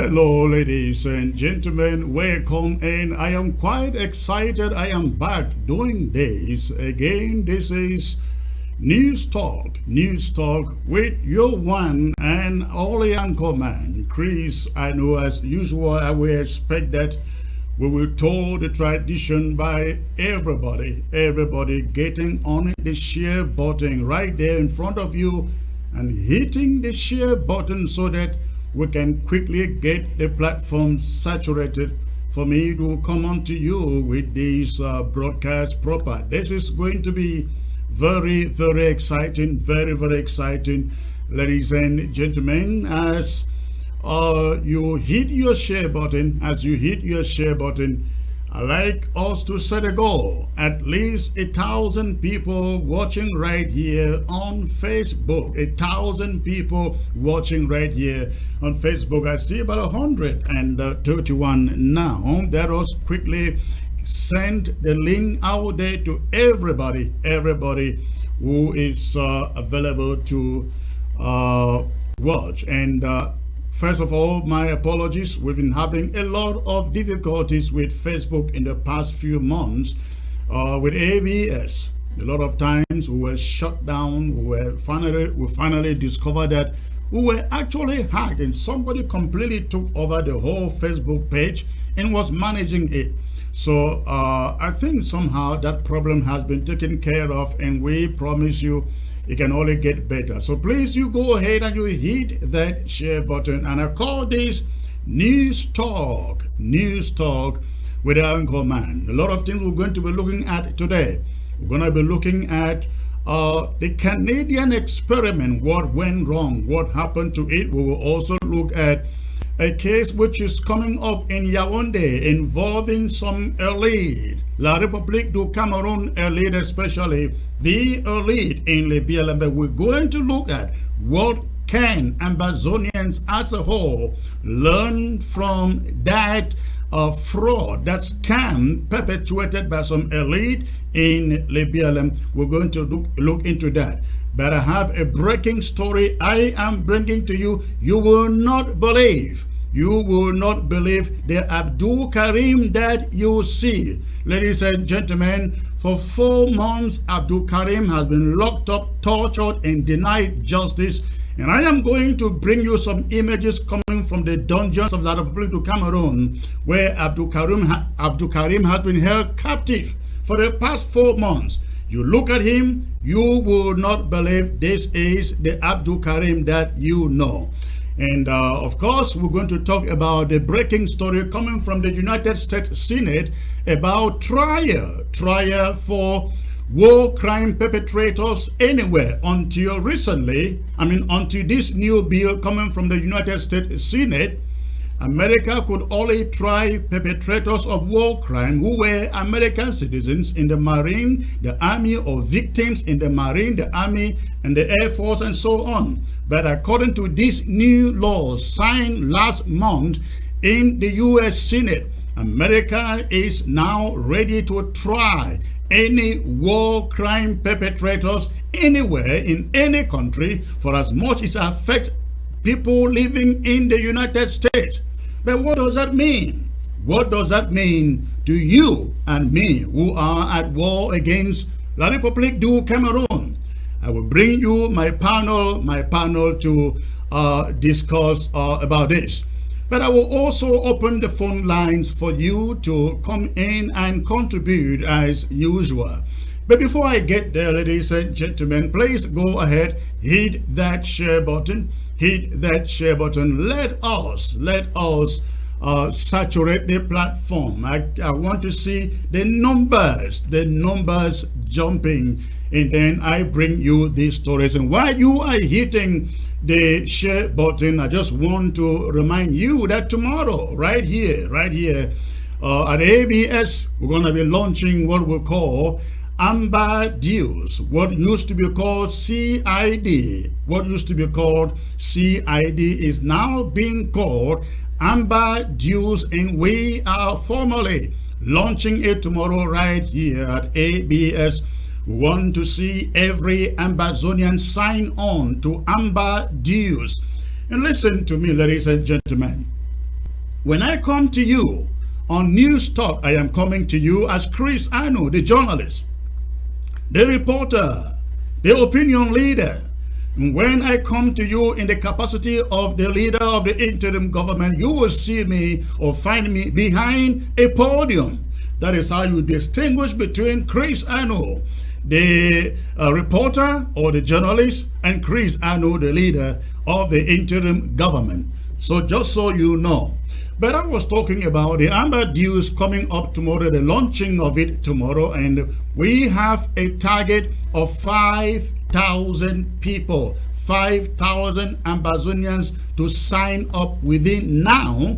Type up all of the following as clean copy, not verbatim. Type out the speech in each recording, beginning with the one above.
Hello, ladies and gentlemen. Welcome, and I am quite excited. I am back doing this again. This is News Talk with your one and only anchor man, Chris. I know, as usual, I will expect that we will told the tradition by everybody getting on the share button right there in front of you and hitting the share button so that we can quickly get the platform saturated for me to come on to you with this broadcast proper. This is going to be very exciting, very exciting, ladies and gentlemen. As you hit your share button, I like us to set a goal. At least 1,000 people watching right here on Facebook. 1,000 people watching right here on Facebook. I see about 131 now. Let us quickly send the link out there to everybody who is available to watch. And first of all, my apologies. We've been having a lot of difficulties with Facebook in the past few months with ABS. A lot of times we were shut down. We finally discovered that we were actually hacked, and somebody completely took over the whole Facebook page and was managing it. So I think somehow that problem has been taken care of, and we promise you it can only get better. So please, you go ahead and you hit that share button. And I call this News Talk with Anchor Man. A lot of things we're going to be looking at today. We're going to be looking at the Canadian experiment, what went wrong, what happened to it. We will also look at a case which is coming up in Yaoundé involving some elite, La République du Cameroon elite, especially the elite in Libya. But we're going to look at what can Ambazonians as a whole learn from that fraud, that scam perpetuated by some elite in Libya. We're going to look into that. But I have a breaking story I am bringing to you. You will not believe the Abdul Karim that you see. Ladies and gentlemen, for 4 months, Abdul Karim has been locked up, tortured, and denied justice. And I am going to bring you some images coming from the dungeons of the Republic of Cameroon, where Abdul Karim has been held captive for the past 4 months. You look at him, you will not believe this is the Abdul Karim that you know. And of course, we're going to talk about the breaking story coming from the United States Senate about trial for war crime perpetrators anywhere. Until this new bill coming from the United States Senate, America could only try perpetrators of war crime who were American citizens in the Marine, the Army, or victims in the Marine, the Army, and the Air Force, and so on. But according to this new law signed last month in the U.S. Senate, America is now ready to try any war crime perpetrators anywhere in any country for as much as it affects people living in the United States. But what does that mean? What does that mean to you and me who are at war against La République du Cameroon? I will bring you my panel to discuss about this. But I will also open the phone lines for you to come in and contribute as usual. But before I get there, ladies and gentlemen, please go ahead, hit that share button. Let us saturate the platform. I want to see the numbers jumping, and then I bring you these stories. And while you are hitting the share button, I just want to remind you that tomorrow, right here at ABS, we're going to be launching what we call Amber Deals, what used to be called CID. What used to be called CID is now being called Amber Deals, and we are formally launching it tomorrow right here at ABS. We want to see every Ambazonian sign on to Amber Deals. And listen to me, ladies and gentlemen. When I come to you on News Talk, I am coming to you as Chris Anu, the journalist, the reporter, the opinion leader. And when I come to you in the capacity of the leader of the interim government, you will see me or find me behind a podium. That is how you distinguish between Chris Anu, the reporter or the journalist, and Chris Anu, the leader of the interim government. So just so you know. But I was talking about the Amber Dues coming up tomorrow, the launching of it tomorrow, and we have a target of 5,000 people, 5,000 Ambazonians to sign up within now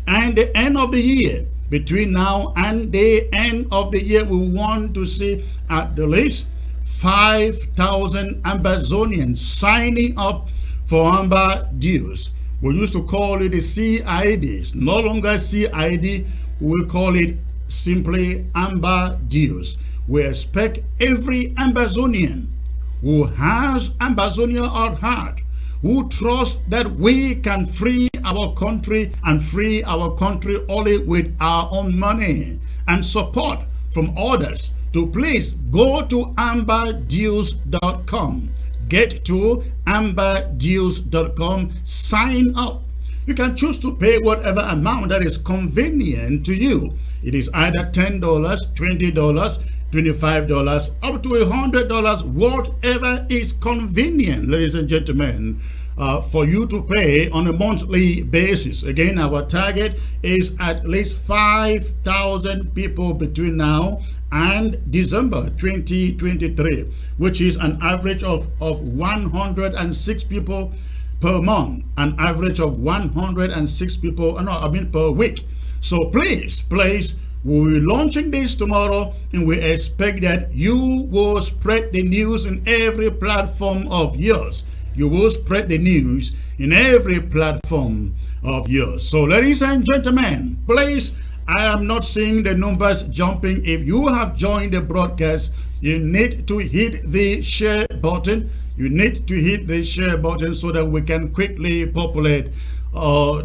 and the end of the year. Between now and the end of the year, we want to see at the least 5,000 Ambazonians signing up for Amber Dues. We used to call it the CIDs. No longer CID, we call it simply Amber Dues. We expect every Ambazonian who has Ambazonia at heart, who trusts that we can free our country and free our country only with our own money and support from others, to please go to amberdues.com. Get to amberdues.com, sign up. You can choose to pay whatever amount that is convenient to you. It is either $10, $20, $25, up to $100, whatever is convenient, ladies and gentlemen, for you to pay on a monthly basis. Again, our target is at least 5,000 people between now and December 2023, which is an average of 106 people per month, an average of 106 people per week. So please, we'll be launching this tomorrow, and we expect that you will spread the news in every platform of yours. You will spread the news in every platform of yours. So ladies and gentlemen, please, I am not seeing the numbers jumping. If you have joined the broadcast, you need to hit the share button. You need to hit the share button so that we can quickly populate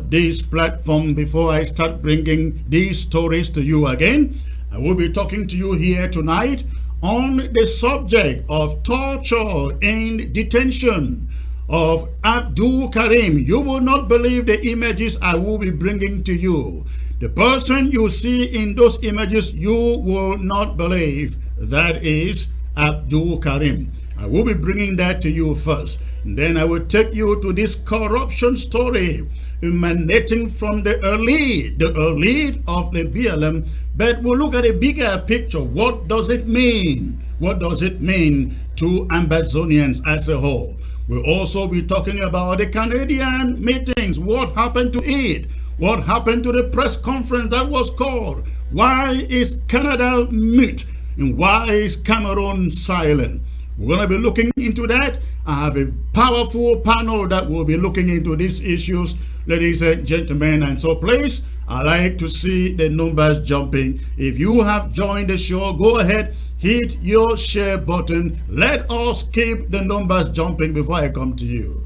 this platform before I start bringing these stories to you again. I will be talking to you here tonight on the subject of torture in detention of Abdul Karim. You will not believe the images I will be bringing to you. The person you see in those images, you will not believe that is Abdul Karim. I will be bringing that to you first. And then I will take you to this corruption story emanating from the elite of the BLM. But we'll look at a bigger picture. What does it mean? What does it mean to Ambazonians as a whole? We'll also be talking about the Canadian meetings. What happened to it? What happened to the press conference that was called? Why is Canada mute? And why is Cameroon silent? We're going to be looking into that. I have a powerful panel that will be looking into these issues, ladies and gentlemen. And so please, I like to see the numbers jumping. If you have joined the show, go ahead, hit your share button. Let us keep the numbers jumping before I come to you.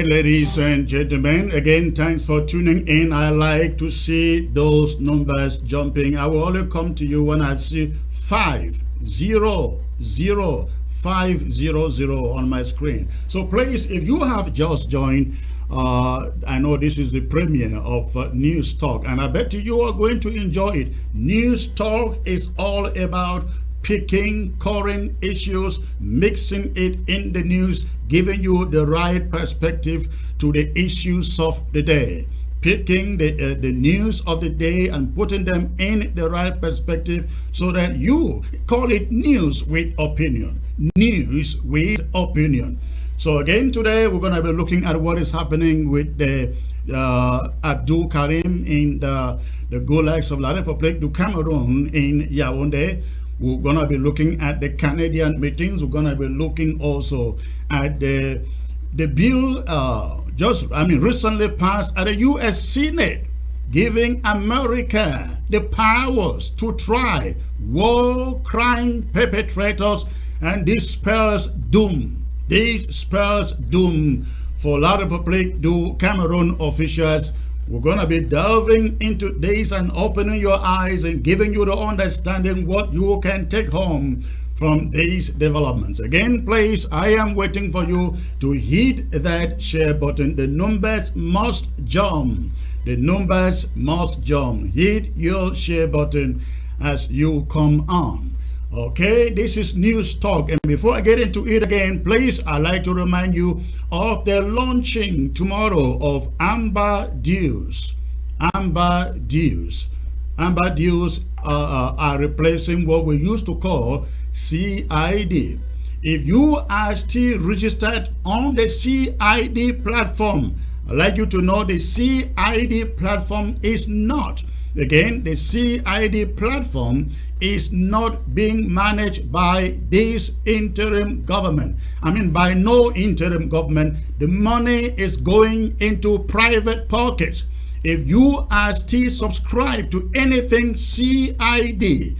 Ladies and gentlemen, again, thanks for tuning in. I like to see those numbers jumping. I will only come to you when I see 500 on my screen. So please, if you have just joined, I know this is the premiere of News Talk, and I bet you are going to enjoy it. News Talk is all about picking current issues, mixing it in the news, giving you the right perspective to the issues of the day. picking the news of the day and putting them in the right perspective so that you call it news with opinion. News with opinion. So again, today we're going to be looking at what is happening with the Abdul Karim in the gulags of La République du Cameroon in Yaoundé. We're going to be looking at the Canadian meetings. We're going to be looking also at the bill recently passed at the U.S. Senate, giving America the powers to try war crime perpetrators, and this spells doom. This spells doom for La République du Cameroon officials. We're going to be delving into this and opening your eyes and giving you the understanding what you can take home from these developments. Again, please, I am waiting for you to hit that share button. The numbers must jump. The numbers must jump. Hit your share button as you come on. Okay, this is News Talk, and before I get into it again, please, I'd like to remind you of the launching tomorrow of Amber Dues. Amber Dues. Amber Dues are replacing what we used to call CID. If you are still registered on the CID platform, I'd like you to know the CID platform is not. Again, the CID platform is not being managed by this interim government. I mean, by no interim government. The money is going into private pockets. If you are still subscribed to anything CID,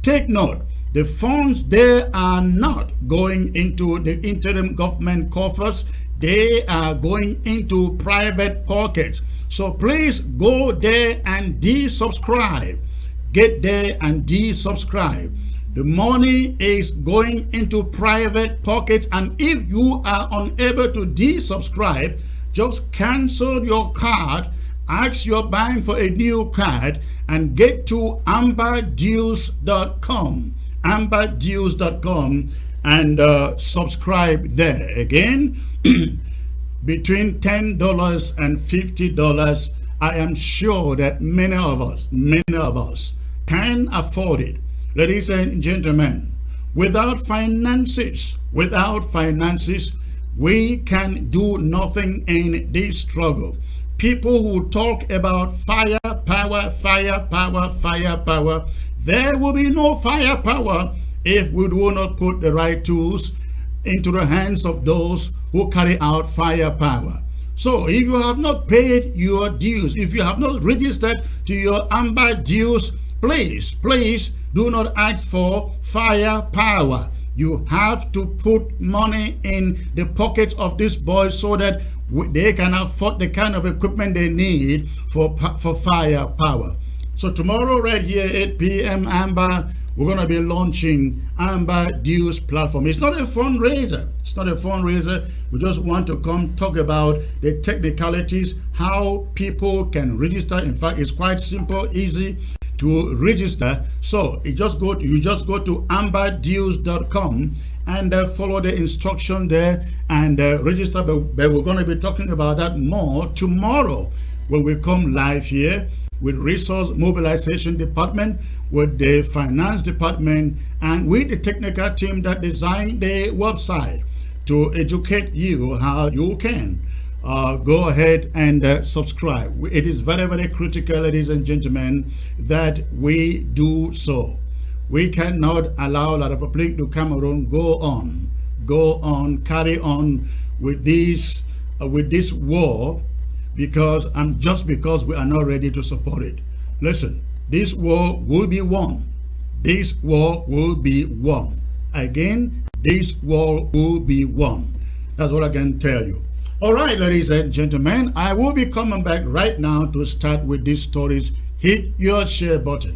take note, the funds there are not going into the interim government coffers. They are going into private pockets. So please go there and desubscribe. Get there and desubscribe. The money is going into private pockets, and if you are unable to desubscribe, just cancel your card, ask your bank for a new card, and get to amberdeals.com. amberdeals.com and subscribe there. Again, between $10 and $50, I am sure that many of us can afford it. Ladies and gentlemen, without finances, we can do nothing in this struggle. People who talk about firepower, there will be no firepower if we do not put the right tools into the hands of those who carry out firepower. So if you have not paid your dues, if you have not registered to your Amber Dues, please do not ask for firepower. You have to put money in the pockets of these boys so that they can afford the kind of equipment they need for firepower. So tomorrow right here, 8 p.m. Amber, we're going to be launching Amber Dues platform. It's not a fundraiser. It's not a fundraiser. We just want to come talk about the technicalities, how people can register. In fact, it's quite simple, easy to register. So you just go to amberdeals.com and follow the instruction there and register. But we're going to be talking about that more tomorrow when we come live here with Resource Mobilization Department, with the Finance Department, and with the technical team that designed the website to educate you how you can go ahead and subscribe. It is very, very critical, ladies and gentlemen, that we do so. We cannot allow La République du Cameroon carry on with this war because we are not ready to support it. Listen, this war will be won. This war will be won. Again, this war will be won. That's what I can tell you. All right, ladies and gentlemen, I will be coming back right now to start with these stories. Hit your share button.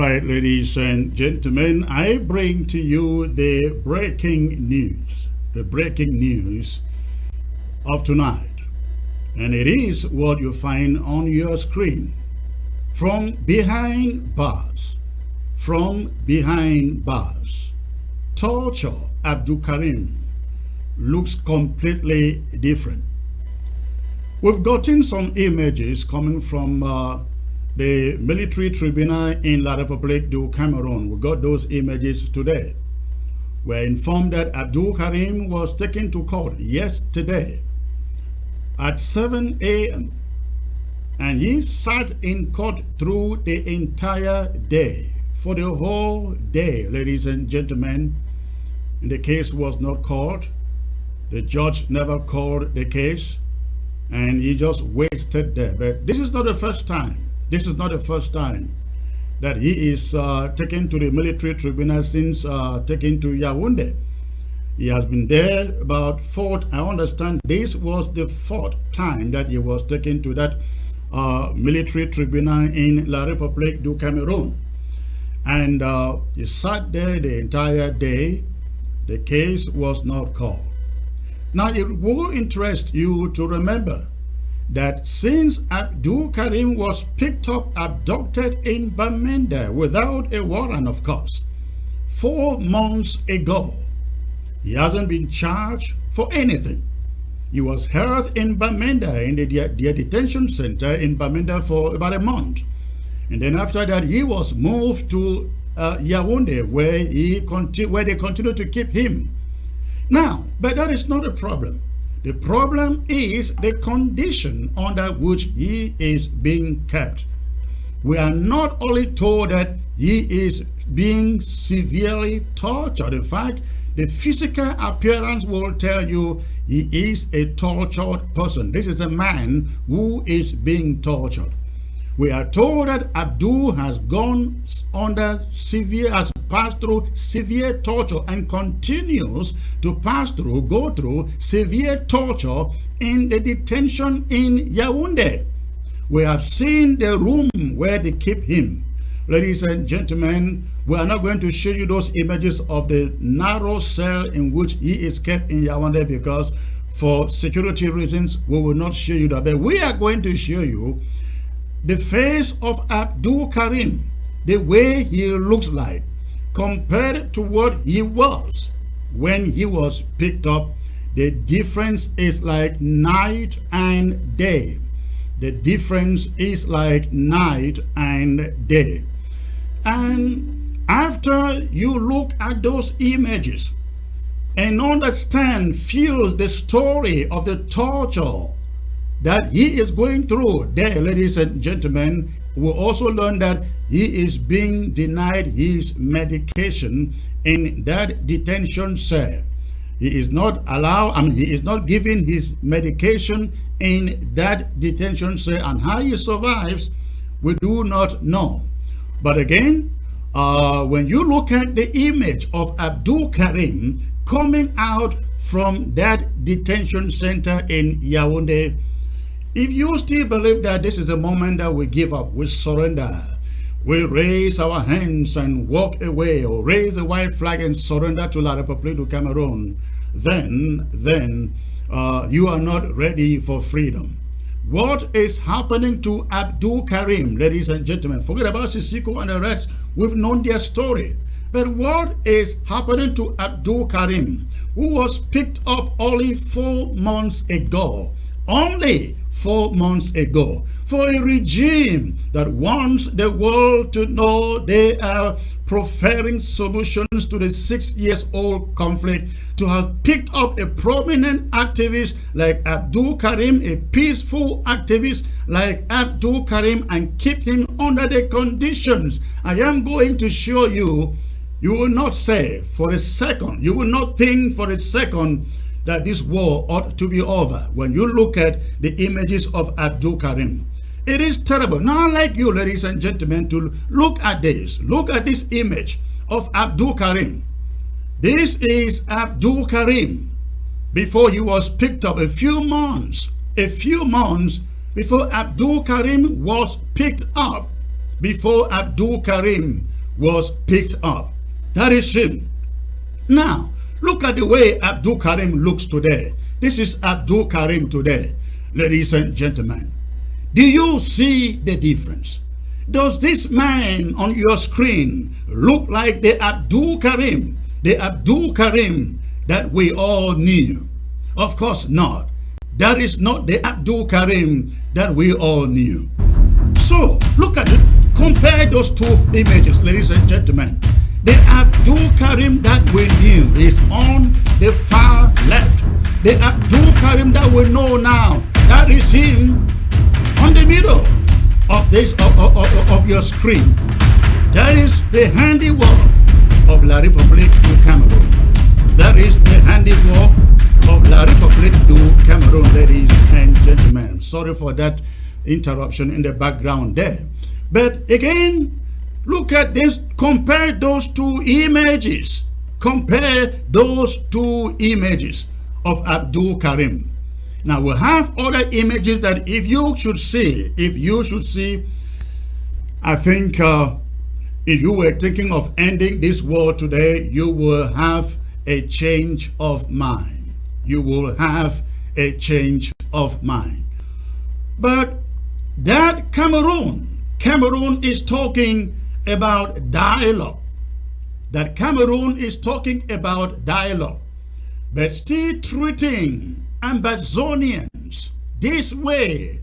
right, ladies and gentlemen, I bring to you the breaking news of tonight. And it is what you find on your screen. From behind bars, torture Abdul Karim looks completely different. We've gotten some images coming from the military tribunal in La République du Cameroon. We got those images today. We're informed that Abdul Karim was taken to court yesterday at 7 a.m. and he sat in court through the entire day, for the whole day, ladies and gentlemen. And the case was not called. The judge never called the case, and he just wasted there. But this is not the first time. This is not the first time that he is taken to the military tribunal since taken to Yaoundé. He has been there about I understand this was the fourth time that he was taken to that military tribunal in La République du Cameroon. And he sat there the entire day. The case was not called. Now, it will interest you to remember that since Abdul Karim was picked up, abducted in Bamenda without a warrant, of course, 4 months ago, he hasn't been charged for anything. He was held in Bamenda, in the detention center in Bamenda, for about a month. And then after that, he was moved to Yaoundé, where they continue to keep him. Now, but that is not a problem. The problem is the condition under which he is being kept. We are not only told that he is being severely tortured. In fact, the physical appearance will tell you he is a tortured person. This is a man who is being tortured. We are told that Abdul has passed through severe torture and continues to go through severe torture in the detention in Yaoundé. We have seen the room where they keep him. Ladies and gentlemen, we are not going to show you those images of the narrow cell in which he is kept in Yaoundé, because for security reasons, we will not show you that. But we are going to show you the face of Abdul Karim, the way he looks like, compared to what he was when he was picked up. The difference is like night and day. The difference is like night and day. And after you look at those images and feel the story of the torture that he is going through there, ladies and gentlemen, we'll also learn that he is being denied his medication in that detention cell. He is not he is not given his medication in that detention cell, and how he survives, we do not know. But again, when you look at the image of Abdul Karim coming out from that detention center in Yaoundé, if you still believe that this is the moment that we give up, we surrender, we raise our hands and walk away, or raise the white flag and surrender to La République du Cameroon, then you are not ready for freedom. What is happening to Abdul Karim, ladies and gentlemen? Forget about Sissoko and the rest. We've known their story. But what is happening to Abdul Karim, who was picked up only 4 months ago? Only 4 months ago, for a regime that wants the world to know they are preferring solutions to the 6-year-old conflict, to have picked up a prominent activist like Abdul Karim, a peaceful activist like Abdul Karim, and keep him under the conditions I am going to show you. You will not say for a second, you will not think for a second that this war ought to be over when you look at the images of Abdul Karim. It is terrible. Now, I'd like you, ladies and gentlemen, to look at this. Look at this image of Abdul Karim. This is Abdul Karim before he was picked up, a few months before Abdul Karim was picked up, before Abdul Karim was picked up. That is him. Now, look at the way Abdul Karim looks today. This is Abdul Karim today, ladies and gentlemen. Do you see the difference? Does this man on your screen look like the Abdul Karim that we all knew? Of course not. That is not the Abdul Karim that we all knew. So, look at it. Compare those two images, ladies and gentlemen. The Abdul Karim that we knew is on the far left. The Abdul Karim that we know now, that is him on the middle of this of your screen. That is the handiwork of La République du Cameroon. That is the handiwork of La République du Cameroon, ladies and gentlemen. Sorry for that interruption in the background there. But again, look at this. Compare those two images. Compare those two images of Abdul Karim. Now we have other images that if you should see, I think if you were thinking of ending this war today, you will have a change of mind. You will have a change of mind. But that Cameroon is talking about dialogue. That Cameroon is talking about dialogue. But still treating Ambazonians this way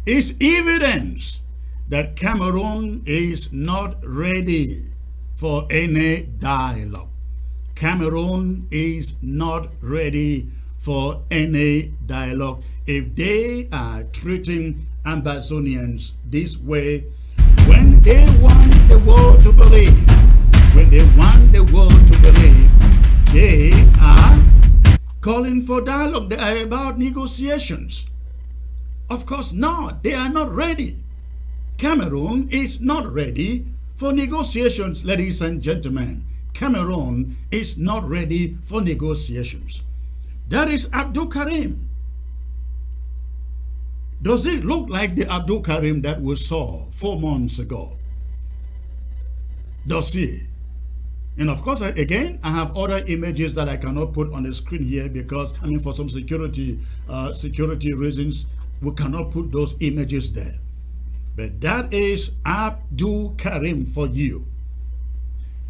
is evidence that Cameroon is not ready for any dialogue. Cameroon is not ready for any dialogue if they are treating Ambazonians this way when they want the world to believe. When they want the world to believe, they are calling for dialogue. They are about negotiations. Of course not. They are not ready. Cameroon is not ready for negotiations, ladies and gentlemen. Cameroon is not ready for negotiations. That is Abdul Karim. Does it look like the Abdul Karim that we saw 4 months ago? Does he? And of course, again, I have other images that I cannot put on the screen here because, for some security reasons, we cannot put those images there. But that is Abdul Karim for you.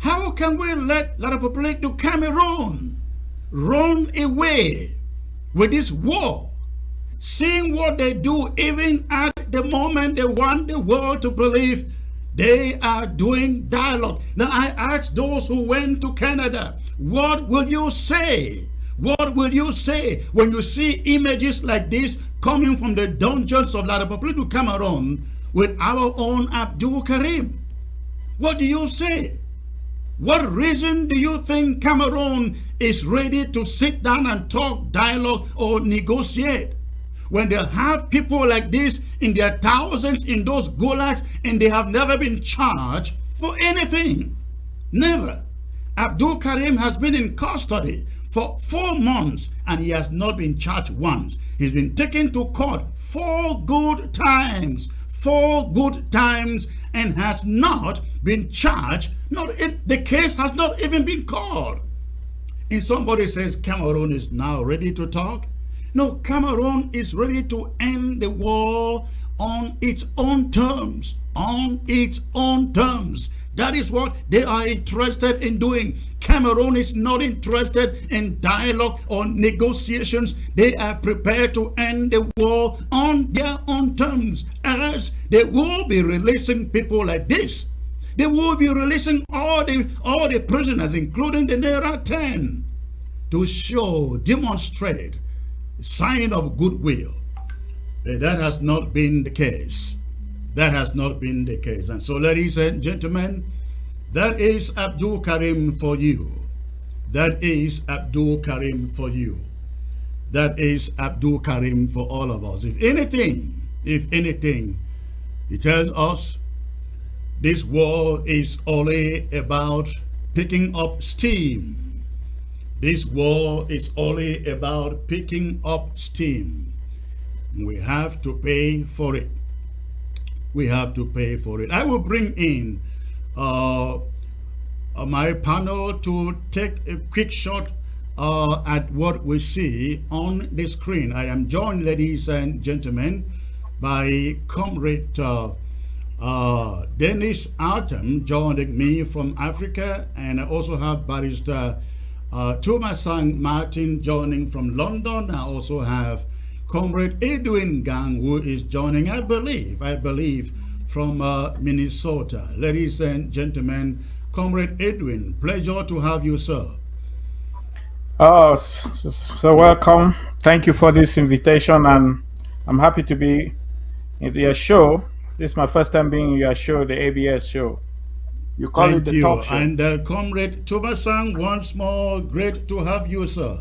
How can we let La République du Cameroon run away with this war? Seeing what they do, even at the moment they want the world to believe they are doing dialogue. Now I ask those who went to Canada, what will you say? What will you say when you see images like this coming from the dungeons of La République du Cameroon with our own Abdul Karim? What do you say? What reason do you think Cameroon is ready to sit down and talk dialogue or negotiate? When they have people like this in their thousands in those gulags and they have never been charged for anything. Never. Abdul Karim has been in custody for 4 months and he has not been charged once. He's been taken to court 4 good times. 4 good times and has not been charged. The case has not even been called. And somebody says Cameroon is now ready to talk. No, Cameroon is ready to end the war on its own terms. On its own terms. That is what they are interested in doing. Cameroon is not interested in dialogue or negotiations. They are prepared to end the war on their own terms. As they will be releasing people like this. They will be releasing all the prisoners, including the Naira 10, to demonstrate sign of goodwill. That has not been the case. That has not been the case. And so, ladies and gentlemen, that is Abdul Karim for you. That is Abdul Karim for you. That is Abdul Karim for all of us. If anything, it tells us this war is only about picking up steam. This war is only about picking up steam. We have to pay for it. we have to pay for it. I will bring in uh, my panel to take a quick shot at what we see on the screen. I am joined, ladies and gentlemen, by Comrade Dennis Artem joining me from Africa, and I also have Barrister Tumasang Martin joining from London. I also have Comrade Edwin Gang, who is joining, I believe, from Minnesota. Ladies and gentlemen, Comrade Edwin, pleasure to have you, sir. Oh, so welcome. Thank you for this invitation, and I'm happy to be in your show. This is my first time being in your show, the ABS show. You call Thank it the you. talk show. And Comrade Tumasang, once more, great to have you, sir.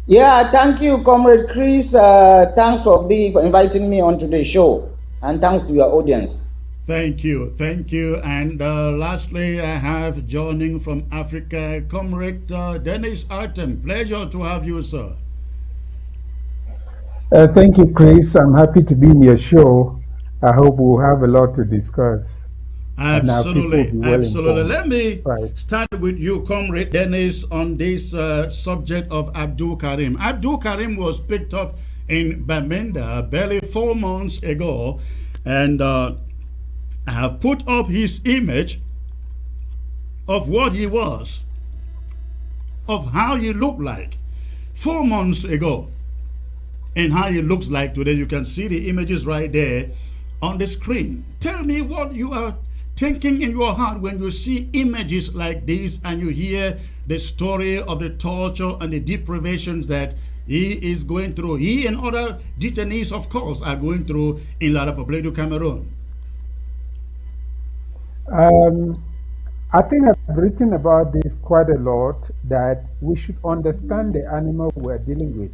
Yeah, thank you, Comrade Chris. Thanks for inviting me onto the show, and thanks to your audience. Thank you. And lastly, I have joining from Africa, Comrade Dennis Artem. Pleasure to have you, sir. Thank you, Chris. I'm happy to be in your show. I hope we'll have a lot to discuss. Absolutely. Let me start with you, Comrade Dennis, on this subject of Abdul Karim. Abdul Karim was picked up in Bamenda barely 4 months ago, and have put up his image of what he was, of how he looked like 4 months ago, and how he looks like today. You can see the images right there on the screen. Tell me what you are thinking in your heart when you see images like this and you hear the story of the torture and the deprivations that he is going through. He and other detainees, of course, are going through in La Republic of Cameroon. I think I've written about this quite a lot, that we should understand the animal we're dealing with.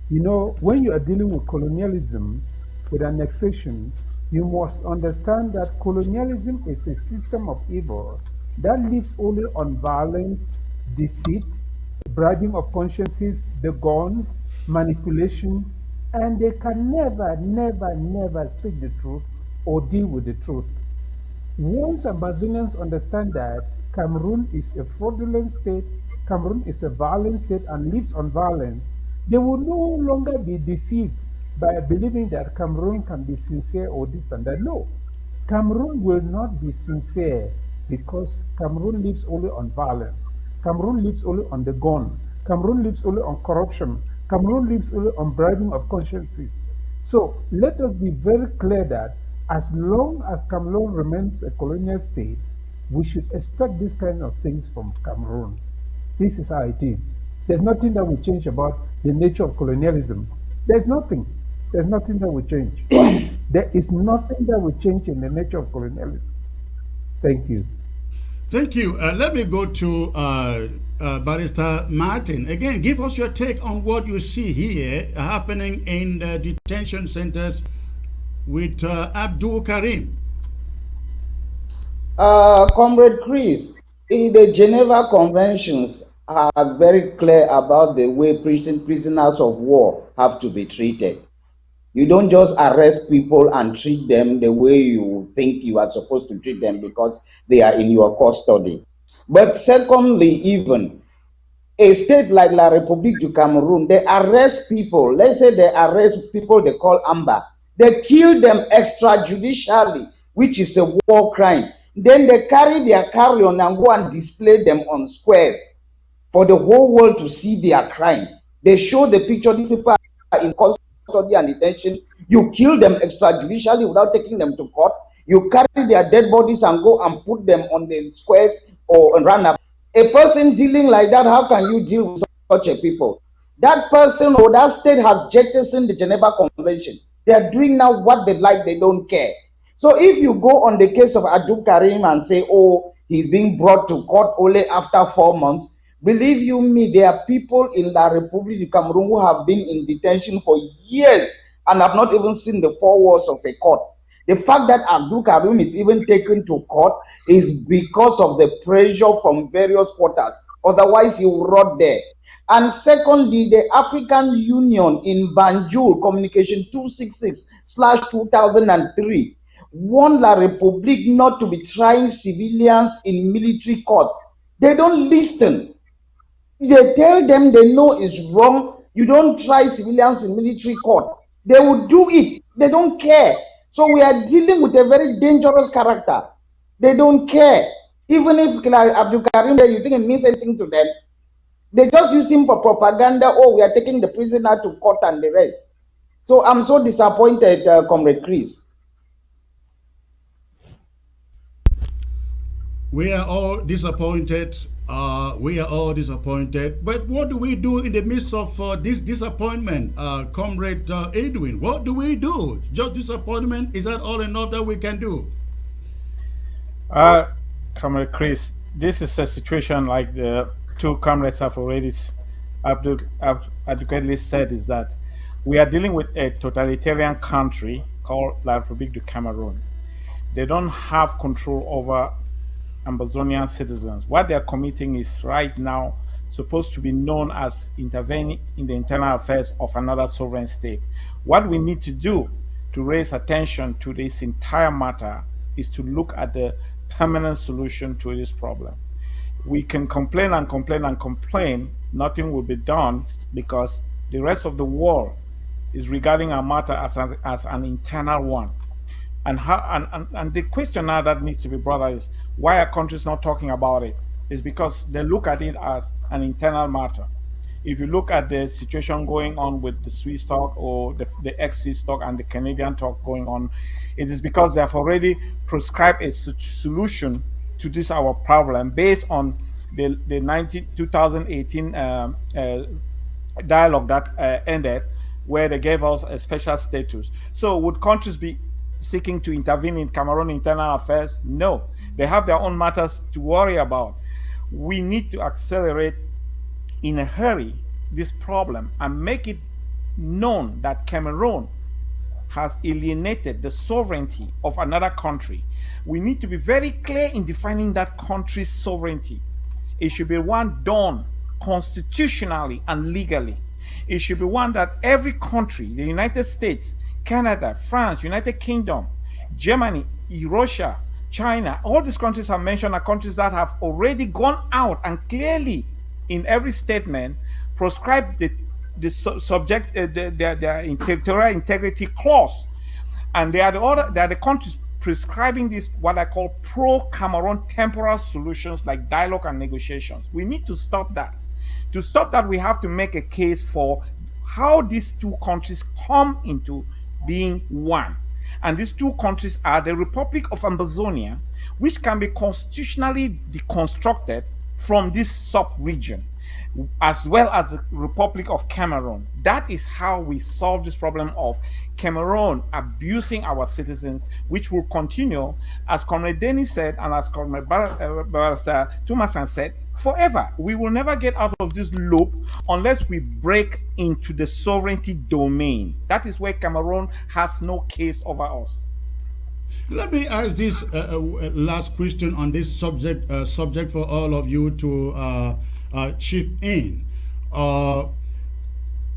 You know, when you are dealing with colonialism, with annexation, you must understand that colonialism is a system of evil that lives only on violence, deceit, bribing of consciences, the gun, manipulation, and they can never speak the truth or deal with the truth. Once Ambazonians understand that Cameroon is a fraudulent state, Cameroon is a violent state and lives on violence, they will no longer be deceived by believing that Cameroon can be sincere or this and that. No, Cameroon will not be sincere because Cameroon lives only on violence. Cameroon lives only on the gun. Cameroon lives only on corruption. Cameroon lives only on bribing of consciences. So let us be very clear that as long as Cameroon remains a colonial state, we should expect these kind of things from Cameroon. This is how it is. There's nothing that will change about the nature of colonialism. There's nothing. There's nothing that will change. There is nothing that will change in the nature of colonialism. Thank you. Thank you. Let me go to Barrister Martin. Again, give us your take on what you see here happening in the detention centers with Abdul Karim. Comrade Chris, the Geneva Conventions are very clear about the way prisoners of war have to be treated. You don't just arrest people and treat them the way you think you are supposed to treat them because they are in your custody. But secondly, even a state like La République du Cameroon, they arrest people. Let's say they arrest people they call Amber. They kill them extrajudicially, which is a war crime. Then they carry their carry-on and go and display them on squares for the whole world to see their crime. They show the picture. These people are in custody and detention. You kill them extrajudicially without taking them to court. You carry their dead bodies and go and put them on the squares or run up. A person dealing like that, how can you deal with such a people? That person or that state has jettisoned the Geneva Convention. They are doing now what they like, they don't care. So if you go on the case of Abdul Karim and say, oh, he's being brought to court only after 4 months, believe you me, there are people in La République du Cameroon who have been in detention for years and have not even seen the four walls of a court. The fact that Abdul Karim is even taken to court is because of the pressure from various quarters. Otherwise, he will rot there. And secondly, the African Union in Banjul Communication 266/2003 warned La République not to be trying civilians in military courts. They don't listen. They tell them they know it's wrong. You don't try civilians in military court. They will do it. They don't care. So we are dealing with a very dangerous character. They don't care. Even if like Abdul Karim, you think it means anything to them, they just use him for propaganda. Oh, we are taking the prisoner to court and the rest. So I'm so disappointed, Comrade Chris. We are all disappointed. We are all disappointed. But what do we do in the midst of this disappointment, Comrade Edwin? What do we do? Just disappointment? Is that all enough that we can do? Comrade Chris, this is a situation like the two comrades have already adequately said, is that we are dealing with a totalitarian country called La République du Cameroon. They don't have control over Ambazonian citizens. What they are committing is right now supposed to be known as intervening in the internal affairs of another sovereign state. What we need to do to raise attention to this entire matter is to look at the permanent solution to this problem. We can complain and complain and complain, nothing will be done because the rest of the world is regarding our matter as an internal one. And the question now that needs to be brought up is why are countries not talking about it? It's because they look at it as an internal matter. If you look at the situation going on with the Swiss talk or the ex-Swiss talk and the Canadian talk going on, it is because they have already prescribed a solution to this our problem based on the 2018 dialogue that ended, where they gave us a special status. So would countries be seeking to intervene in Cameroon internal affairs? No, they have their own matters to worry about. We need to accelerate in a hurry this problem and make it known that Cameroon has alienated the sovereignty of another country. We need to be very clear in defining that country's sovereignty. It should be one done constitutionally and legally. It should be one that every country, the United States, Canada, France, United Kingdom, Germany, Russia, China, all these countries are mentioned are countries that have already gone out and clearly in every statement proscribed the subject their territorial integrity clause, and they are the countries prescribing this what I call pro-Cameroon temporal solutions like dialogue and negotiations. We need to stop that. To stop that, we have to make a case for how these two countries come into being one. And these two countries are the Republic of Ambazonia, which can be constitutionally deconstructed from this sub-region, as well as the Republic of Cameroon. That is how we solve this problem of Cameroon abusing our citizens, which will continue, as Comrade Dennis said, and as Comrade Barrister Thomason said, forever. We will never get out of this loop unless we break into the sovereignty domain. That is where Cameroon has no case over us. Let me ask this last question on this subject for all of you to chip in.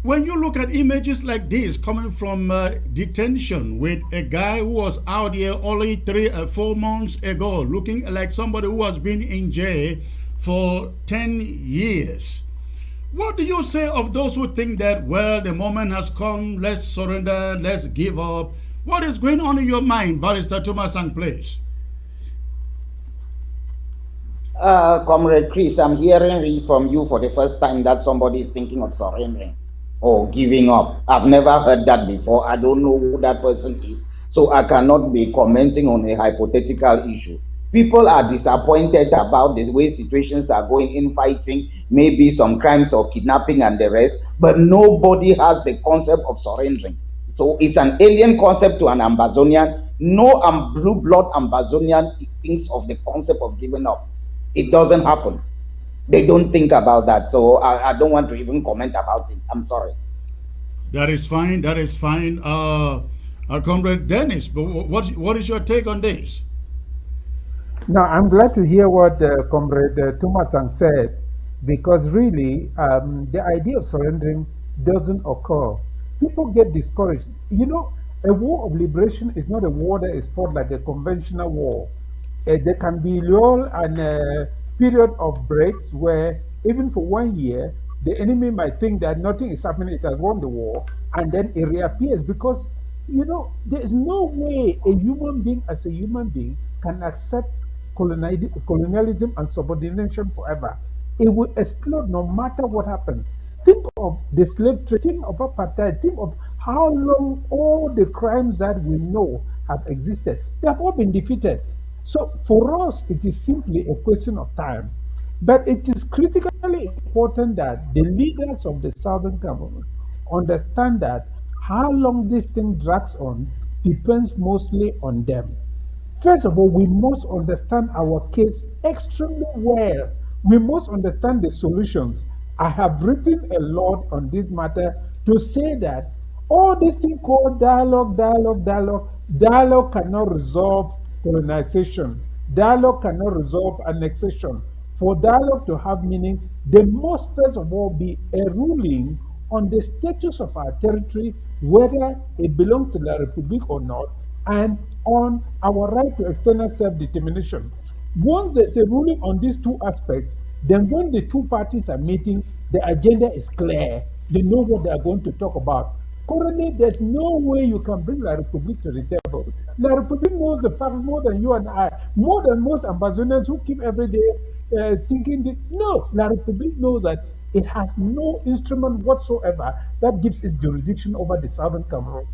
When you look at images like this coming from detention with a guy who was out here only 3 or 4 months ago, looking like somebody who has been in jail for 10 years. What do you say of those who think that, well, the moment has come, let's surrender, let's give up? What is going on in your mind, Barrister Thomas, please? Comrade Chris, I'm hearing from you for the first time that somebody is thinking of surrendering or giving up. I've never heard that before. I don't know who that person is, so I cannot be commenting on a hypothetical issue. People are disappointed about the way situations are going in fighting, maybe some crimes of kidnapping and the rest, but nobody has the concept of surrendering. So it's an alien concept to an Ambazonian. No blue-blood Ambazonian thinks of the concept of giving up. It doesn't happen. They don't think about that. So I don't want to even comment about it. I'm sorry. That is fine. That is fine. Comrade Dennis, but what is your take on this? Now, I'm glad to hear what Comrade Thomason said, because really the idea of surrendering doesn't occur. People get discouraged. You know, a war of liberation is not a war that is fought like a conventional war. There can be lull and a period of breaks where even for 1 year the enemy might think that nothing is happening, it has won the war, and then it reappears because there is no way a human being as a human being can accept colonialism and subordination forever. It will explode no matter what happens. Think of the slave trade, think of apartheid, think of how long all the crimes that we know have existed. They have all been defeated. So for us, it is simply a question of time. But it is critically important that the leaders of the Southern Cameroon understand that how long this thing drags on depends mostly on them. First of all, we must understand our case extremely well. We must understand the solutions. I have written a lot on this matter to say that all this thing called dialogue cannot resolve colonization. Dialogue cannot resolve annexation. For dialogue to have meaning, there must first of all be a ruling on the status of our territory, whether it belongs to the Republic or not, and on our right to external self-determination. Once there's a ruling on these two aspects, then when the two parties are meeting, the agenda is clear. They know what they are going to talk about. Currently, there's no way you can bring La Republique to the table. La Republique knows the facts more than you and I, more than most Ambazonians who keep every day thinking that. No, La Republique knows that it has no instrument whatsoever that gives its jurisdiction over the Southern Cameroon.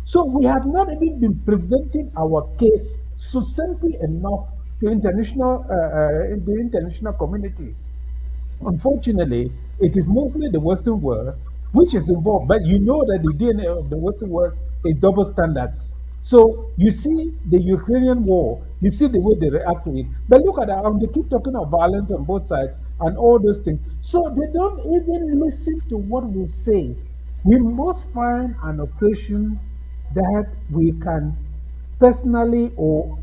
So we have not even been presenting our case succinctly enough to the international community. Unfortunately, it is mostly the Western world which is involved, but you know that the DNA of the Western world is double standards. So you see the Ukrainian war, you see the way they react to it. But look at that, they keep talking of violence on both sides and all those things. So they don't even listen to what we say. We must find an occasion that we can personally or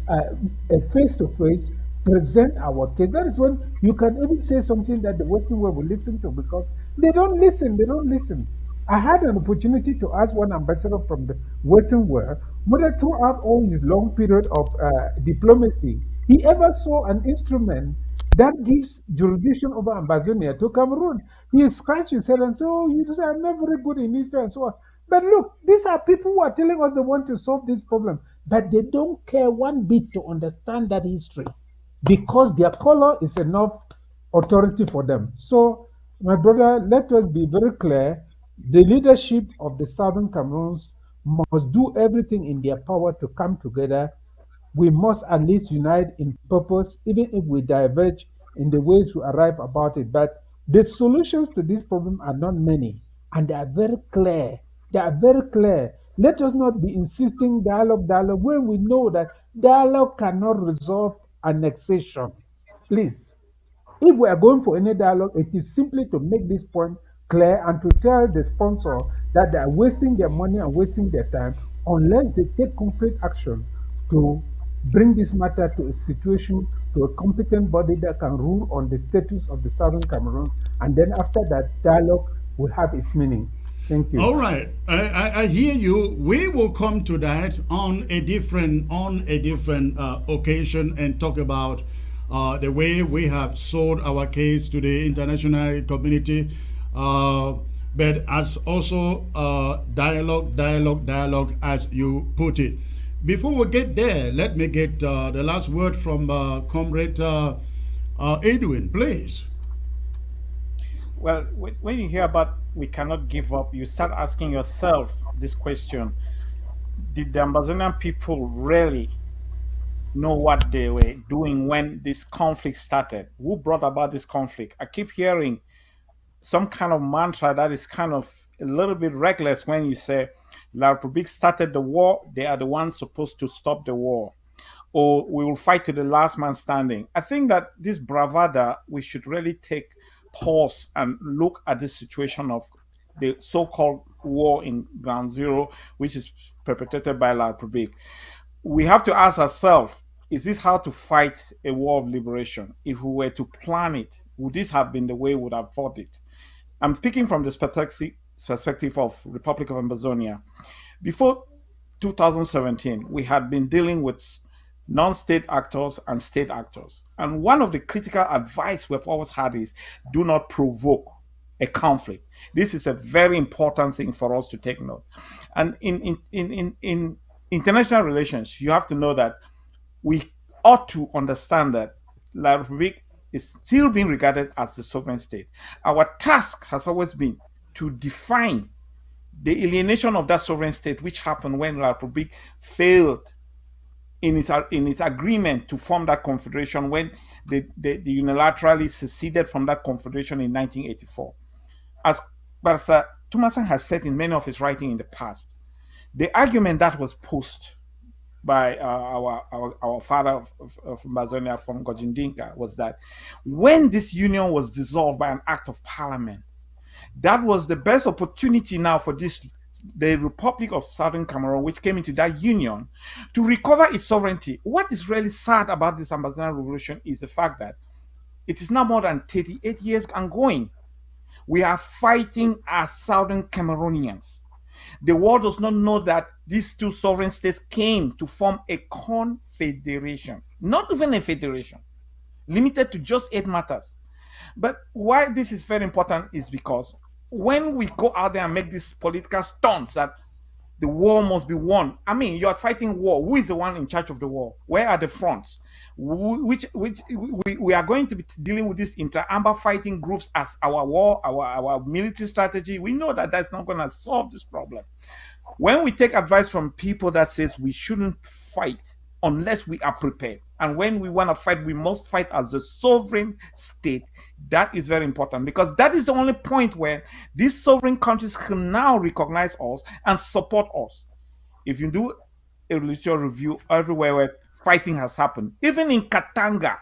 face to face present our case. That is when you can even say something that the Western world will listen to because they don't listen. They don't listen. I had an opportunity to ask one ambassador from the Western world whether throughout all his long period of diplomacy, he ever saw an instrument that gives jurisdiction over Ambazonia to Cameroon. He scratched his head and said, "Oh, you say I'm not very good in history and so on." But look, these are people who are telling us they want to solve this problem, but they don't care one bit to understand that history because their color is enough authority for them. So, my brother, let us be very clear. The leadership of the Southern Cameroons must do everything in their power to come together. We must at least unite in purpose, even if we diverge in the ways we arrive about it. But the solutions to this problem are not many, and they are very clear. They are very clear. Let us not be insisting dialogue, when we know that dialogue cannot resolve annexation. Please, if we are going for any dialogue, it is simply to make this point clear and to tell the sponsor that they are wasting their money and wasting their time unless they take concrete action to bring this matter to a situation, to a competent body that can rule on the status of the Southern Cameroons. And then after that, dialogue will have its meaning. Thank you. All right, I hear you. We will come to that on a different occasion and talk about the way we have sold our case to the international community. But as also dialogue, as you put it. Before we get there, let me get the last word from Comrade Edwin, please. Well, when you hear about we cannot give up, you start asking yourself this question: did the Amazonian people really know what they were doing when this conflict started? Who brought about this conflict? I keep hearing some kind of mantra that is kind of a little bit reckless when you say La Republique started the war, they are the ones supposed to stop the war, or we will fight to the last man standing. I think that this bravada, we should really take pause and look at this situation of the so-called war in Ground Zero, which is perpetrated by La Republique. We have to ask ourselves, is this how to fight a war of liberation? If we were to plan it, would this have been the way we would have fought it? I'm speaking from the perspective of Republic of Ambazonia. Before 2017, we had been dealing with non-state actors and state actors. And one of the critical advice we've always had is do not provoke a conflict. This is a very important thing for us to take note. And in international relations, you have to know that we ought to understand that La Republique is still being regarded as the sovereign state. Our task has always been to define the alienation of that sovereign state, which happened when La Republique failed in its agreement to form that confederation when they unilaterally seceded from that confederation in 1984. As Barrister Thomason has said in many of his writing in the past, the argument that was posed by our father of Amazonia from Gojindinka was that when this union was dissolved by an act of parliament, that was the best opportunity now for the Republic of Southern Cameroon, which came into that union, to recover its sovereignty. What is really sad about this Ambazonian revolution is the fact that it is now more than 38 years ongoing. We are fighting as Southern Cameroonians. The world does not know that these two sovereign states came to form a confederation, not even a federation, limited to just 8 matters. But why this is very important is because when we go out there and make these political stunts that the war must be won, I mean, you're fighting war. Who is the one in charge of the war? Where are the fronts? We are going to be dealing with these inter-amber fighting groups as our military strategy. We know that that's not going to solve this problem. When we take advice from people that says we shouldn't fight unless we are prepared, and when we want to fight, we must fight as a sovereign state, that is very important, because that is the only point where these sovereign countries can now recognize us and support us. If you do a literature review everywhere where fighting has happened, even in Katanga,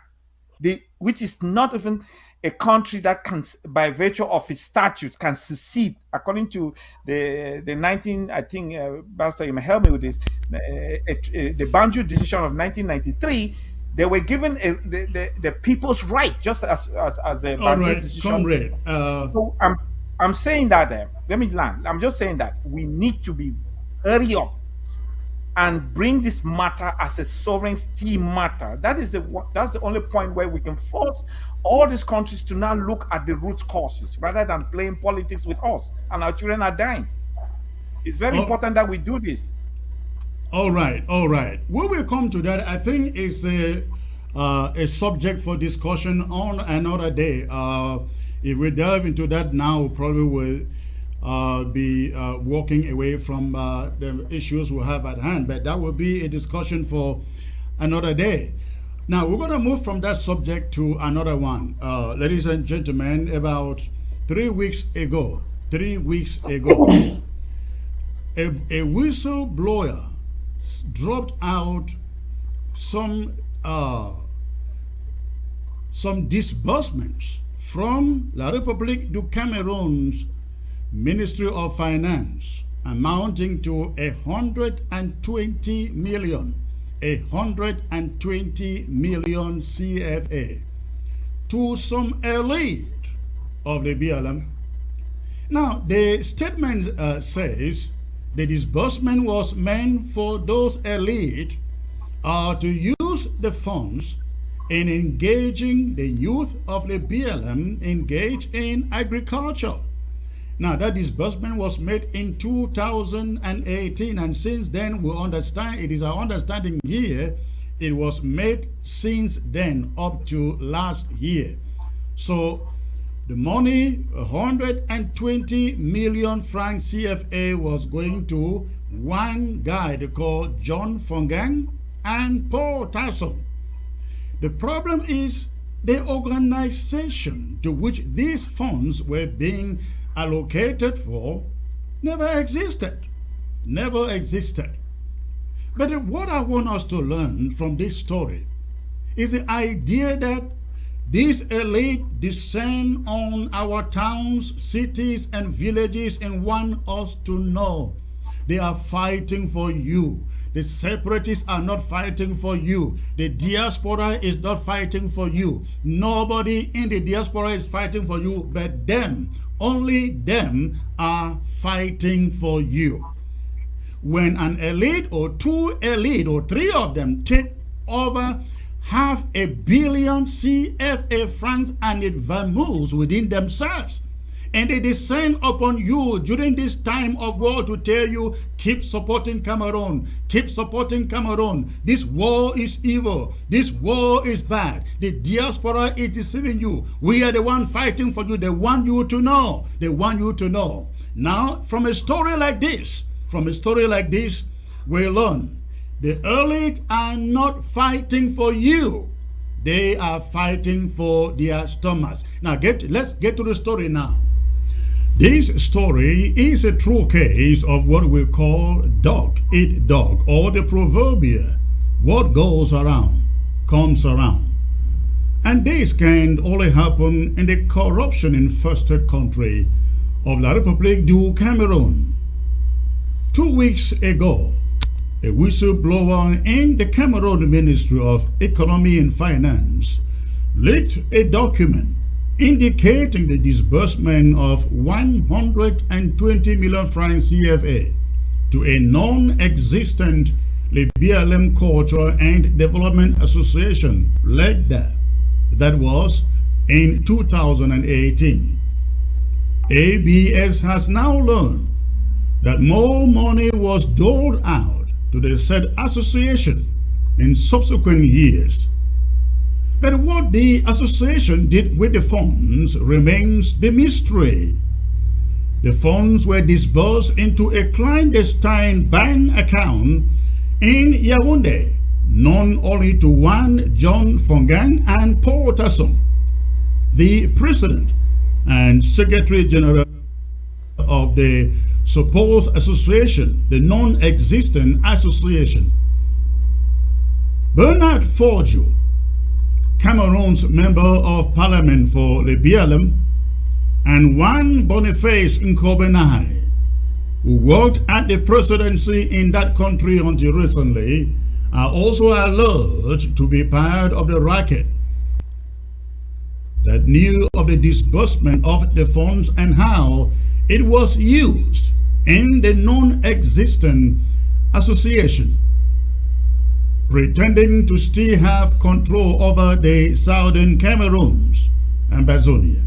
which is not even a country that can, by virtue of its statutes, can secede, according to the 19, I think, Barrister, you may help me with this, the Banjo Decision of 1993, they were given the people's right, just as a Banjo Decision. Comrade. So I'm saying that, let me land. I'm just saying that we need to hurry up and bring this matter as a sovereignty matter. That's the only point where we can force all these countries to now look at the root causes rather than playing politics with us, and our children are dying. It's very important that we do this. All right. When we come to that, I think it's a subject for discussion on another day. If we delve into that now, we probably will be walking away from the issues we have at hand, but that will be a discussion for another day. Now we're going to move from that subject to another one. Ladies and gentlemen, about 3 weeks ago, a whistleblower dropped out some disbursements from La République du Cameroon's Ministry of Finance amounting to 120 million CFA to some elite of the BLM. Now, the statement says the disbursement was meant for those elite to use the funds in engaging the youth of the BLM engaged in agriculture. Now, that disbursement was made in 2018, and since then we understand, it is our understanding here, it was made since then up to last year. So the money, 120 million francs CFA, was going to one guy they call John Fongang and Paul Tasson. The problem is the organization to which these funds were being allocated for never existed. But what I want us to learn from this story is the idea that these elite descend on our towns, cities, and villages and want us to know they are fighting for you. The separatists are not fighting for you. The diaspora is not fighting for you. Nobody in the diaspora is fighting for you, but them, only them are fighting for you. When an elite or two elite or three of them take over $500 million CFA francs and it vermours within themselves, and they descend upon you during this time of war to tell you, keep supporting Cameroon, keep supporting Cameroon. This war is evil. This war is bad. The diaspora is deceiving you. We are the one fighting for you. They want you to know. They want you to know. Now, from a story like this, we learn the elite are not fighting for you. They are fighting for their stomachs. Now, let's get to the story now. This story is a true case of what we call dog eat dog, or the proverbial what goes around comes around. And this can only happen in the corruption-infested country of La République du Cameroon. 2 weeks ago, a whistleblower in the Cameroon Ministry of Economy and Finance leaked a document indicating the disbursement of 120 million francs CFA to a non-existent BLM Cultural and Development Association, LEGDA, that was in 2018. ABS has now learned that more money was doled out to the said association in subsequent years. But what the association did with the funds remains the mystery. The funds were disbursed into a clandestine bank account in Yaoundé, known only to one John Fongang and Paul Tasson, the president and secretary general of the supposed association, the non-existent association. Bernard Forgeau, Cameroon's member of parliament for the BLM, and Juan Boniface Nkobenai, who worked at the presidency in that country until recently, are also alleged to be part of the racket that knew of the disbursement of the funds and how it was used in the non-existent association, pretending to still have control over the southern Cameroons, Ambazonians.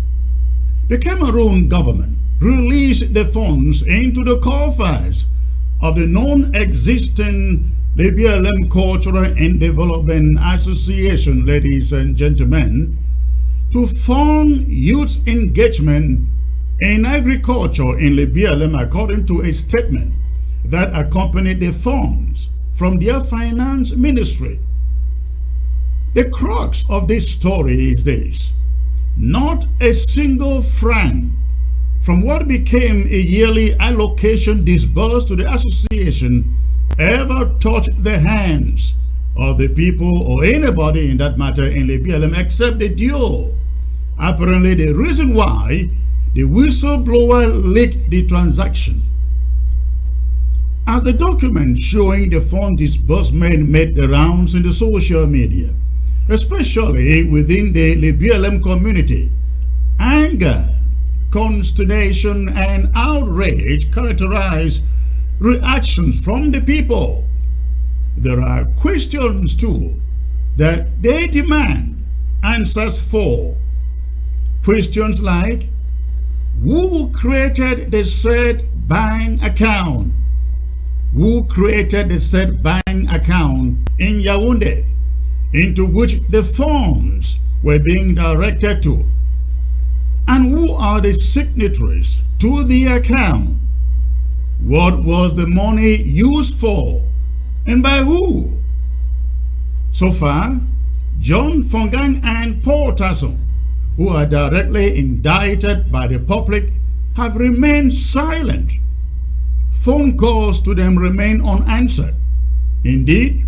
The Cameroon government released the funds into the coffers of the non-existent BLM Cultural and Development Association, ladies and gentlemen, to fund youth engagement in agriculture in the BLM, according to a statement that accompanied the funds from their finance ministry. The crux of this story is this: not a single franc from what became a yearly allocation disbursed to the association ever touched the hands of the people or anybody in that matter in the BLM except the duo. Apparently, the reason why the whistleblower leaked the transaction. As the document showing the fund disbursement made the rounds in the social media, especially within the BLM community, anger, consternation, and outrage characterize reactions from the people. There are questions too that they demand answers for. Questions like, who created the said bank account? Who created the said bank account in Yaoundé, into which the funds were being directed to? And who are the signatories to the account? What was the money used for, and by who? So far, John Fongang and Paul Tasson, who are directly indicted by the public, have remained silent. Phone calls to them remain unanswered. Indeed,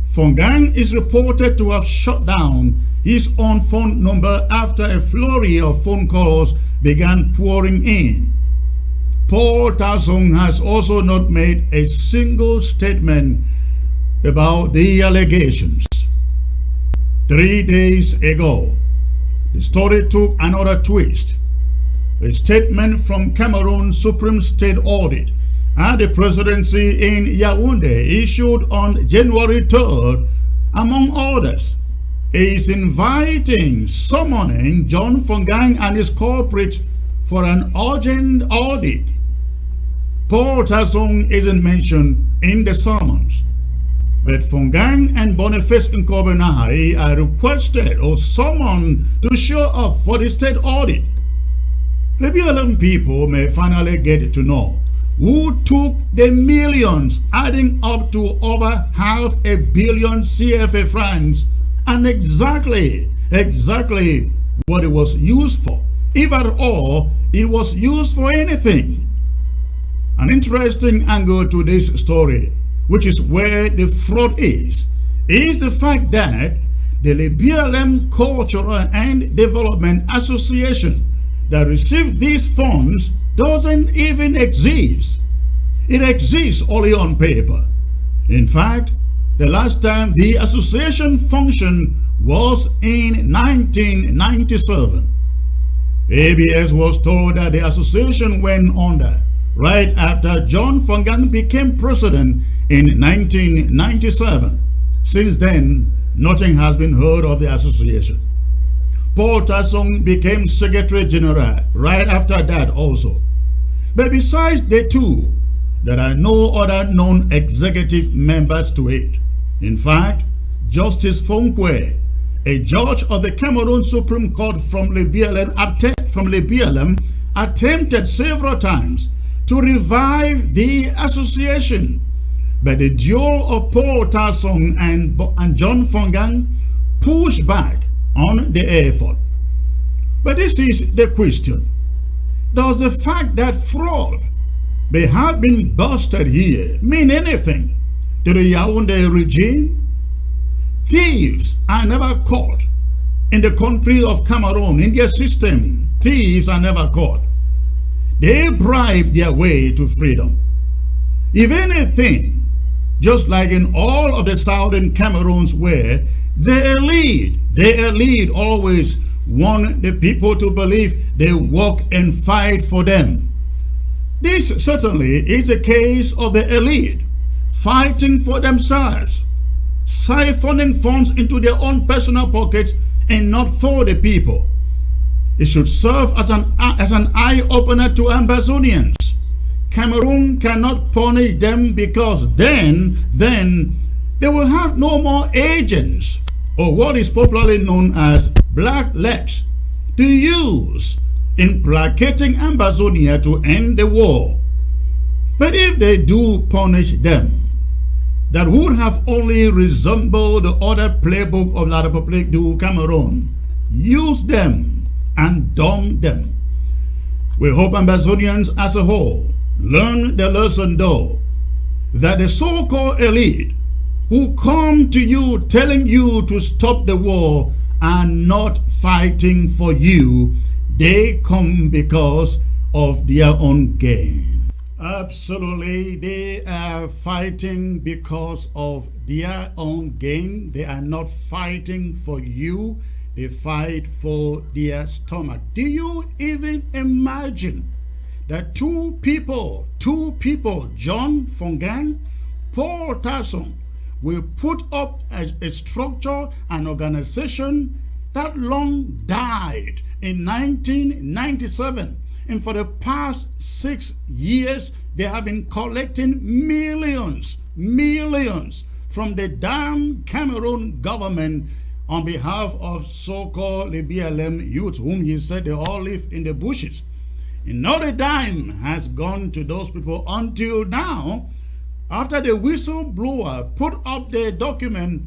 Fongang is reported to have shut down his own phone number after a flurry of phone calls began pouring in. Paul Tasson has also not made a single statement about the allegations. 3 days ago, the story took another twist. A statement from Cameroon Supreme State Audit at the presidency in Yaoundé issued on January 3rd, among others, is summoning John Fongang and his culprits for an urgent audit. Paul Tasson isn't mentioned in the summons, but Fongang and Boniface Nkobenahai are requested or summoned to show up for the state audit. The BLM people may finally get to know who took the millions, adding up to over $500 million CFA francs, and exactly what it was used for, if at all it was used for anything. An interesting angle to this story, which is where the fraud is the fact that the BLM Cultural and Development Association that received these funds doesn't even exist. It exists only on paper. In fact, the last time the association functioned was in 1997. ABS was told that the association went under right after John Fongang became president in 1997. Since then, nothing has been heard of the association. Paul Tasson became Secretary General right after that also. But besides the two, there are no other known executive members to it. In fact, Justice Fonkwe, a judge of the Cameroon Supreme Court from the BLM, attempted several times to revive the association, but the duo of Paul Tasson and John Fongang pushed back on the effort. But this is the question. Does the fact that fraud may have been busted here mean anything to the Yaoundé regime? Thieves are never caught in the country of Cameroon. In their system, thieves are never caught. They bribe their way to freedom. If anything, just like in all of the southern Cameroons where the elite always want the people to believe they work and fight for them. This certainly is a case of the elite fighting for themselves, siphoning funds into their own personal pockets and not for the people. It should serve as an eye-opener to Ambazonians. Cameroon cannot punish them because then they will have no more agents, or what is popularly known as black legs, to use in placating Ambazonia to end the war. But if they do punish them, that would have only resembled the other playbook of La République du Cameroun. Use them and dumb them. We hope Ambazonians as a whole learn the lesson though, that the so-called elite who come to you telling you to stop the war are not fighting for you. They come because of their own gain. Absolutely, they are fighting because of their own gain. They are not fighting for you. They fight for their stomach. Do you even imagine that two people, John Fongang, Paul Tasson, will put up a structure, an organization that long died in 1997. And for the past 6 years, they have been collecting millions from the damn Cameroon government on behalf of so-called BLM youths, whom he said they all live in the bushes. And not a dime has gone to those people until now, after the whistleblower put up their document.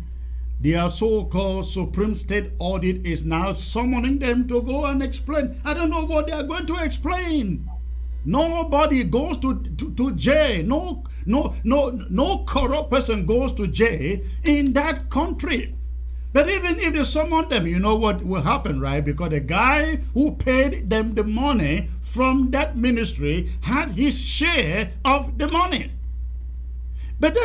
Their so-called Supreme State Audit is now summoning them to go and explain. I don't know what they are going to explain. Nobody goes to jail. No corrupt person goes to jail in that country. But even if they summon them, you know what will happen, right? Because the guy who paid them the money from that ministry had his share of the money. But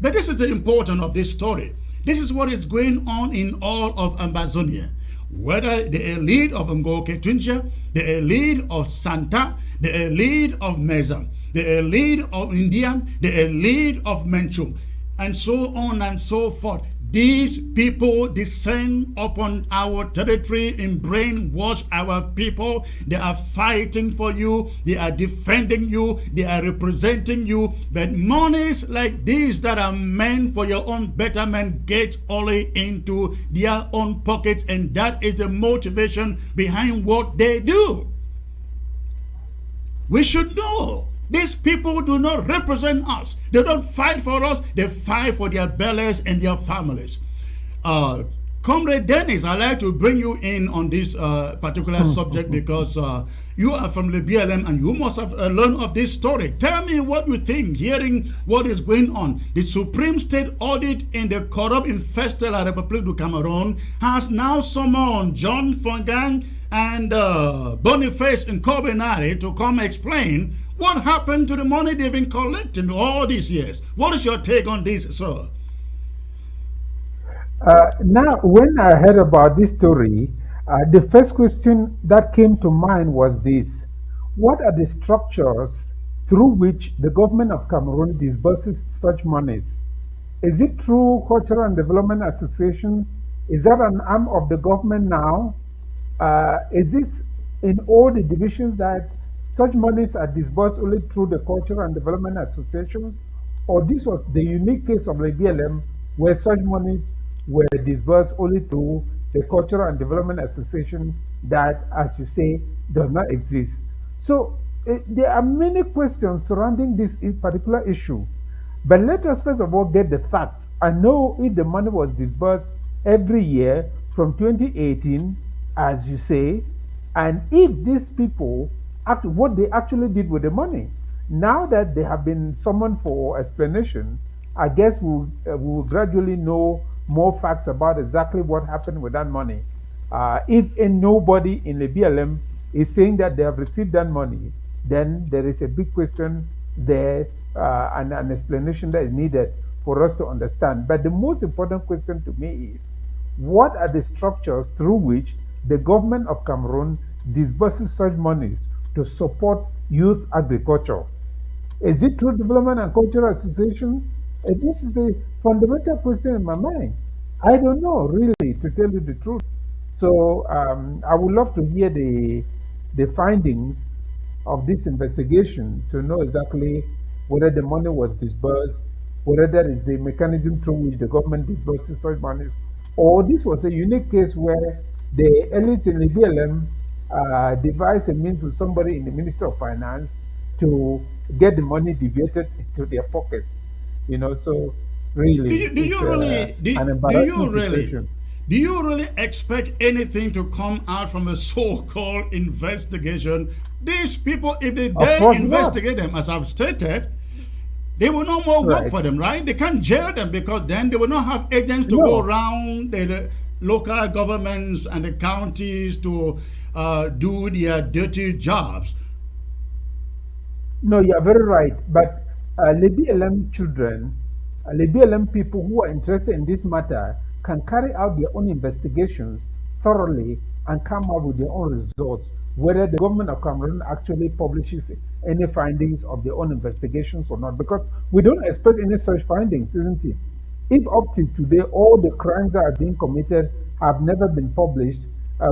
But this is the importance of this story. This is what is going on in all of Ambazonia. Whether the elite of Ngoke Tunja, the elite of Santa, the elite of Meza, the elite of Indian, the elite of Menchum, and so on and so forth. These people descend upon our territory and brainwash our people. They are fighting for you. They are defending you. They are representing you. But monies like these that are meant for your own betterment get only into their own pockets, and that is the motivation behind what they do. We should know. These people do not represent us. They don't fight for us. They fight for their bellies and their families. Comrade Dennis, I'd like to bring you in on this particular subject because you are from the BLM and you must have learned of this story. Tell me what you think, hearing what is going on. The Supreme State Audit in the corrupt infested Republic of Cameroon has now summoned John Fongang and Boniface and Cobenari to come explain what happened to the money they've been collecting all these years. What is your take on this, sir? Now, when I heard about this story, the first question that came to mind was this. What are the structures through which the government of Cameroon disburses such monies? Is it through cultural and development associations? Is that an arm of the government now? Is this in all the divisions that such monies are disbursed only through the cultural and development associations? Or this was the unique case of the BLM where such monies were disbursed only through the cultural and development association that, as you say, does not exist? So there are many questions surrounding this particular issue. But let us first of all get the facts. I know if the money was disbursed every year from 2018, as you say, and if these people what they actually did with the money. Now that they have been summoned for explanation, I guess we'll gradually know more facts about exactly what happened with that money. If nobody in the BLM is saying that they have received that money, then there is a big question there and an explanation that is needed for us to understand. But the most important question to me is, what are the structures through which the government of Cameroon disburses such monies to support youth agriculture? Is it through development and cultural associations? This is the fundamental question in my mind. I don't know, really, to tell you the truth. So I would love to hear the findings of this investigation to know exactly whether the money was disbursed, whether that is the mechanism through which the government disburses such monies, or this was a unique case where the elites in the BLM devise a means with somebody in the Ministry of Finance to get the money deviated into their pockets. You know, so really, do you really expect anything to come out from a so-called investigation? These people, if they dare investigate them, as I've stated, they will no more work for them, right? They can't jail them because then they will not have agents to go around the local governments and the counties to do their dirty jobs. No, you are very right. But the BLM children, the BLM people who are interested in this matter can carry out their own investigations thoroughly and come up with their own results, whether the government of Cameroon actually publishes any findings of their own investigations or not, because we don't expect any such findings, isn't it? If up to today all the crimes that are being committed have never been published,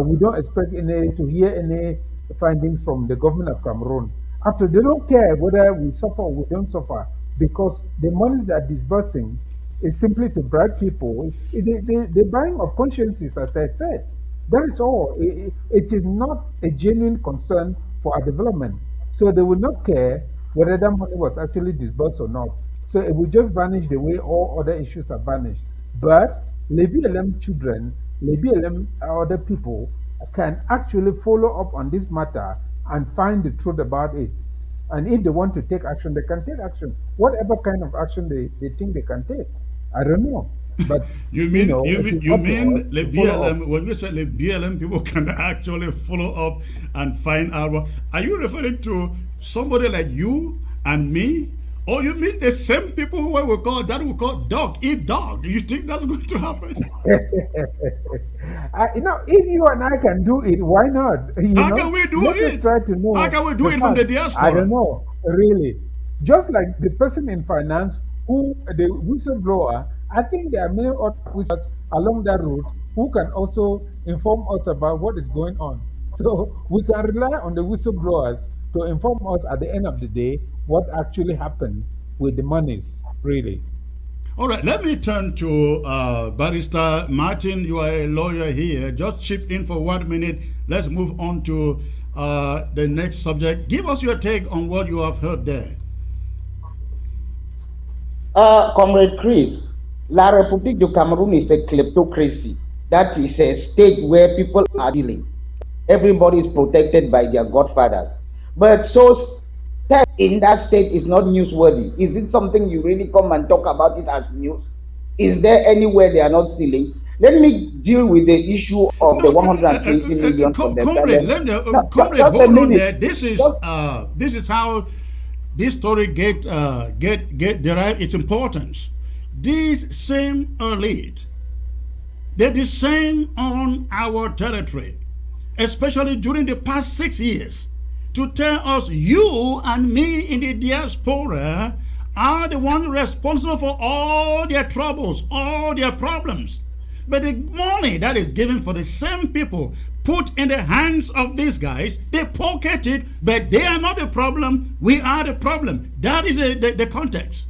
we don't expect to hear any findings from the government of Cameroon. After, they don't care whether we suffer or we don't suffer, because the monies that are disbursing is simply to bribe people. The buying of consciences, as I said, that is all. It is not a genuine concern for our development. So they will not care whether that money was actually disbursed or not. So it will just vanish the way all other issues have vanished. But the BLM children, the BLM other people can actually follow up on this matter and find the truth about it. And if they want to take action, they can take action. Whatever kind of action they think they can take. I don't know. But you mean the BLM, when you say the BLM people can actually follow up and find out, are you referring to somebody like you and me, Oh, you mean the same people who we call that we call dog eat dog? You think that's going to happen? If you and I can do it, why not? How can we do Let us it? try to How know can we do the it from the facts. I don't diaspora? know, really. Just like the person in finance who, the whistleblower, I think there are many other whistleblowers along that route who can also inform us about what is going on. So we can rely on the whistleblowers to inform us at the end of the day what actually happened with the monies, really. All right, let me turn to Barrister Martin. You are a lawyer here. Just chip in for 1 minute. Let's move on to the next subject. Give us your take on what you have heard there. Comrade Chris, La République du Cameroon is a kleptocracy. That is a state where people are dealing. Everybody is protected by their godfathers. But so theft in that state is not newsworthy. Is it something you really come and talk about it as news? Is there anywhere they are not stealing? Let me deal with the issue of the No, 120 million for the comrade, balance. No, comrade, just a hold on minute. there. This is how this story get derive its importance. These same elite, they descend on our territory, especially during the past 6 years, to tell us you and me in the diaspora are the ones responsible for all their troubles, all their problems. But the money that is given for the same people put in the hands of these guys, they pocket it, but they are not the problem. We are the problem. That is the context.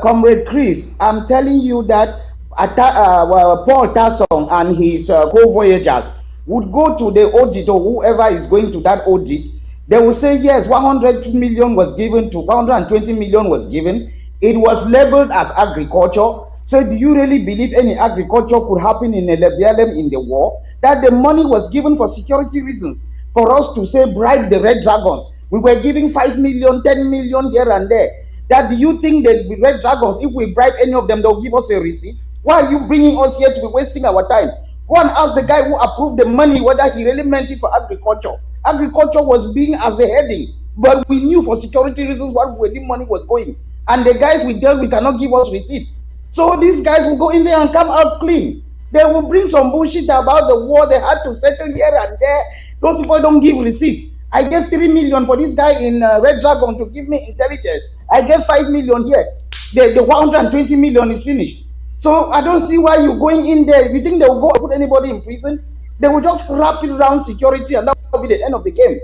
Comrade Chris, I'm telling you that Paul Tasson and his co-voyagers would go to the audit, or whoever is going to that audit. They will say, yes, 102 million was given to 120 million was given. It was labeled as agriculture. So do you really believe any agriculture could happen in Elebialem in the war? That the money was given for security reasons, for us to say bribe the Red Dragons. We were giving 5 million, 10 million here and there. That do you think that the Red Dragons, if we bribe any of them, they'll give us a receipt? Why are you bringing us here to be wasting our time? Go and ask the guy who approved the money whether he really meant it for agriculture. Agriculture was being as the heading, but we knew for security reasons where the money was going. And the guys we dealt with cannot give us receipts. So these guys will go in there and come out clean. They will bring some bullshit about the war they had to settle here and there. Those people don't give receipts. I gave 3 million for this guy in Red Dragon to give me intelligence. I gave 5 million here. The 120 million is finished. So I don't see why you're going in there. You think they will go put anybody in prison? They will just wrap it around security, and that will be the end of the game.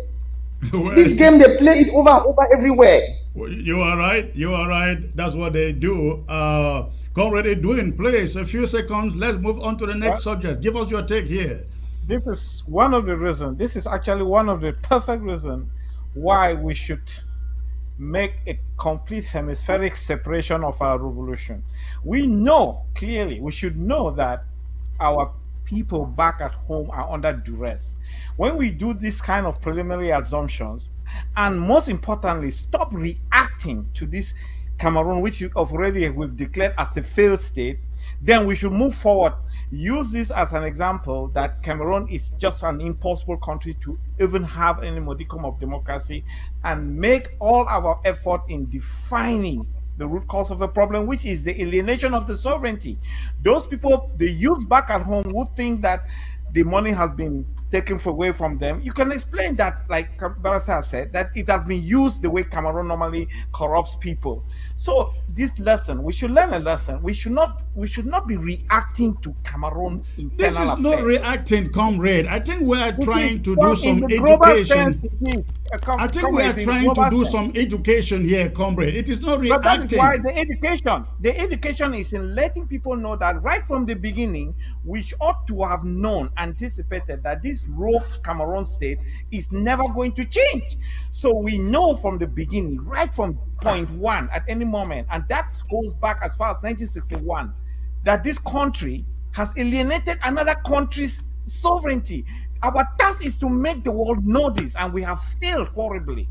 Well, This game, they play it over and over everywhere. you are right. You are right. That's what they do. Comrade, do in place. A few seconds. Let's move on to the next subject. Give us your take here. This is one of the reasons. This is actually one of the perfect reasons why we should make a complete hemispheric separation of our revolution. We know clearly, we should know that our people back at home are under duress. When we do this kind of preliminary assumptions, and most importantly, stop reacting to this Cameroon, which already we've declared as a failed state, then we should move forward. Use this as an example that Cameroon is just an impossible country to even have any modicum of democracy, and make all our effort in defining the root cause of the problem, which is the alienation of the sovereignty. Those people, the youth back at home, who think that the money has been taken away from them, you can explain that, like Barasa said, that it has been used the way Cameroon normally corrupts people. So this lesson, we should learn a lesson. We should not be reacting to Cameroon internal This is not affairs. reacting, comrade. I think we are trying to do Well, in some the global sense, education. it is. I think we are Comrade, in the trying to global do sense. some education here, comrade. It is not But that is why reacting. the education is in letting people know that right from the beginning, we ought to have known, anticipated that this rogue Cameroon state is never going to change. So we know from the beginning, right from point one, at any moment, and that goes back as far as 1961, that this country has alienated another country's sovereignty. Our task is to make the world know this, and we have failed horribly.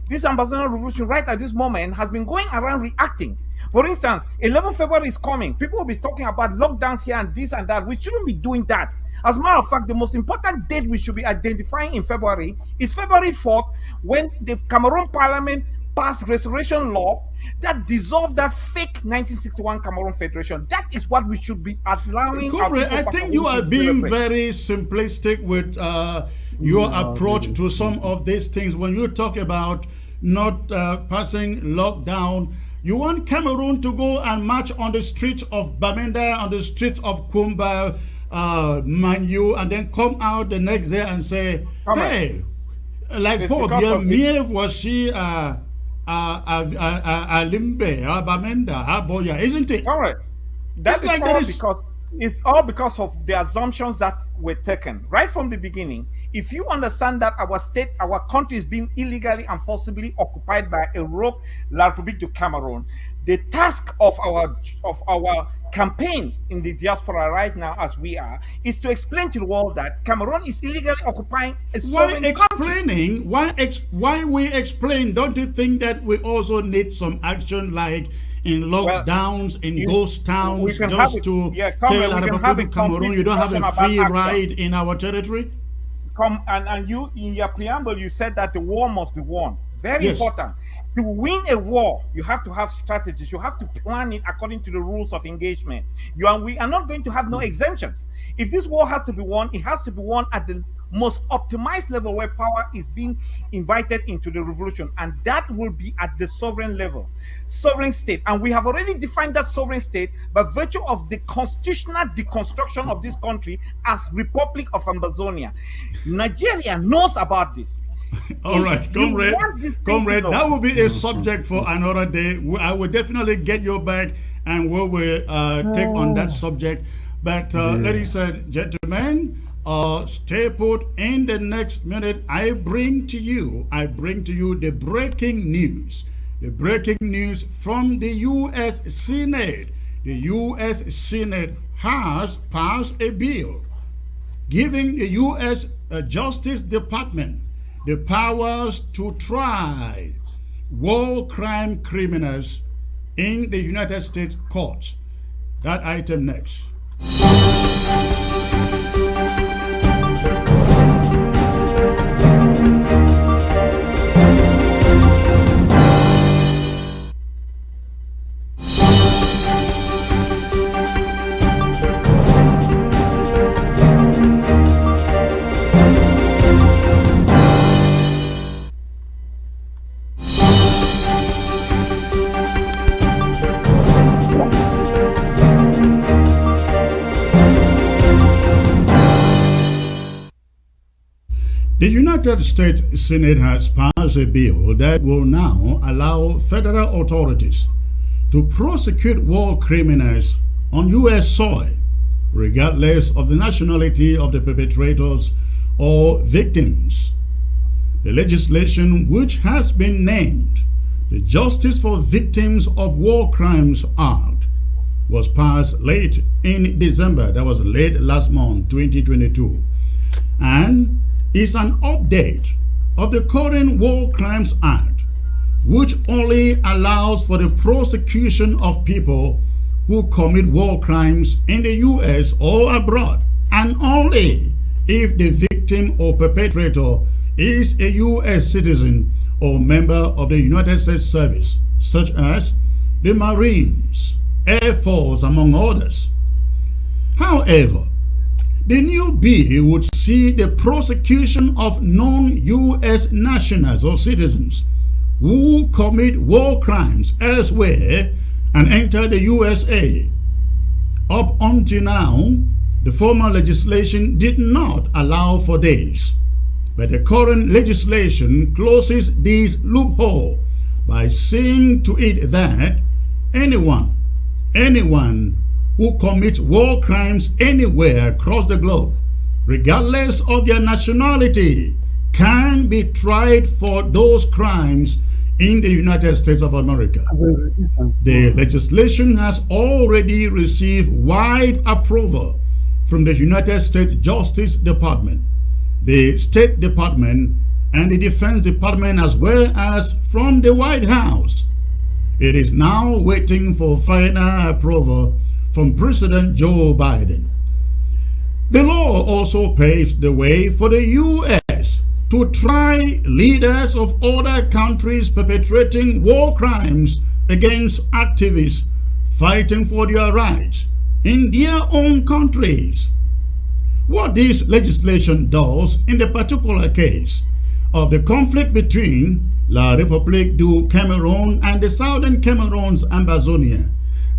This Ambazonian revolution right at this moment has been going around reacting. For instance, 11 February is coming. People will be talking about lockdowns here and this and that. We shouldn't be doing that. As a matter of fact, the most important date we should be identifying in February is February 4th, when the Cameroon Parliament pass restoration law that dissolved that fake 1961 Cameroon Federation. That is what we should be allowing. Comrade, I think you are being very simplistic with your approach to some of these things. When you talk about not passing lockdown, you want Cameroon to go and march on the streets of Bamenda, on the streets of Kumba, Manu, and then come out the next day and say, hey, like Paul, Bier voici Limbe, Bamenda, Boya, isn't it? All right. That is all because it's all because of the assumptions that were taken right from the beginning. If you understand that our state, our country is being illegally and forcibly occupied by a rogue La République du Cameroon, the task of our campaign in the diaspora right now, as we are, is to explain to the world that Cameroon is illegally occupying a sovereign country. Why we explain? Don't you think that we also need some action, like in lockdowns, in ghost towns, just to tell other people to Cameroon you don't have a free ride in our territory? And you, in your preamble, you said that the war must be won. Very important. To win a war, you have to have strategies. You have to plan it according to the rules of engagement. We are not going to have no exemptions. If this war has to be won, it has to be won at the most optimized level where power is being invited into the revolution. And that will be at the sovereign level, sovereign state. And we have already defined that sovereign state by virtue of the constitutional deconstruction of this country as Republic of Ambazonia. Nigeria knows about this. All right, comrade, that will be a subject for another day. I will definitely get you back and we will take on that subject. But ladies and gentlemen, stay put. In the next minute, I bring to you the breaking news. The breaking news from the U.S. Senate. The U.S. Senate has passed a bill giving the U.S. Justice Department the powers to try war crime criminals in the United States courts. That item next. The United States Senate has passed a bill that will now allow federal authorities to prosecute war criminals on U.S. soil, regardless of the nationality of the perpetrators or victims. The legislation, which has been named the Justice for Victims of War Crimes Act, was passed late in December. That was late last month, 2022. And is an update of the current War Crimes Act, which only allows for the prosecution of people who commit war crimes in the U.S. or abroad, and only if the victim or perpetrator is a U.S. citizen or member of the United States Service, such as the Marines, Air Force, among others. However, the new bill would see the prosecution of non-U.S. nationals or citizens who commit war crimes elsewhere and enter the U.S.A. Up until now, the former legislation did not allow for this, but the current legislation closes this loophole by seeing to it that anyone who commits war crimes anywhere across the globe, regardless of their nationality, can be tried for those crimes in the United States of America. The legislation has already received wide approval from the United States Justice Department, the State Department, and the Defense Department, as well as from the White House. It is now waiting for final approval from President Joe Biden. The law also paves the way for the U.S. to try leaders of other countries perpetrating war crimes against activists fighting for their rights in their own countries. What this legislation does in the particular case of the conflict between La République du Cameroon and the southern Cameroon's Ambazonians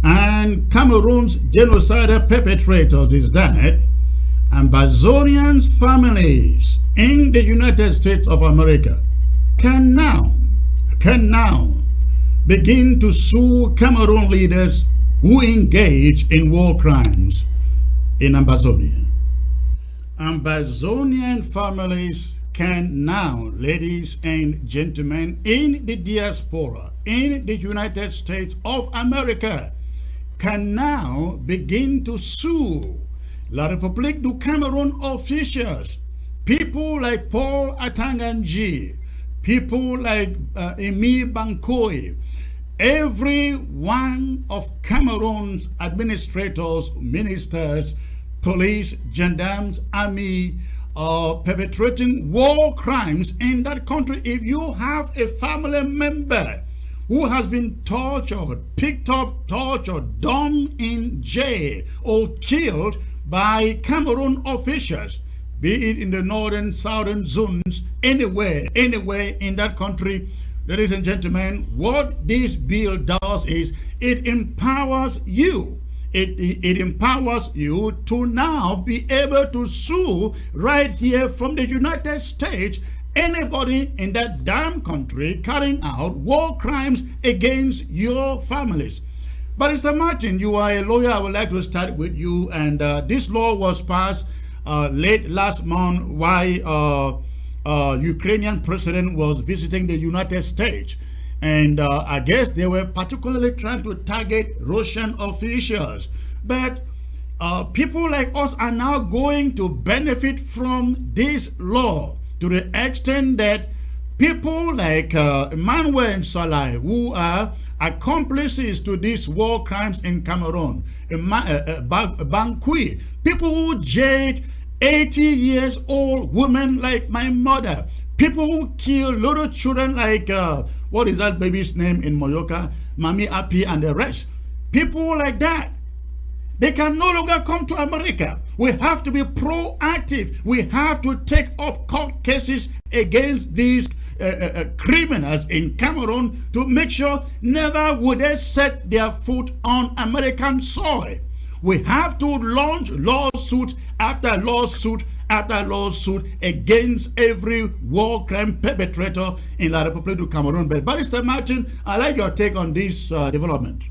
and Cameroon's genocidal perpetrators is that Ambazonians' families in the United States of America can now begin to sue Cameroon leaders who engage in war crimes in Ambazonia. Ambazonian families can now, ladies and gentlemen, in the diaspora, in the United States of America, can now begin to sue La République du Cameroon officials, people like Paul Atanganji, people like Emile Bankoi, every one of Cameroon's administrators, ministers, police, gendarmes, army, perpetrating war crimes in that country. If you have a family member who has been tortured, picked up, tortured, done in jail, or killed by Cameroon officials, be it in the northern, southern zones, anywhere in that country, ladies and gentlemen, what this bill does is it empowers you. It empowers you to now be able to sue right here from the United States anybody in that damn country carrying out war crimes against your families. But Mr. Martin, you are a lawyer. I would like to start with you. And this law was passed late last month while Ukrainian president was visiting the United States. And I guess they were particularly trying to target Russian officials. But people like us are now going to benefit from this law to the extent that people like Emmanuel and Salah, who are accomplices to these war crimes in Cameroon, Bankui, people who jailed 80 years old women like my mother, people who kill little children like what is that baby's name in Moyoka, Mami Api and the rest. People like that, they can no longer come to America. We have to be proactive. We have to take up court cases against these criminals in Cameroon to make sure never would they set their foot on American soil. We have to launch lawsuit after lawsuit after lawsuit against every war crime perpetrator in La République du Cameroon. But Barrister Martin, I like your take on this development.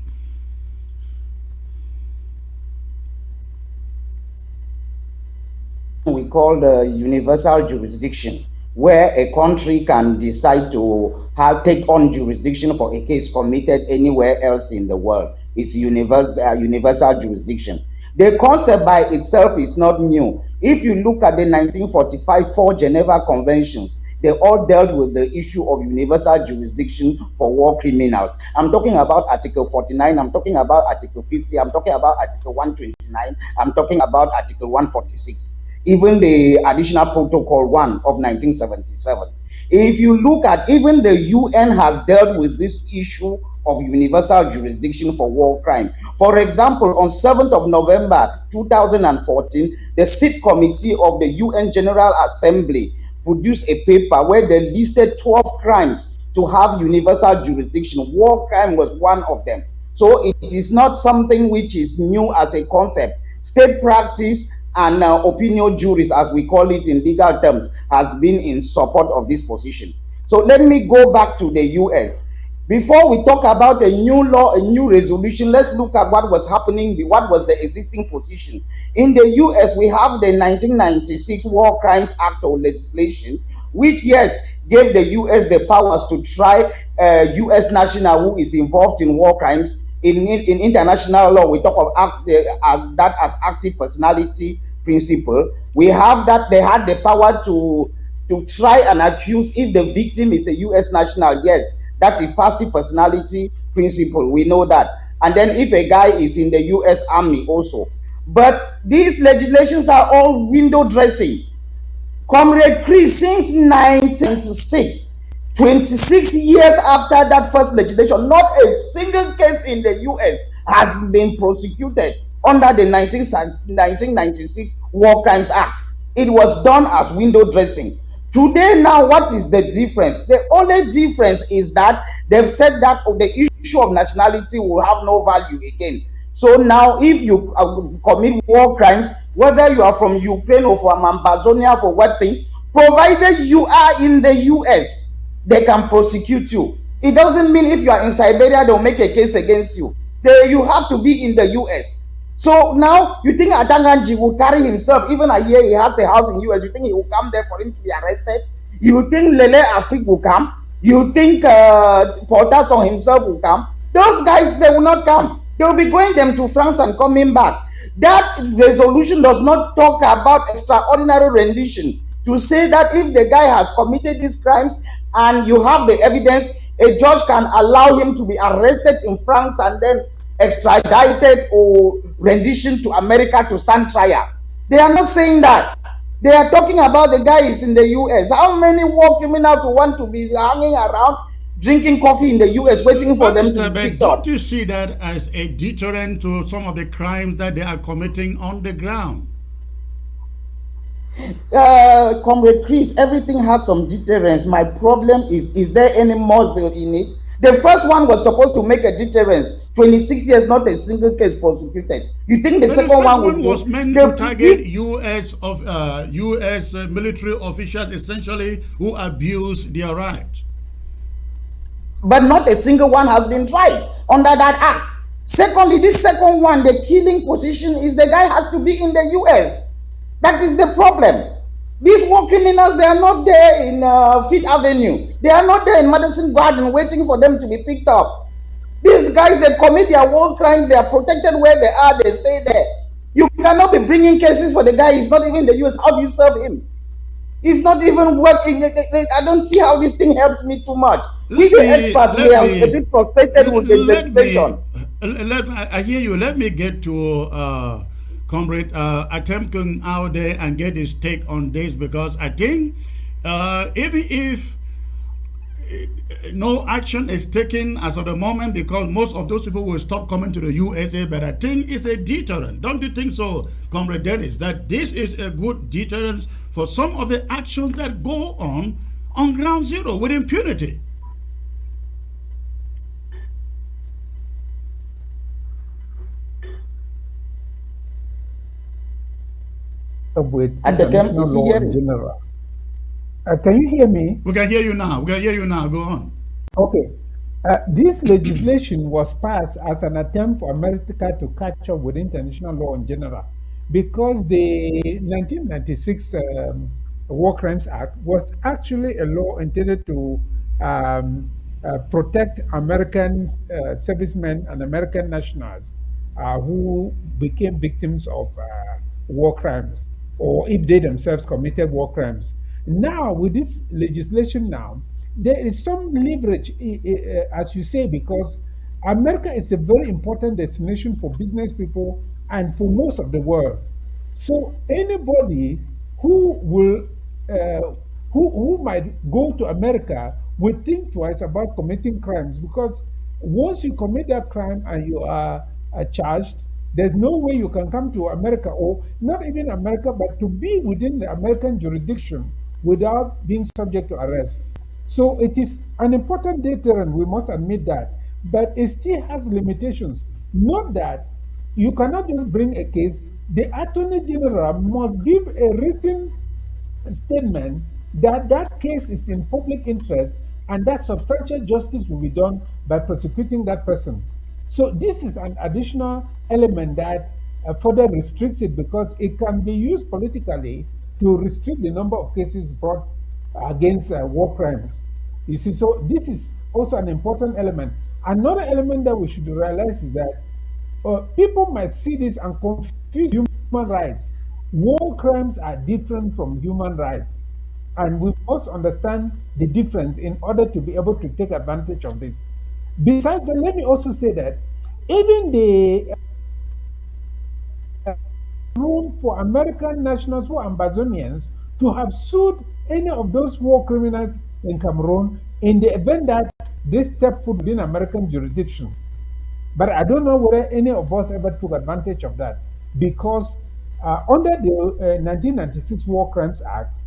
We call the universal jurisdiction, where a country can decide to take on jurisdiction for a case committed anywhere else in the world. It's universal jurisdiction. The concept by itself is not new. If you look at the 1945 four Geneva Conventions, they all dealt with the issue of universal jurisdiction for war criminals. I'm talking about Article 49, I'm talking about Article 50, I'm talking about Article 129, I'm talking about Article 146. Even the Additional Protocol 1 of 1977. If you look at, even the UN has dealt with this issue of universal jurisdiction for war crime. For example, on 7th of November 2014, the SIT Committee of the UN General Assembly produced a paper where they listed 12 crimes to have universal jurisdiction. War crime was one of them. So it is not something which is new as a concept. State practice and opinion juris, as we call it in legal terms, has been in support of this position. So let me go back to the US. Before we talk about a new law, a new resolution, let's look at what was happening, what was the existing position. In the US, we have the 1996 War Crimes Act or legislation, which, yes, gave the US the powers to try a US national who is involved in war crimes. In international law, we talk of that as active personality principle. We have that they had the power to try and accuse if the victim is a US national. Yes, that is passive personality principle. We know that. And then if a guy is in the US Army also. But these legislations are all window dressing. Comrade Chris, since 1996, 26 years after that first legislation, not a single case in the US has been prosecuted under the 1996 War Crimes Act. It was done as window dressing. Today, now, what is the difference? The only difference is that they've said that the issue of nationality will have no value again. So now, if you commit war crimes, whether you are from Ukraine or from Ambazonia for what thing, provided you are in the US, they can prosecute you. It doesn't mean if you are in Siberia, they'll make a case against you. You have to be in the US. So now you think Adanganji will carry himself, even I hear he has a house in US, you think he will come there for him to be arrested? You think Lele Afrik will come? You think Portason himself will come? Those guys, they will not come. They will be going them to France and coming back. That resolution does not talk about extraordinary rendition to say that if the guy has committed these crimes and you have the evidence, a judge can allow him to be arrested in France and then extradited or rendition to America to stand trial. They are not saying that. They are talking about the guy is in the US. How many war criminals want to be hanging around drinking coffee in the US waiting for them to be picked up? Don't you see that as a deterrent to some of the crimes that they are committing on the ground? Comrade Chris, everything has some deterrence. My problem is there any muzzle in it? The first one was supposed to make a deterrence. 26 years, not a single case prosecuted. You think the second one was meant to target U.S. Military officials, essentially, who abuse their rights? But not a single one has been tried under that act. Secondly, this second one, the killing position is the guy has to be in the US. That is the problem. These war criminals, they are not there in Fifth Avenue. They are not there in Madison Garden waiting for them to be picked up. These guys, they commit their war crimes. They are protected where they are. They stay there. You cannot be bringing cases for the guy. He's not even in the US. How do you serve him? He's not even working. I don't see how this thing helps me too much. We the experts, we are a bit frustrated with the legislation. I hear you. Let me get to Comrade Atemkun out there and get his take on this, because I think even if no action is taken as of the moment, because most of those people will stop coming to the USA, but I think it's a deterrent. Don't you think so, Comrade Dennis, that this is a good deterrent for some of the actions that go on ground zero with impunity? With At the camp, international is he law in hearing? general. Can you hear me? We can hear you now. We can hear you now. Go on. Okay. This legislation was passed as an attempt for America to catch up with international law in general, because the 1996 War Crimes Act was actually a law intended to protect American servicemen and American nationals who became victims of war crimes, or if they themselves committed war crimes. Now, with this legislation now, there is some leverage, as you say, because America is a very important destination for business people and for most of the world. So anybody who will, who might go to America will think twice about committing crimes, because once you commit that crime and you are charged, there's no way you can come to America, or not even America, but to be within the American jurisdiction without being subject to arrest. So it is an important deterrent, we must admit that, but it still has limitations. Not that you cannot just bring a case. The Attorney General must give a written statement that that case is in public interest and that substantial justice will be done by prosecuting that person. So this is an additional element that further restricts it, because it can be used politically to restrict the number of cases brought against war crimes. You see, so this is also an important element. Another element that we should realize is that people might see this and confuse human rights. War crimes are different from human rights, and we must understand the difference in order to be able to take advantage of this. Besides that, let me also say that even the room for American nationals who are Ambazonians to have sued any of those war criminals in Cameroon in the event that they step foot within American jurisdiction. But I don't know whether any of us ever took advantage of that because under the 1996 War Crimes Act,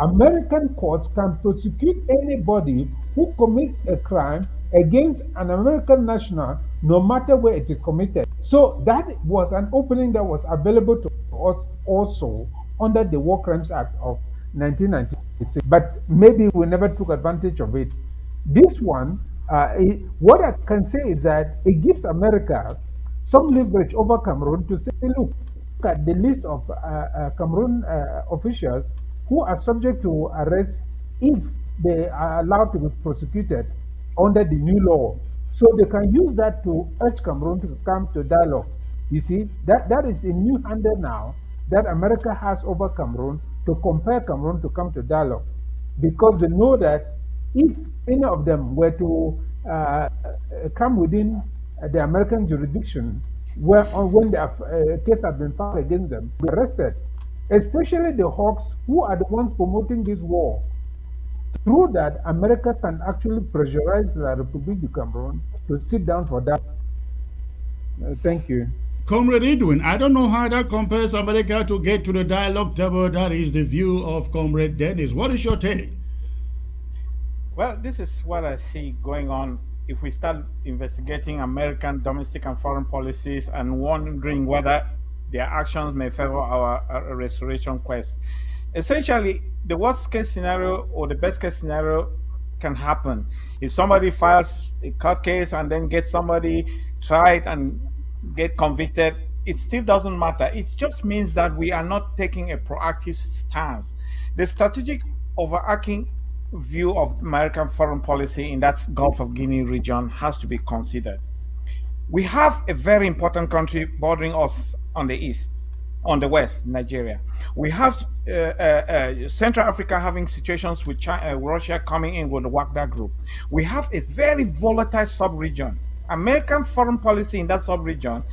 American courts can prosecute anybody who commits a crime against an American national, no matter where it is committed. So that was an opening that was available to us also under the War Crimes Act of 1996. But maybe we never took advantage of it. This one, what I can say is that it gives America some leverage over Cameroon to say, look at the list of Cameroon officials who are subject to arrest if they are allowed to be prosecuted under the new law. So they can use that to urge Cameroon to come to dialogue. You see, that is a new handle now that America has over Cameroon to compel Cameroon to come to dialogue because they know that if any of them were to come within the American jurisdiction, when the case has been filed against them, be arrested, especially the hawks who are the ones promoting this war. Through that, America can actually pressurize the Republic of Cameroon to sit down for that. Thank you. Comrade Edwin, I don't know how that compares America to get to the dialogue table. That is the view of Comrade Dennis. What is your take? Well, this is what I see going on if we start investigating American domestic and foreign policies and wondering whether their actions may favor our restoration quest. Essentially, the worst case scenario or the best case scenario can happen. If somebody files a court case and then gets somebody tried and get convicted, it still doesn't matter. It just means that we are not taking a proactive stance. The strategic overarching view of American foreign policy in that Gulf of Guinea region has to be considered. We have a very important country bordering us on the east, on the west, Nigeria. We have Central Africa having situations with China, Russia coming in with the Wagner group. We have a very volatile sub-region. American foreign policy in that sub-region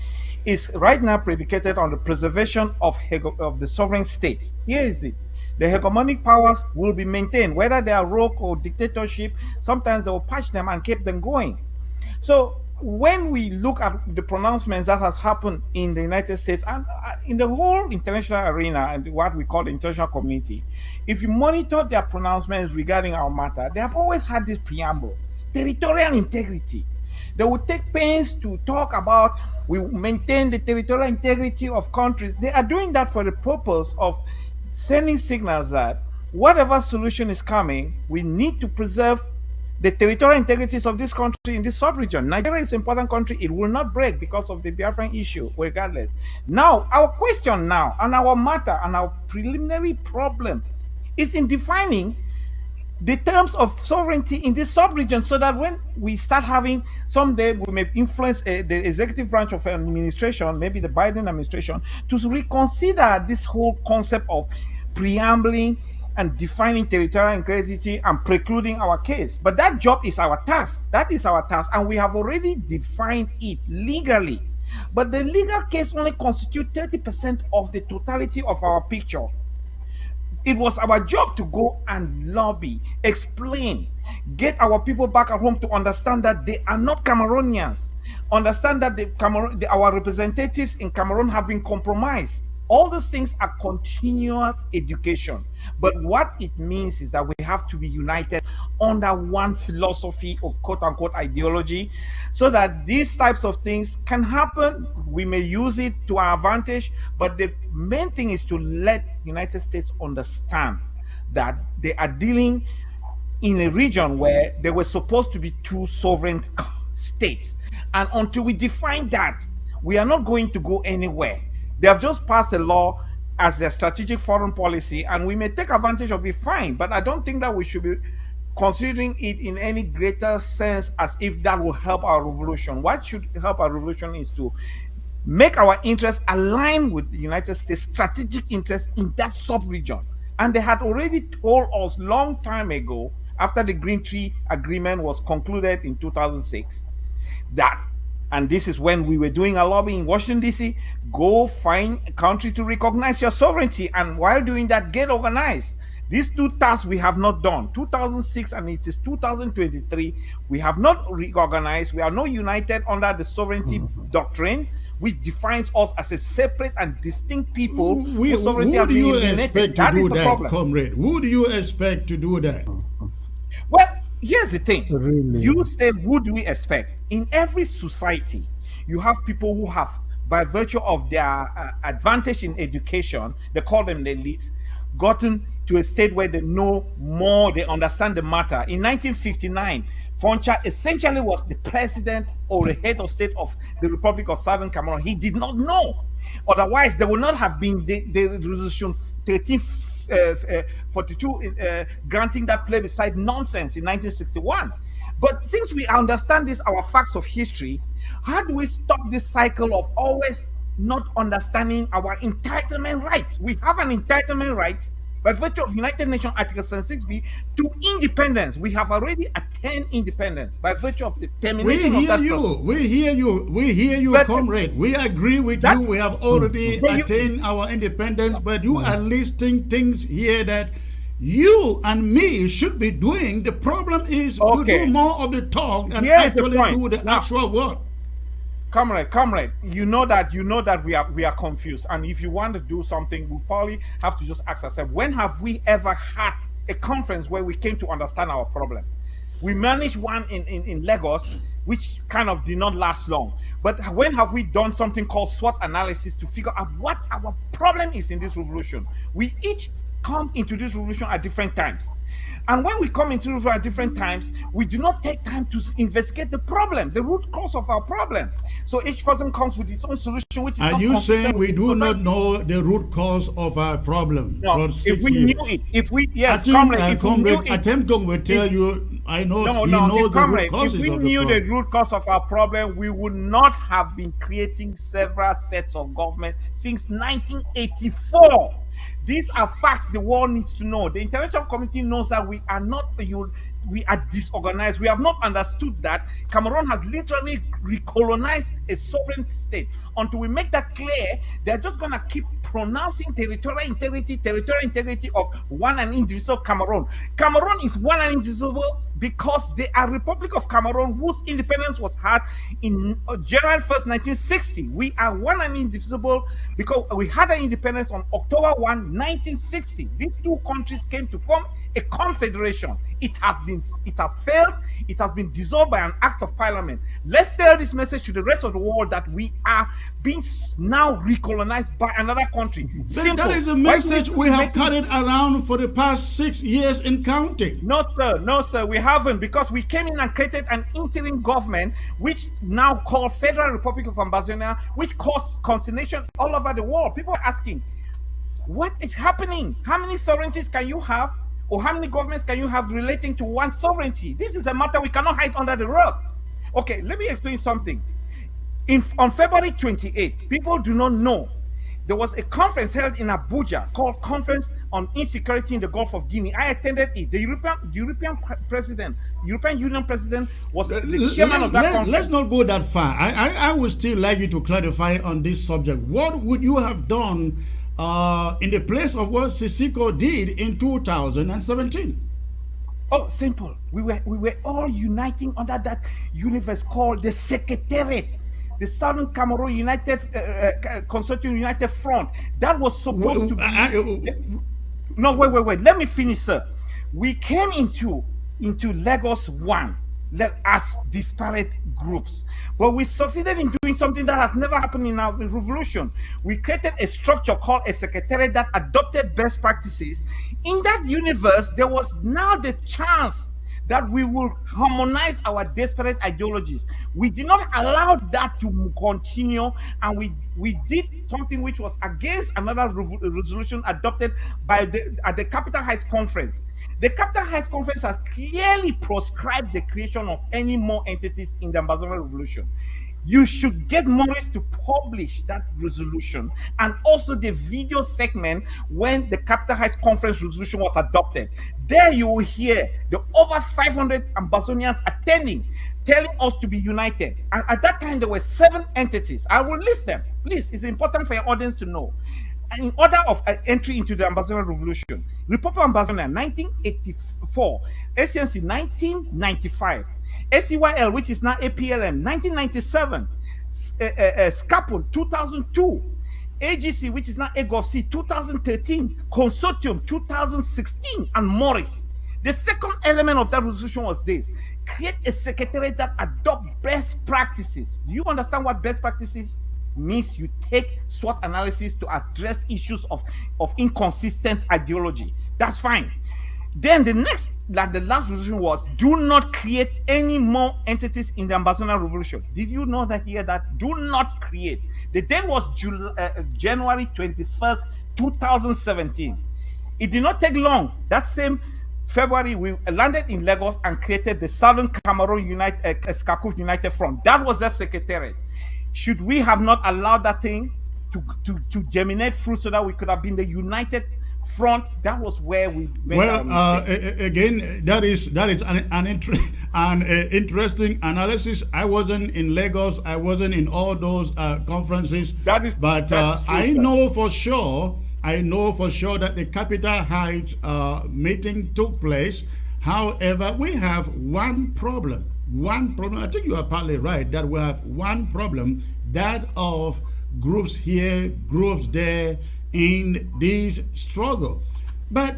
is right now predicated on the preservation of the sovereign states. Here is it. The hegemonic powers will be maintained, whether they are rogue or dictatorship. Sometimes they will patch them and keep them going. So when we look at the pronouncements that has happened in the United States and in the whole international arena and what we call the international community, if you monitor their pronouncements regarding our matter, they have always had this preamble: territorial integrity. They will take pains to talk about we maintain the territorial integrity of countries. They are doing that for the purpose of sending signals that whatever solution is coming, we need to preserve the territorial integrities of this country in this sub-region. Nigeria is an important country. It will not break because of the Biafran issue, regardless. Now, our question now, and our matter, and our preliminary problem is in defining the terms of sovereignty in this sub-region so that when we start having, someday we may influence the executive branch of an administration, maybe the Biden administration, to reconsider this whole concept of preambling and defining territorial integrity and precluding our case. But that job is our task. That is our task. And we have already defined it legally. But the legal case only constitutes 30% of the totality of our picture. It was our job to go and lobby, explain, get our people back at home to understand that they are not Cameroonians, understand that our representatives in Cameroon have been compromised. All those things are continuous education. But what it means is that we have to be united under one philosophy or quote unquote ideology so that these types of things can happen. We may use it to our advantage, but the main thing is to let the United States understand that they are dealing in a region where there were supposed to be two sovereign states. And until we define that, we are not going to go anywhere. They have just passed a law as their strategic foreign policy, and we may take advantage of it, fine, but I don't think that we should be considering it in any greater sense as if that will help our revolution. What should help our revolution is to make our interests align with the United States strategic interests in that sub-region. And they had already told us long time ago, after the Green Tree Agreement was concluded in 2006, that And this is when we were doing a lobby in Washington, D.C. Go find a country to recognize your sovereignty. And while doing that, get organized. These two tasks we have not done. 2006 and it is 2023. We have not reorganized. We are not united under the sovereignty doctrine, which defines us as a separate and distinct people. Who do you expect to do that, comrade? Who do you expect to do that? Well, here's the thing. Really? You say, who do we expect? In every society, you have people who have, by virtue of their advantage in education, they call them the elites, gotten to a state where they know more, they understand the matter. In 1959, Foncha essentially was the president or the head of state of the Republic of Southern Cameroon. He did not know. Otherwise, there would not have been the resolution 1342 granting that plebiscite nonsense in 1961. But since we understand this, our facts of history, how do we stop this cycle of always not understanding our entitlement rights? We have an entitlement right by virtue of United Nations Article 76b to independence. We have already attained independence by virtue of the termination of that process. We hear you, comrade. We agree with you. We have already attained our independence, but you are listing things here that you and me should be doing. The problem is you do more of the talk and actually do the actual work. Comrade, you know that we are confused, and if you want to do something, we probably have to just ask ourselves, when have we ever had a conference where we came to understand our problem? We managed one in Lagos, which kind of did not last long. But when have we done something called SWOT analysis to figure out what our problem is in this revolution? We each come into this revolution at different times. And when we come into it at different times, we do not take time to investigate the problem, the root cause of our problem. So each person comes with its own solution, which is Are you saying we do not know the root cause of our problem? No, if we knew it, comrade, Atemkong will tell you, I know he knows the root causes of the problem. If we knew the root cause of our problem, we would not have been creating several sets of government since 1984. These are facts the world needs to know. The international community knows that we are disorganized. We have not understood that Cameroon has literally recolonized a sovereign state. Until we make that clear, they're just going to keep pronouncing territorial integrity of one and indivisible Cameroon. Cameroon is one and indivisible because they are Republic of Cameroon, whose independence was had in January 1st, 1960. We are one and indivisible because we had an independence on October 1, 1960. These two countries came to form a confederation. It has failed. It has been dissolved by an act of parliament. Let's tell this message to the rest of the world that we are being now recolonized by another country. That is a message we have carried around for the past 6 years in counting. No, sir, we haven't, because we came in and created an interim government, which now called Federal Republic of Ambazonians, which caused consternation all over the world. People are asking, what is happening? How many sovereignties can you have? Or how many governments can you have relating to one sovereignty? This is a matter we cannot hide under the rug. Okay, let me explain something. On February 28th, people do not know, there was a conference held in Abuja called Conference on Insecurity in the Gulf of Guinea. I attended it. The European Union president was the chairman of that conference. Let's not go that far. I would still like you to clarify on this subject. What would you have done in the place of what Sisiko did in 2017? Oh, simple. We were all uniting under that universe called the Secretariat, the Southern Cameroon United Consortium United Front. That was supposed to be. No, wait. Let me finish, sir. We came into Lagos as disparate groups, but we succeeded in doing something that has never happened in our revolution. We created a structure called a secretariat that adopted best practices. In that universe, there was now the chance that we will harmonize our disparate ideologies. We did not allow that to continue, and we did something which was against another resolution adopted at the Capital Heights Conference. The Capital Heights Conference has clearly proscribed the creation of any more entities in the Ambazonian Revolution. You should get Morris to publish that resolution and also the video segment when the Capital Heights Conference resolution was adopted. There you will hear the over 500 Ambazonians attending, telling us to be united. And at that time, there were 7 entities. I will list them. Please, it's important for your audience to know. And in order of entry into the Ambazonian Revolution, Republic of Ambazonia 1984, SNC 1995, SCYL, which is now APLM 1997, Scapon 2002, AGC, which is now AGOC 2013, Consortium 2016, and Morris. The second element of that resolution was this: create a secretariat that adopt best practices. Do you understand what best practices means? You take SWOT analysis to address issues of inconsistent ideology. That's fine. Then the last resolution was: do not create any more entities in the Ambazonian Revolution. Did you know that here? That do not create. The date was January 21st, 2017. It did not take long. That same February, we landed in Lagos and created the Southern Cameroon United Front. That was that secretariat. Should we have not allowed that thing to germinate fruit so that we could have been the united front? That was where we made again, that is an interesting analysis. I wasn't in Lagos. I wasn't in all those conferences. But I know for sure that the Capital Heights meeting took place. However, we have one problem. I think you are partly right that we have one problem, that of groups here, groups there in this struggle. But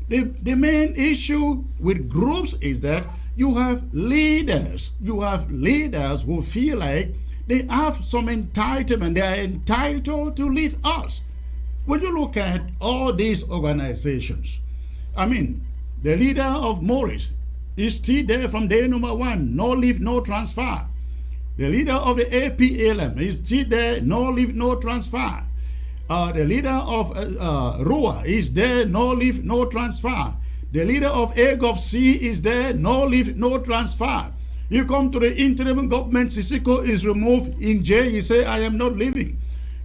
the main issue with groups is that you have leaders. You have leaders who feel like they have some entitlement. They are entitled to lead us. When you look at all these organizations, I mean, the leader of Morris is still there from day number 1, no leave, no transfer. The leader of the APLM is still there, no leave, no transfer. The leader of RUA is there, no leave, no transfer. The leader of AGOC is there, no leave, no transfer. You come to the interim government, Sisiko is removed in jail, you say, I am not leaving.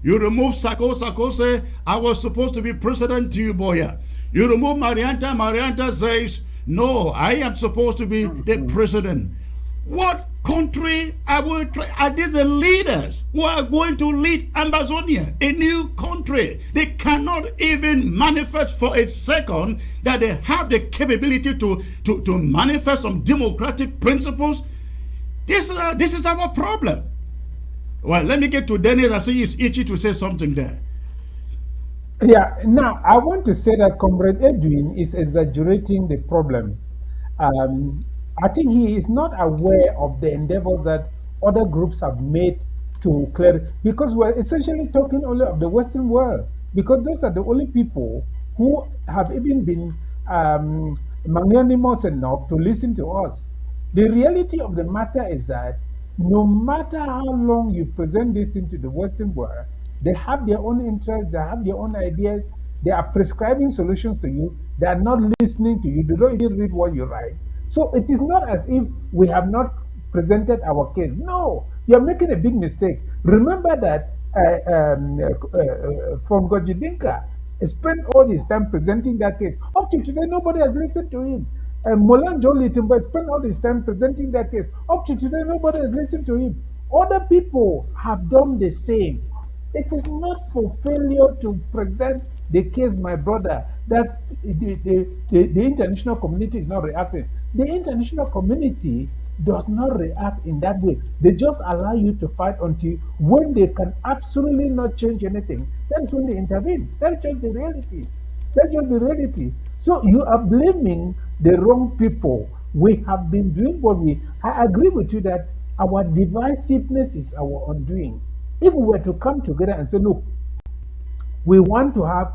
You remove Sako say, I was supposed to be president to you, Boya. You remove Marianta says, no, I am supposed to be the president. What country are these the leaders who are going to lead Ambazonia, a new country? They cannot even manifest for a second that they have the capability to manifest some democratic principles. This is our problem. Well, let me get to Dennis. I see he's itchy to say something there. Yeah, now I want to say that Comrade Edwin is exaggerating the problem. I think he is not aware of the endeavors that other groups have made to clear, because we're essentially talking only of the Western world, because those are the only people who have even been magnanimous enough to listen to us. The reality of the matter is that no matter how long you present this thing to the Western world, they have their own interests, they have their own ideas, they are prescribing solutions to you, they are not listening to you, they don't even read what you write. So it is not as if we have not presented our case. No, you're making a big mistake. Remember that from Gojidinka spent all his time presenting that case. Up to today, nobody has listened to him. Molan Jolie Timber spent all his time presenting that case. Up to today, nobody has listened to him. Other people have done the same. It is not for failure to present the case, my brother, that the international community is not reacting. The international community does not react in that way. They just allow you to fight until when they can absolutely not change anything, that's when they intervene. That's just the reality. That's just the reality. So you are blaming the wrong people. We have been doing I agree with you that our divisiveness is our undoing. If we were to come together and say, look, we want to have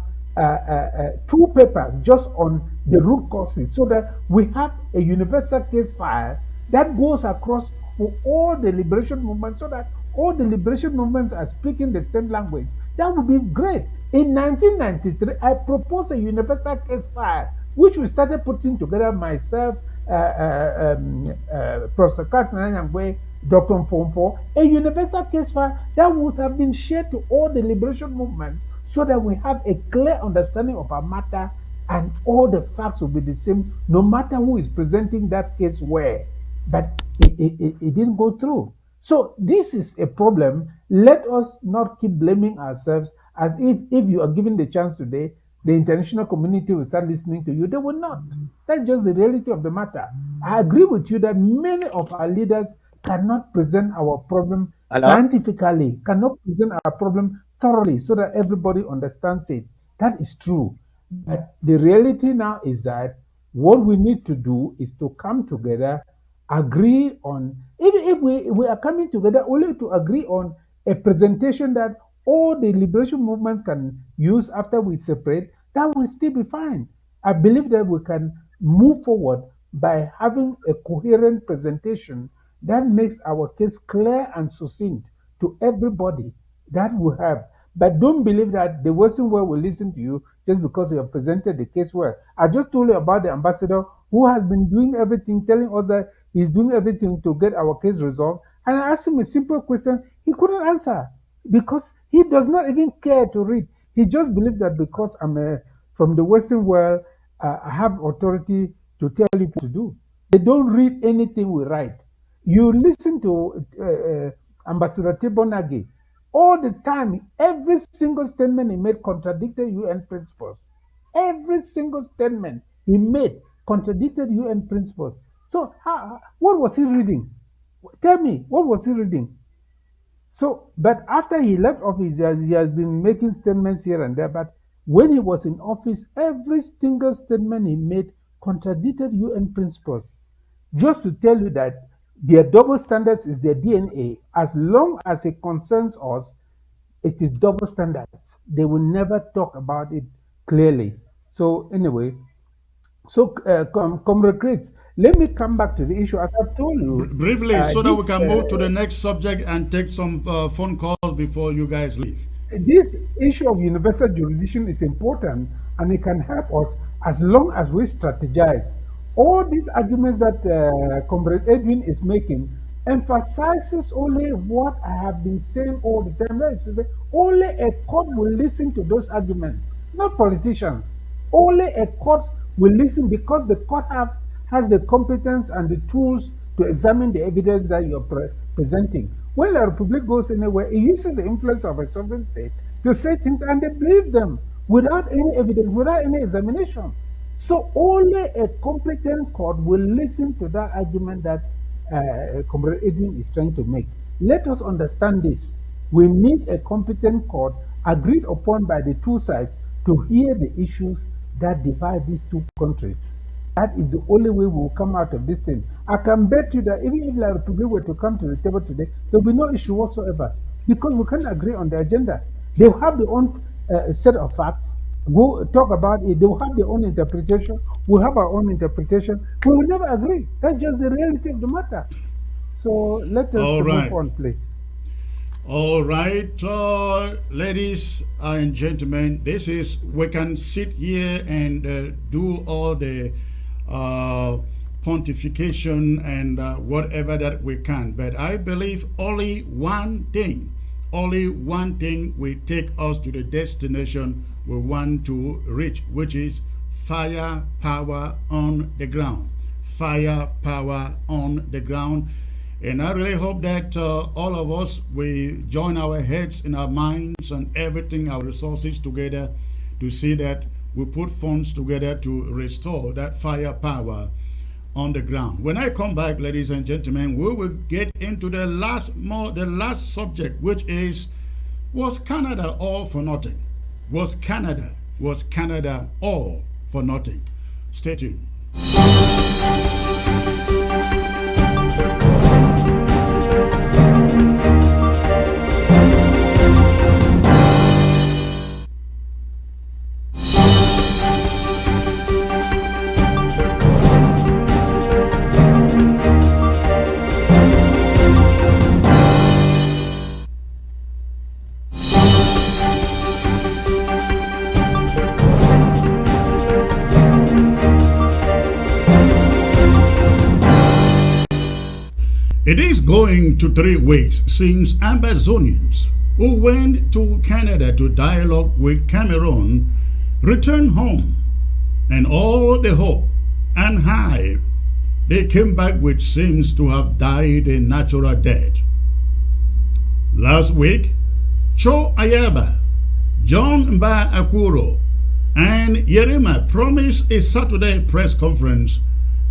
2 papers just on the root causes, so that we have a universal case file that goes across for all the liberation movements, so that all the liberation movements are speaking the same language, that would be great. In 1993, I proposed a universal case file, which we started putting together myself, Professor Kassan Anyangwe, Dr. Mfomfo, a universal case file that would have been shared to all the liberation movements so that we have a clear understanding of our matter and all the facts will be the same no matter who is presenting that case where. But it didn't go through. So this is a problem. Let us not keep blaming ourselves as if you are given the chance today, the international community will start listening to you. They will not. That's just the reality of the matter. I agree with you that many of our leaders cannot present our problem scientifically, cannot present our problem thoroughly so that everybody understands it. That is true. But the reality now is that what we need to do is to come together, agree on, even if we are coming together only to agree on a presentation that all the liberation movements can use after we separate, that will still be fine. I believe that we can move forward by having a coherent presentation that makes our case clear and succinct to everybody. That will help. But don't believe that the Western world will listen to you just because you have presented the case well. I just told you about the ambassador who has been doing everything, telling us that he's doing everything to get our case resolved. And I asked him a simple question, he couldn't answer because he does not even care to read. He just believes that because I'm from the Western world, I have authority to tell you what to do. They don't read anything we write. You listen to Ambassador Tibonagi all the time. Every single statement he made contradicted UN principles. Every single statement he made contradicted UN principles. So, what was he reading? Tell me, what was he reading? So, but after he left office, he has been making statements here and there. But when he was in office, every single statement he made contradicted UN principles. Just to tell you that their double standards is their DNA. As long as it concerns us, it is double standards. They will never talk about it clearly. So anyway, so Comrade Chris, let me come back to the issue. As I've told you, briefly, so that we can move to the next subject and take some phone calls before you guys leave. This issue of universal jurisdiction is important and it can help us as long as we strategize. All these arguments that Comrade Edwin is making emphasizes only what I have been saying all the time. That is to say, only a court will listen to those arguments, not politicians. Only a court will listen because the court has the competence and the tools to examine the evidence that you're presenting. When the Republic goes anywhere, it uses the influence of a sovereign state to say things and they believe them without any evidence, without any examination. So only a competent court will listen to that argument that Comrade Edwin is trying to make. Let us understand this. We need a competent court agreed upon by the two sides to hear the issues that divide these two countries. That is the only way we will come out of this thing. I can bet you that even if the Republic were to come to the table today, there will be no issue whatsoever because we can't agree on the agenda. They will have their own set of facts. Go talk about it. They will have their own interpretation. We'll have our own interpretation. We will never agree. That's just the reality of the matter. So let us move on, please. All right, ladies and gentlemen, this is, we can sit here and do all the pontification and whatever that we can. But I believe only one thing will take us to the destination we want to reach, which is firepower on the ground. Firepower on the ground. And I really hope that all of us, we join our heads and our minds and everything, our resources together to see that we put funds together to restore that firepower on the ground. When I come back, ladies and gentlemen, we will get into the last subject, which is, was Canada all for nothing? Was Canada all for nothing? Stay tuned. It is going to 3 weeks since Ambazonians who went to Canada to dialogue with Cameroon returned home, and all the hope and hype they came back with seems to have died a natural death. Last week, Cho Ayaba, John Mba Akuro, and Yerima promised a Saturday press conference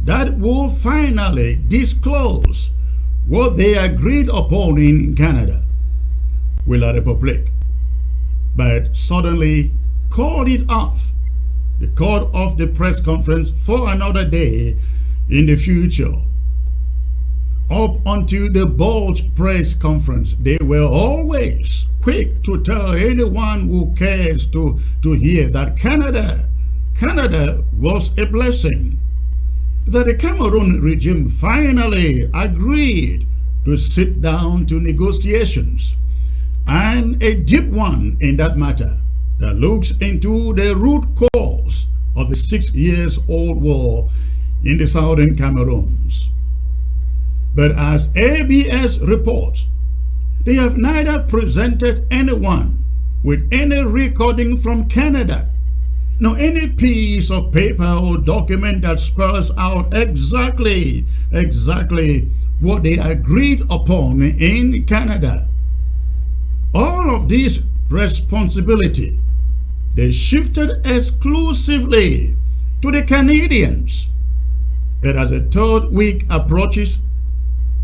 that will finally disclose what they agreed upon in Canada with la Republique, but suddenly called it off. They called off the press conference for another day in the future. Up until the Bulge press conference, they were always quick to tell anyone who cares to hear that Canada was a blessing, that the Cameroon regime finally agreed to sit down to negotiations, and a deep one in that matter that looks into the root cause of the 6-year-old war in the southern Cameroons. But as ABS reports, they have neither presented anyone with any recording from Canada, nor any piece of paper or document that spells out exactly what they agreed upon in Canada. All of this responsibility, they shifted exclusively to the Canadians. But as the 3rd week approaches,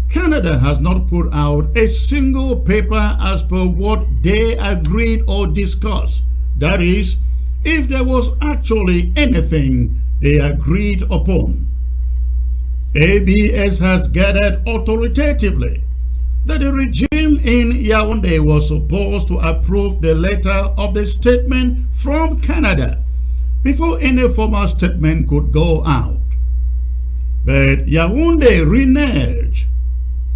Canada has not put out a single paper as per what they agreed or discussed. That is, if there was actually anything they agreed upon. ABS has gathered authoritatively that the regime in Yaoundé was supposed to approve the letter of the statement from Canada before any formal statement could go out. But Yaoundé reneged.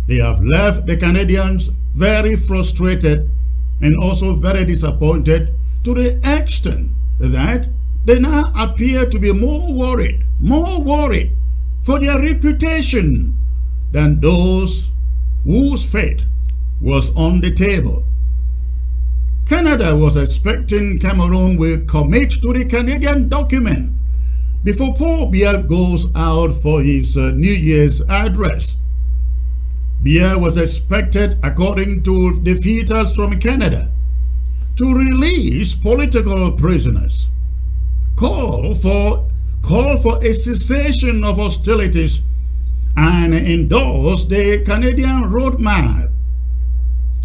They have left the Canadians very frustrated and also very disappointed, to the extent that they now appear to be more worried for their reputation than those whose fate was on the table. Canada was expecting Cameroon will commit to the Canadian document before Paul Biya goes out for his New Year's address. Biya was expected, according to defeaters from Canada, to release political prisoners, call for a cessation of hostilities, and endorse the Canadian roadmap.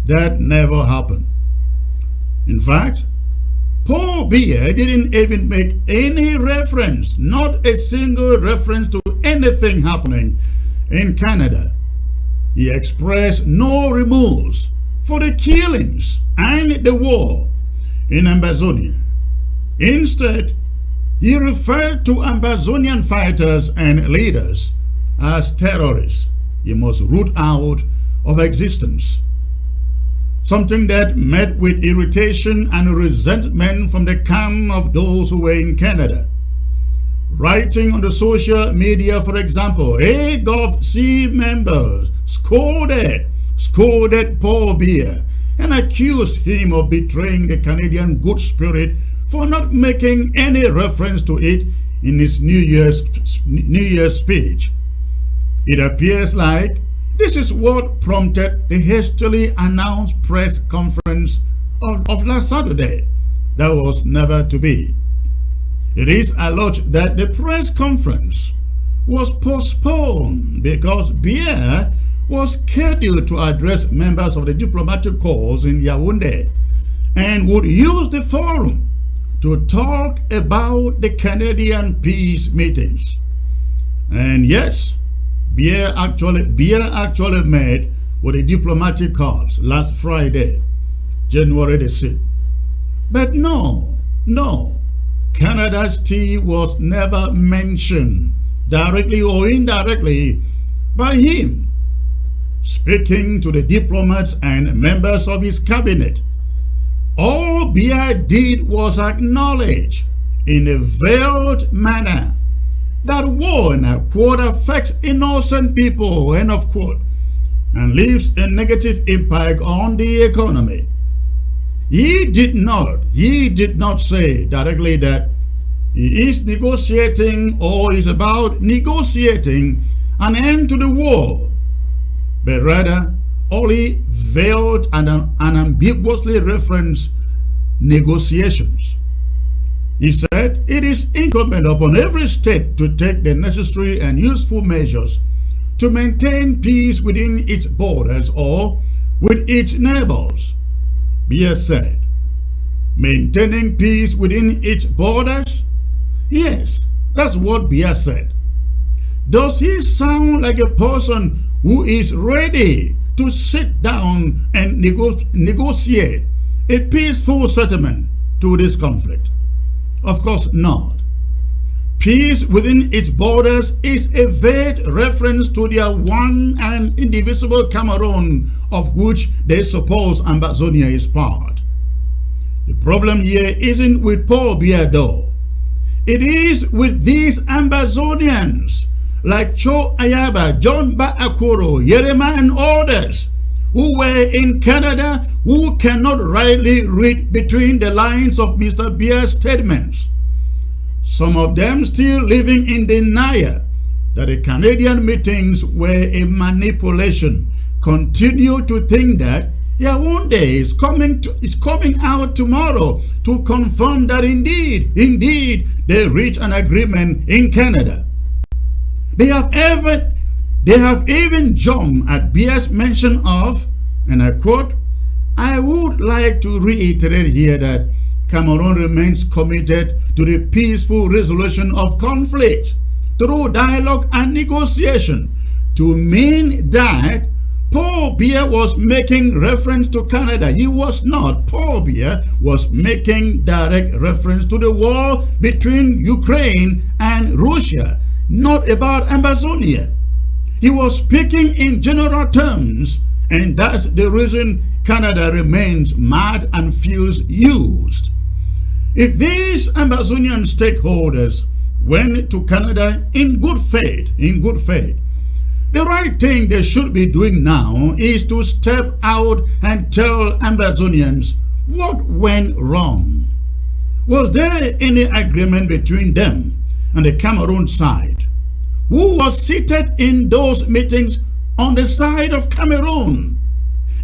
That never happened. In fact, Paul Biya didn't even make any reference, not a single reference, to anything happening in Canada. He expressed no remorse for the killings and the war in Ambazonia. Instead, he referred to Ambazonian fighters and leaders as terrorists he must root out of existence. Something that met with irritation and resentment from the camp of those who were in Canada. Writing on the social media, for example, AGOVC members scolded Paul Biya and accused him of betraying the Canadian good spirit for not making any reference to it in his New Year's speech. It appears like this is what prompted the hastily announced press conference of last Saturday that was never to be. It is alleged that the press conference was postponed because Biya was scheduled to address members of the diplomatic corps in Yaoundé and would use the forum to talk about the Canadian peace meetings. And yes, Biya actually met with the diplomatic corps last Friday, January the 6th. But no, Canada's tea was never mentioned, directly or indirectly, by him. Speaking to the diplomats and members of his cabinet, all Biya did was acknowledge in a veiled manner that war, and I quote, affects innocent people, end of quote, and leaves a negative impact on the economy. He did not say directly that he is negotiating or is about negotiating an end to the war, but rather only veiled and unambiguously referenced negotiations. He said it is incumbent upon every state to take the necessary and useful measures to maintain peace within its borders or with its neighbors. Biya said, maintaining peace within its borders? Yes, that's what Biya said. Does he sound like a person who is ready to sit down and negotiate a peaceful settlement to this conflict? Of course not. Peace within its borders is a vague reference to their one and indivisible Cameroon, of which they suppose Ambazonia is part. The problem here isn't with Paul Biya though. It is with these Ambazonians like Cho Ayaba, John Ba Akuro, Yerema and others who were in Canada who cannot rightly read between the lines of Mr. Biya's statements. Some of them still living in denial that the Canadian meetings were a manipulation, continue to think that Yaoundé is coming out tomorrow to confirm that indeed they reached an agreement in Canada. They have even jumped at Biya's mention of, and I quote, "I would like to reiterate here that Cameroon remains committed to the peaceful resolution of conflict through dialogue and negotiation," to mean that Paul Biya was making reference to Canada. He was not. Paul Biya was making direct reference to the war between Ukraine and Russia, not about Ambazonia. He was speaking in general terms, and that's the reason Canada remains mad and feels used. If these Ambazonian stakeholders went to Canada in good faith, the right thing they should be doing now is to step out and tell Ambazonians what went wrong. Was there any agreement between them and the Cameroon side? Who was seated in those meetings on the side of Cameroon?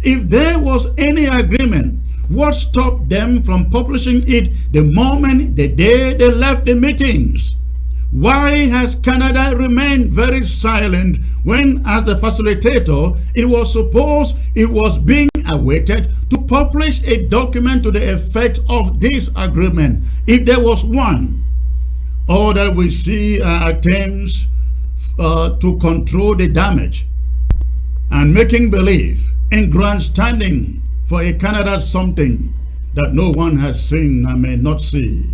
If there was any agreement, what stopped them from publishing it the moment, the day they left the meetings? Why has Canada remained very silent when, as the facilitator, it was supposed it was being awaited to publish a document to the effect of this agreement, if there was one? Or that we see attempts to control the damage and making believe in grandstanding for a Canada something that no one has seen and may not see.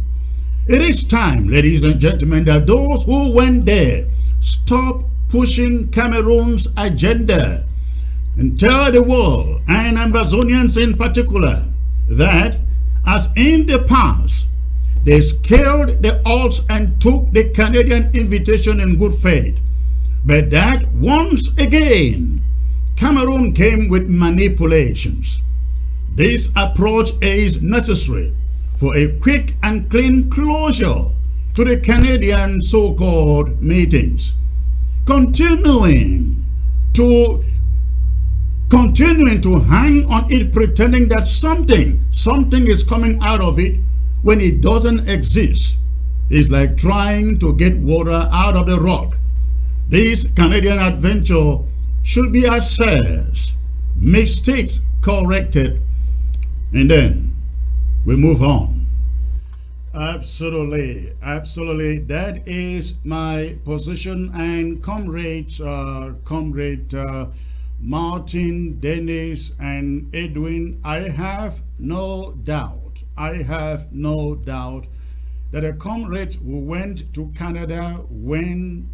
It is time, ladies and gentlemen, that those who went there stop pushing Cameroon's agenda and tell the world, and Ambazonians in particular, that as in the past, they scaled the odds and took the Canadian invitation in good faith, but that once again, Cameroon came with manipulations. This approach is necessary for a quick and clean closure to the Canadian so-called meetings. Continuing to hang on it, pretending that something is coming out of it when it doesn't exist, is like trying to get water out of the rock. This Canadian adventure should be assessed, mistakes corrected, and then we move on. Absolutely. That is my position. And comrade Martin, Dennis, and Edwin, I have no doubt that the comrades who went to Canada went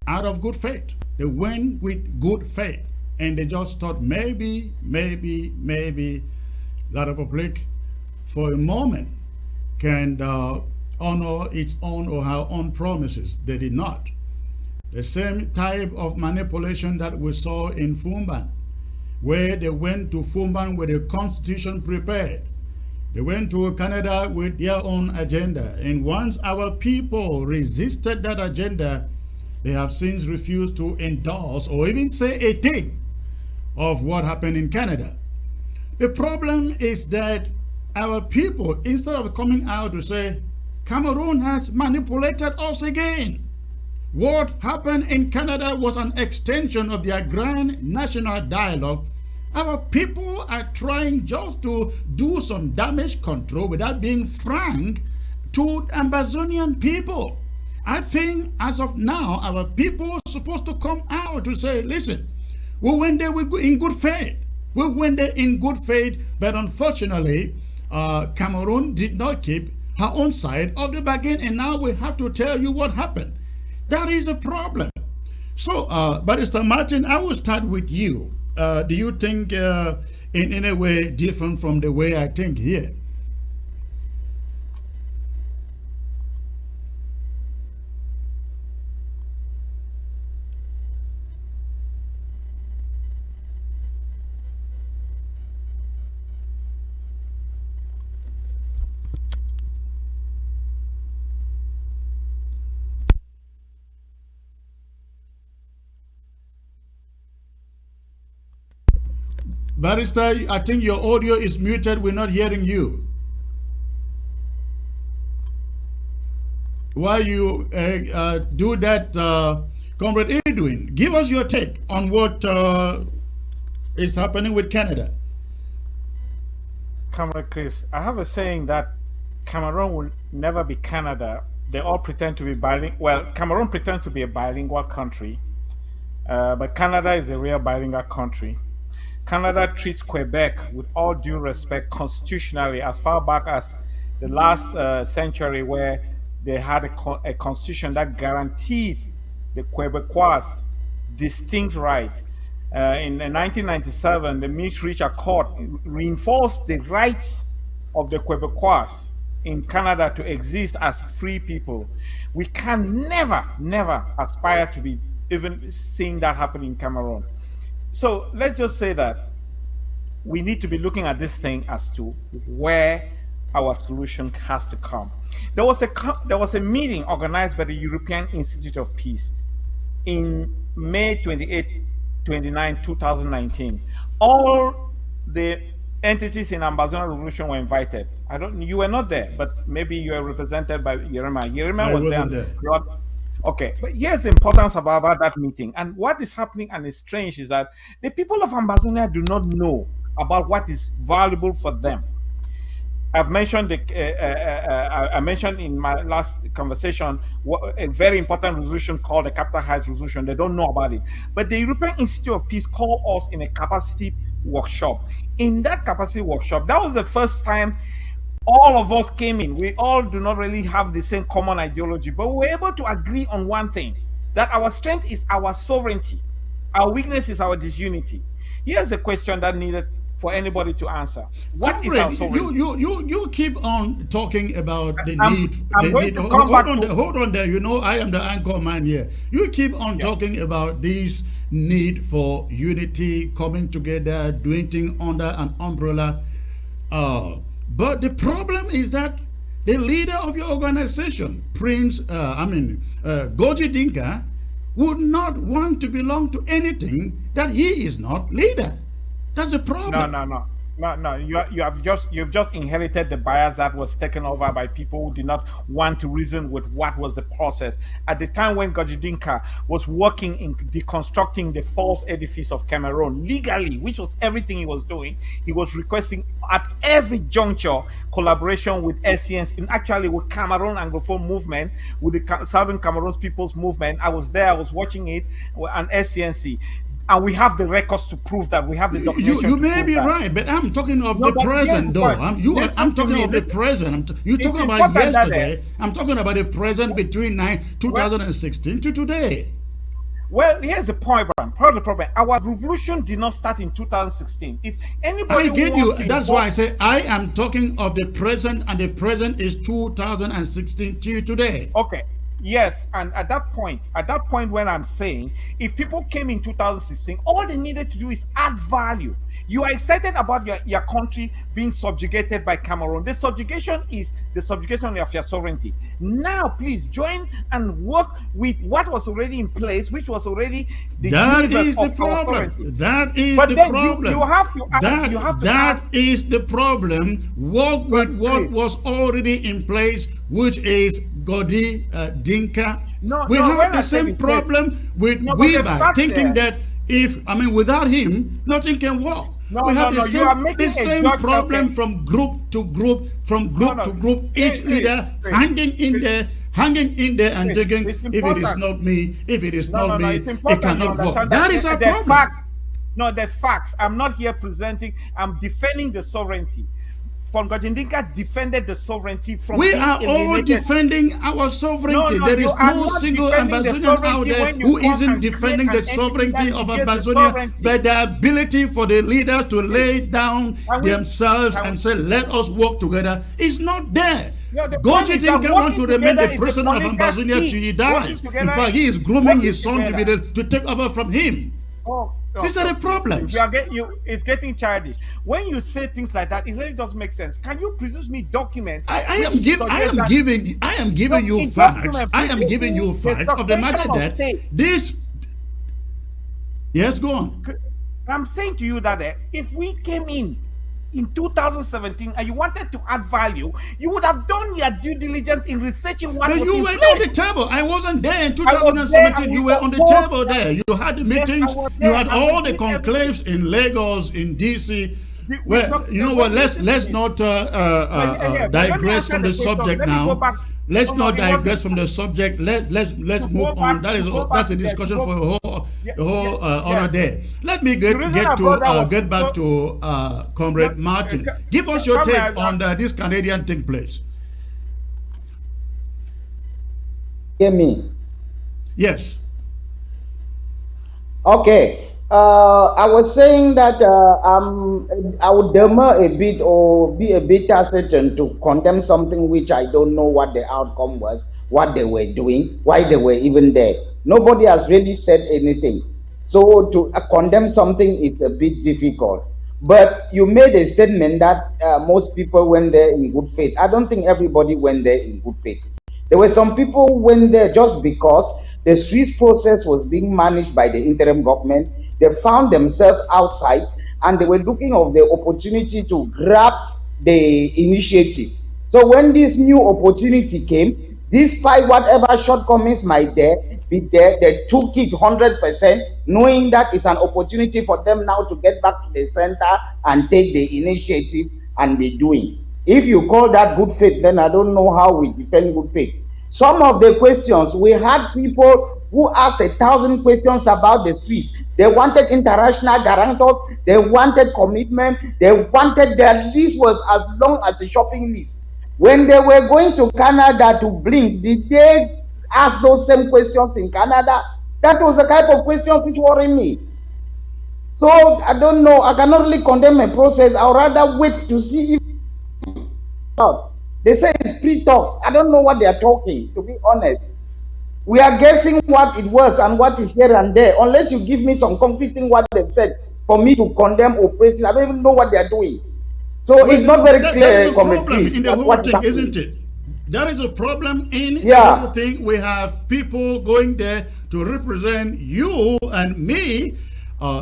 out of good faith. They went with good faith, and they just thought maybe La Republic for a moment can honor its own or her own promises. They did not. The same type of manipulation that we saw in Fumban, where they went to Fumban with a constitution prepared. They went to Canada with their own agenda. And once our people resisted that agenda, they have since refused to endorse or even say a thing of what happened in Canada. The problem is that our people, instead of coming out to say, Cameroon has manipulated us again. What happened in Canada was an extension of their grand national dialogue. Our people are trying just to do some damage control without being frank to Ambazonian people. I think as of now, our people are supposed to come out to say, listen, we went there in good faith. We went there in good faith, but unfortunately, Cameroon did not keep her own side of the bargain, and now we have to tell you what happened. That is a problem. So, Barrister Martin, I will start with you. Do you think in any way different from the way I think here? Barrister, I think your audio is muted. We're not hearing you. While you do that, Comrade Edwin, give us your take on what is happening with Canada. Comrade Chris, I have a saying that Cameroon will never be Canada. They all pretend to be bilingual. Well, Cameroon pretends to be a bilingual country, but Canada is a real bilingual country. Canada treats Quebec, with all due respect, constitutionally as far back as the last century, where they had a constitution that guaranteed the Quebecois distinct right. In 1997, the Maastricht Accord reinforced the rights of the Quebecois in Canada to exist as free people. We can never aspire to be even seeing that happen in Cameroon. So let's just say that we need to be looking at this thing as to where our solution has to come. There was a meeting organized by the European Institute of Peace in May 28, 29, 2019. All the entities in Ambazonian Revolution were invited. You were not there, but maybe you were represented by Yerema. Yerema was there. Okay, but here's the importance about that meeting. And what is happening and is strange is that the people of Ambazonia do not know about what is valuable for them. I've mentioned I mentioned in my last conversation a very important resolution called the Capital Heights Resolution. They don't know about it. But the European Institute of Peace called us in a capacity workshop. In that capacity workshop, that was the first time all of us came in. We all do not really have the same common ideology, but we were able to agree on one thing, that our strength is our sovereignty. Our weakness is our disunity. Here's the question that needed for anybody to answer. What is our sovereignty? You keep on talking about the need. Hold on there. You know, I am the anchor man here. You keep on talking about this need for unity, coming together, doing things under an umbrella. But the problem is that the leader of your organization, Goji Dinka, would not want to belong to anything that he is not leader. That's a problem. No. You've just inherited the bias that was taken over by people who did not want to reason with what was the process. At the time when Gajidinka was working in deconstructing the false edifice of Cameroon legally, which was everything he was doing, he was requesting at every juncture collaboration with SCNC, and actually with Cameroon Anglophone movement, with the Southern Cameroon People's Movement. I was there, I was watching it, and SCNC. And we have the records to prove that. We have the documentation. You may be right, but I'm talking of the present, though. I'm talking of the present. You talking about yesterday. I'm talking about the present between 2016 to today. Well, here's the point, Brian. Part of the problem, our revolution did not start in 2016. If anybody, I get you. That's why I say I am talking of the present, and the present is 2016 to today. Okay. Yes, and at that point when I'm saying, if people came in 2016, all they needed to do is add value. You are excited about your country being subjugated by Cameroon. The subjugation is the subjugation of your sovereignty. Now, please join and work with what was already in place, which was already the That universe is the of problem. authority. That is But the then problem. you have to add, you have to That add, is the problem. Work with what please. was already in place, which is Godi Dinka. No, We no, have when the I said same it, problem with no, but the Weber, fact thinking there, that without him, nothing can work. no, We have no, no, you are making the a same judge. problem Okay, from group to group, from no, group to no, group. Each leader hanging in there, and thinking, it's if it is important. not me, if it is No, not no, no. me, It's it important you cannot work. understand that That is our the problem. fact. No, the facts. I'm not here presenting. I'm defending the sovereignty. Von Gojindinka defended the sovereignty from We being are all alienated. defending our No, sovereignty. no, There you is are no not single defending the Ambazonian out sovereignty there when you who come isn't and create defending an the entity sovereignty that of negates the Ambazonia, sovereignty. but the ability for the leaders to lay down Can we? themselves Can we? and say, let us work together is not there. No, the point Goji is that Dinka want working to remain together the is the prisoner of political Ambazonia till key. he Working dies. In together, fact, he is grooming working his son together. to take over from him. Oh, These are the please, problems. it's getting childish. When you say things like that, it really doesn't make sense. Can you produce me documents I which suggest that am giving you in facts. document, I am giving you the facts of the matter succession of that state? this. Yes, go on. I'm saying to you that if we came in 2017 and you wanted to add value, you would have done your due diligence in researching what But was you in were on place. the table. I wasn't there in I was there 2017. and You we were on the opposed table there. You had the Yes, I meetings. was You there had and all we the did everything. conclaves in Lagos, in DC. We Well, talked- you know what? Let's not but let me digress answer from the the question. subject Let me go now. back. Let's No, no, not it wasn't. digress from the subject. Let's To move go on. back, to go That's back a there, discussion to for go, a whole other yes. day. Let me The reason I brought that was get back so- to Comrade Martin. Give us your take on this Canadian thing, please. Hear me? Yes. Okay. I was saying that I would demur a bit or be a bit taciturn to condemn something which I don't know what the outcome was, what they were doing, why they were even there. Nobody has really said anything. So to condemn something, it's a bit difficult. But you made a statement that most people went there in good faith. I don't think everybody went there in good faith. There were some people who went there just because the Swiss process was being managed by the interim government. They found themselves outside and they were looking for the opportunity to grab the initiative. So when this new opportunity came, despite whatever shortcomings might be there, they took it 100%, knowing that it's an opportunity for them now to get back to the center and take the initiative and be doing. If you call that good faith, then I don't know how we defend good faith. Some of the questions, we had people who asked 1,000 questions about the Swiss. They wanted international guarantors, they wanted commitment, they wanted their list was as long as a shopping list. When they were going to Canada to blink, did they ask those same questions in Canada? That was the type of questions which worry me. So I don't know. I cannot really condemn a process. I'd rather wait to see if they say it's pre-talks. I don't know what they are talking, to be honest. We are guessing what it was and what is here and there. Unless you give me some concrete thing what they've said for me to condemn or praise it, I don't even know what they are doing. So well, it's not very clear. That is a problem in the whole thing, isn't it? That is a problem in the whole thing. We have people going there to represent you and me.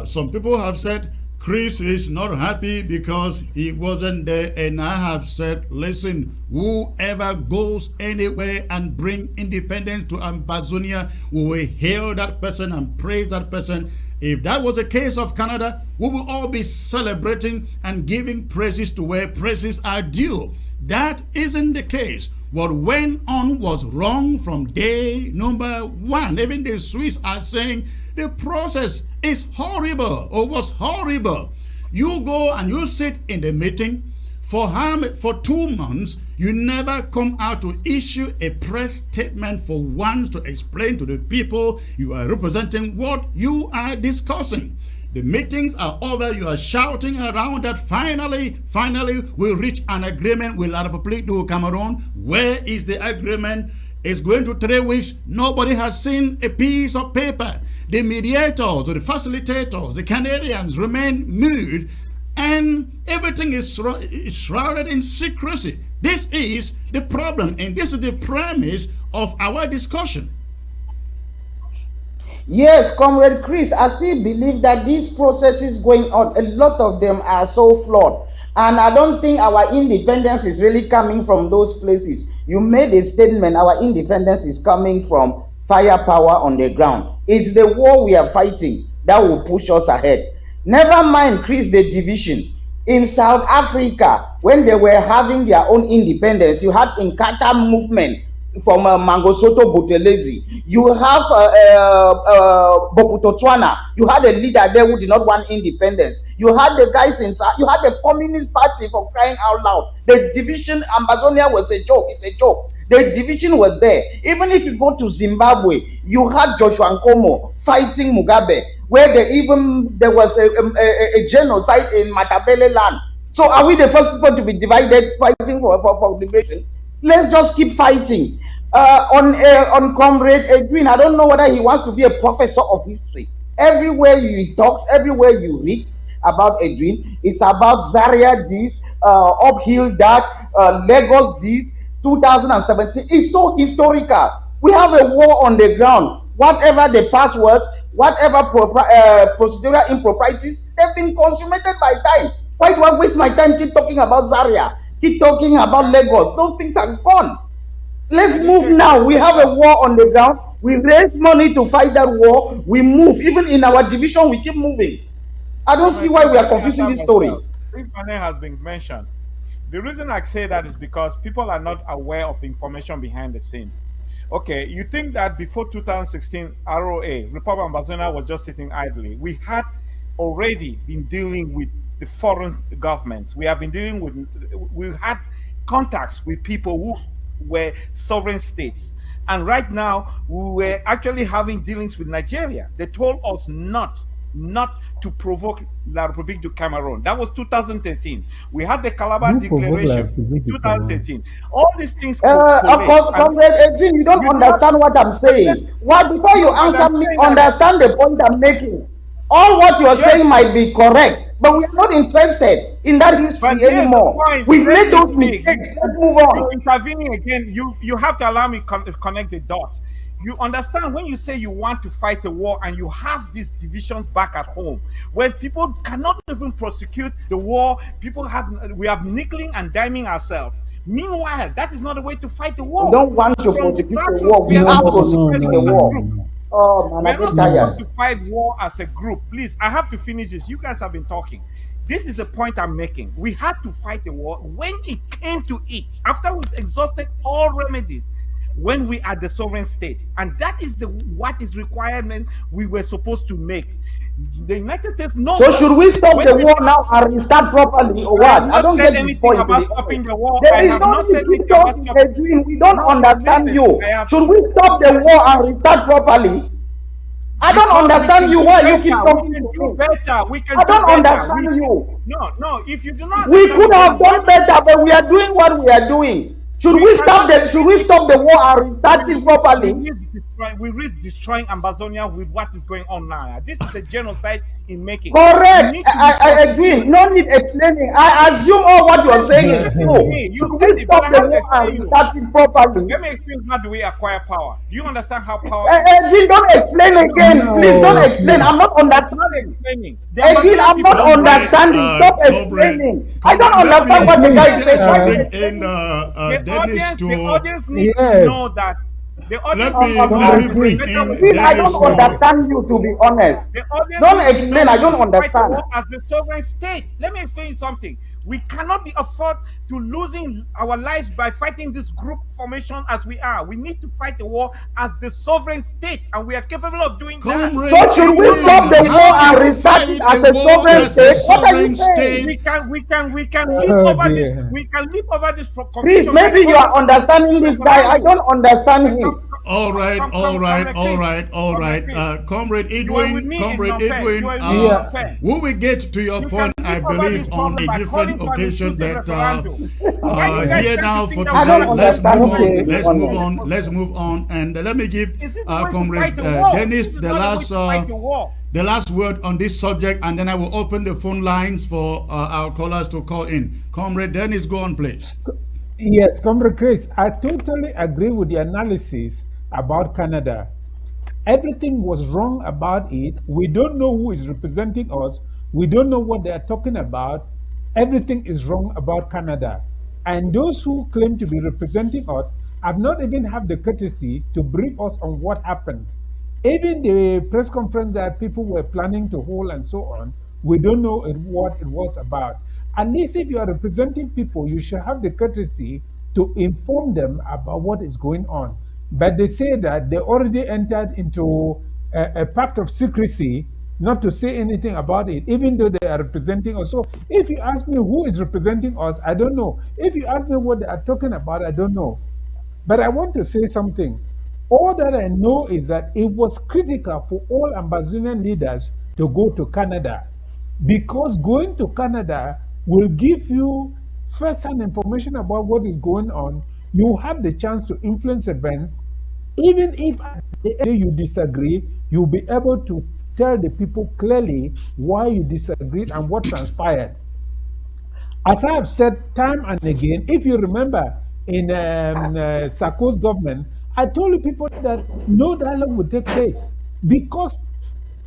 Some people have said Chris is not happy because he wasn't there, and I have said, listen, whoever goes anywhere and bring independence to Ambazonia, we will hail that person and praise that person. If that was the case of Canada, we will all be celebrating and giving praises to where praises are due. That isn't the case. What went on was wrong from day number one. Even the Swiss are saying the process is horrible or was horrible. You go and you sit in the meeting for 2 months. You never come out to issue a press statement for once to explain to the people you are representing what you are discussing. The meetings are over. You are shouting around that finally we'll reach an agreement with La République du Cameroon. Where is the agreement? It's going to 3 weeks. Nobody has seen a piece of paper. The mediators or the facilitators, the Canadians, remain mute, and everything is shrouded in secrecy. This is the problem, and this is the premise of our discussion. Yes, Comrade Chris, I still believe that these processes going on, a lot of them are so flawed. And I don't think our independence is really coming from those places. You made a statement, our independence is coming from firepower on the ground. It's the war we are fighting that will push us ahead. Never mind, Chris, the division. In South Africa, when they were having their own independence, you had Inkatha movement from Mangosuthu Buthelezi. You have Bokutotwana. You had a leader there who did not want independence. You had the guys you had the Communist Party, for crying out loud. The division, Ambazonia, was a joke. It's a joke. The division was there. Even if you go to Zimbabwe, you had Joshua Nkomo fighting Mugabe, where there was a genocide in Matabele land. So are we the first people to be divided fighting for liberation? Let's just keep fighting. On Comrade Edwin, I don't know whether he wants to be a professor of history. Everywhere he talks, everywhere you read about Edwin, it's about Zaria this, uphill that, Lagos this, 2017. It's so historical. We have a war on the ground. Whatever the past was, whatever procedural improprieties, they've been consummated by time. Why do I waste my time keep talking about Zaria? Keep talking about Lagos? Those things are gone. Let's move now. We have a war on the ground. We raise money to fight that war. We move. Even in our division, we keep moving. I don't see why we are confusing this story. This money has been mentioned. The reason I say that is because people are not aware of information behind the scene. Okay, you think that before 2016, ROA, Republic of Ambazonia, was just sitting idly. We had already been dealing with the foreign governments. We have been dealing with, we had contacts with people who were sovereign states. And right now, we were actually having dealings with Nigeria. They told us not to provoke La République du Cameroon. That was 2013. We had the Calabar Declaration, 2013. All these things. Comrade Edwin, you don't understand what I'm saying. Why, before you answer me, understand the point I'm making. All what you're saying might be correct, but we are not interested in that history anymore. We've made those mistakes. Let's move on. You're intervening again. You have to allow me to connect the dots. You understand when you say you want to fight a war and you have these divisions back at home, when people cannot even prosecute the war, we have nickeling and diming ourselves. Meanwhile, that is not the way to fight the war. We don't want to prosecute the war. We are prosecuting the war. Oh, man, we're not supposed to fight war as a group. Please, I have to finish this. You guys have been talking. This is the point I'm making. We had to fight the war when it came to it, after we've exhausted all remedies, when we are the sovereign state. And that is what is requirement we were supposed to make. The United States knows. So should we stop the war now and restart properly, or what? I don't get this point. About stopping the war. There is no need talking, Edwin. We don't understand you. Should we stop the war and restart properly? I don't understand you. Why you keep talking to me? I don't understand you. No. If you do not, we could have done better, but we are doing what we are doing. Should we stop the war and restart it properly? We risk destroying Ambazonia with what is going on now. This is a genocide in making. Correct. I agree. No need explaining. I assume all what you are saying is true. Should we stop the war and restart it properly? Let me explain how do we acquire power. Do you understand how power? Edwin, don't explain again. Please don't explain. I'm not understanding. Edwin, I'm not understanding. Stop explaining. I don't understand what the guy is saying. The audience needs to know that. Let me bring in. I don't understand you, to be honest. Don't explain. I don't understand. As the sovereign state, let me explain something. We cannot be afford to losing our lives by fighting this group formation as we are. We need to fight the war as the sovereign state, and we are capable of doing that. So should we stop the war and restart it as a sovereign state? What are you saying? We can leap over this. We can leap over this. Please, maybe you are understanding this guy. I don't understand him. All right. Comrade Edwin, when we get to your point, I believe on a different occasion that Why you guys here trying to now think for that I we today. don't want Let's understand move who on. is Let's on move it. on. Let's move on. And let me give Is this the way to Comrade fight the war? Dennis This is the not last the way to fight the war. the last word on this subject, and then I will open the phone lines for our callers to call in. Comrade Dennis, go on, please. Yes, Comrade Chris, I totally agree with the analysis about Canada. Everything was wrong about it. We don't know who is representing us. We don't know what they are talking about. Everything is wrong about Canada. And those who claim to be representing us have not even had the courtesy to brief us on what happened. Even the press conference that people were planning to hold and so on, we don't know what it was about. At least if you are representing people, you should have the courtesy to inform them about what is going on. But they say that they already entered into a pact of secrecy not to say anything about it, even though they are representing us. So if you ask me who is representing us, I don't know. If you ask me what they are talking about, I don't know. But I want to say something. All that I know is that it was critical for all Ambazonian leaders to go to Canada because going to Canada will give you first-hand information about what is going on. You have the chance to influence events. Even if at the end you disagree, you'll be able to tell the people clearly why you disagreed and what transpired. As I have said time and again, if you remember in Sarko's government, I told the people that no dialogue would take place because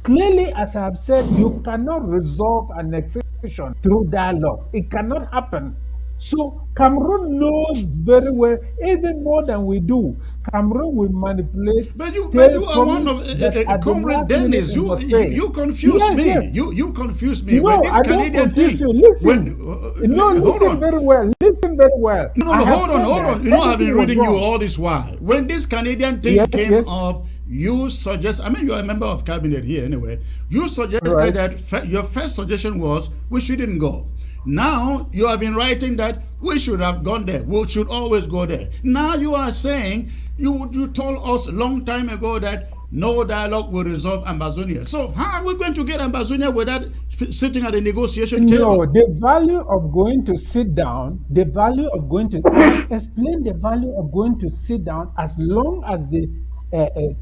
clearly, as I have said, you cannot resolve annexation through dialogue. It cannot happen. So Cameroon knows very well, even more than we do. Cameroon will manipulate, But tell, you are one of promise that at the Comrade last minute Dennis. it must fail. You confuse Yes, me. yes. You confuse me when No, this I don't Canadian confuse thing. you. Listen. When No, hold listen on. very well. Listen very well. No, I no, have hold on, said hold that on. You know, I've been everything was reading you wrong. all this while. When this Canadian thing Yes, came yes. up, you suggest. I mean, you're a member of cabinet here anyway. You suggested Right. that your first suggestion was we shouldn't go. Now you have been writing that we should have gone there. We should always go there. Now you are saying you told us a long time ago that no dialogue will resolve Ambazonia. So how are we going to get Ambazonia without sitting at the negotiation table? No, the value of going to sit down, the value of going to, I have explained the value of going to sit down as long as the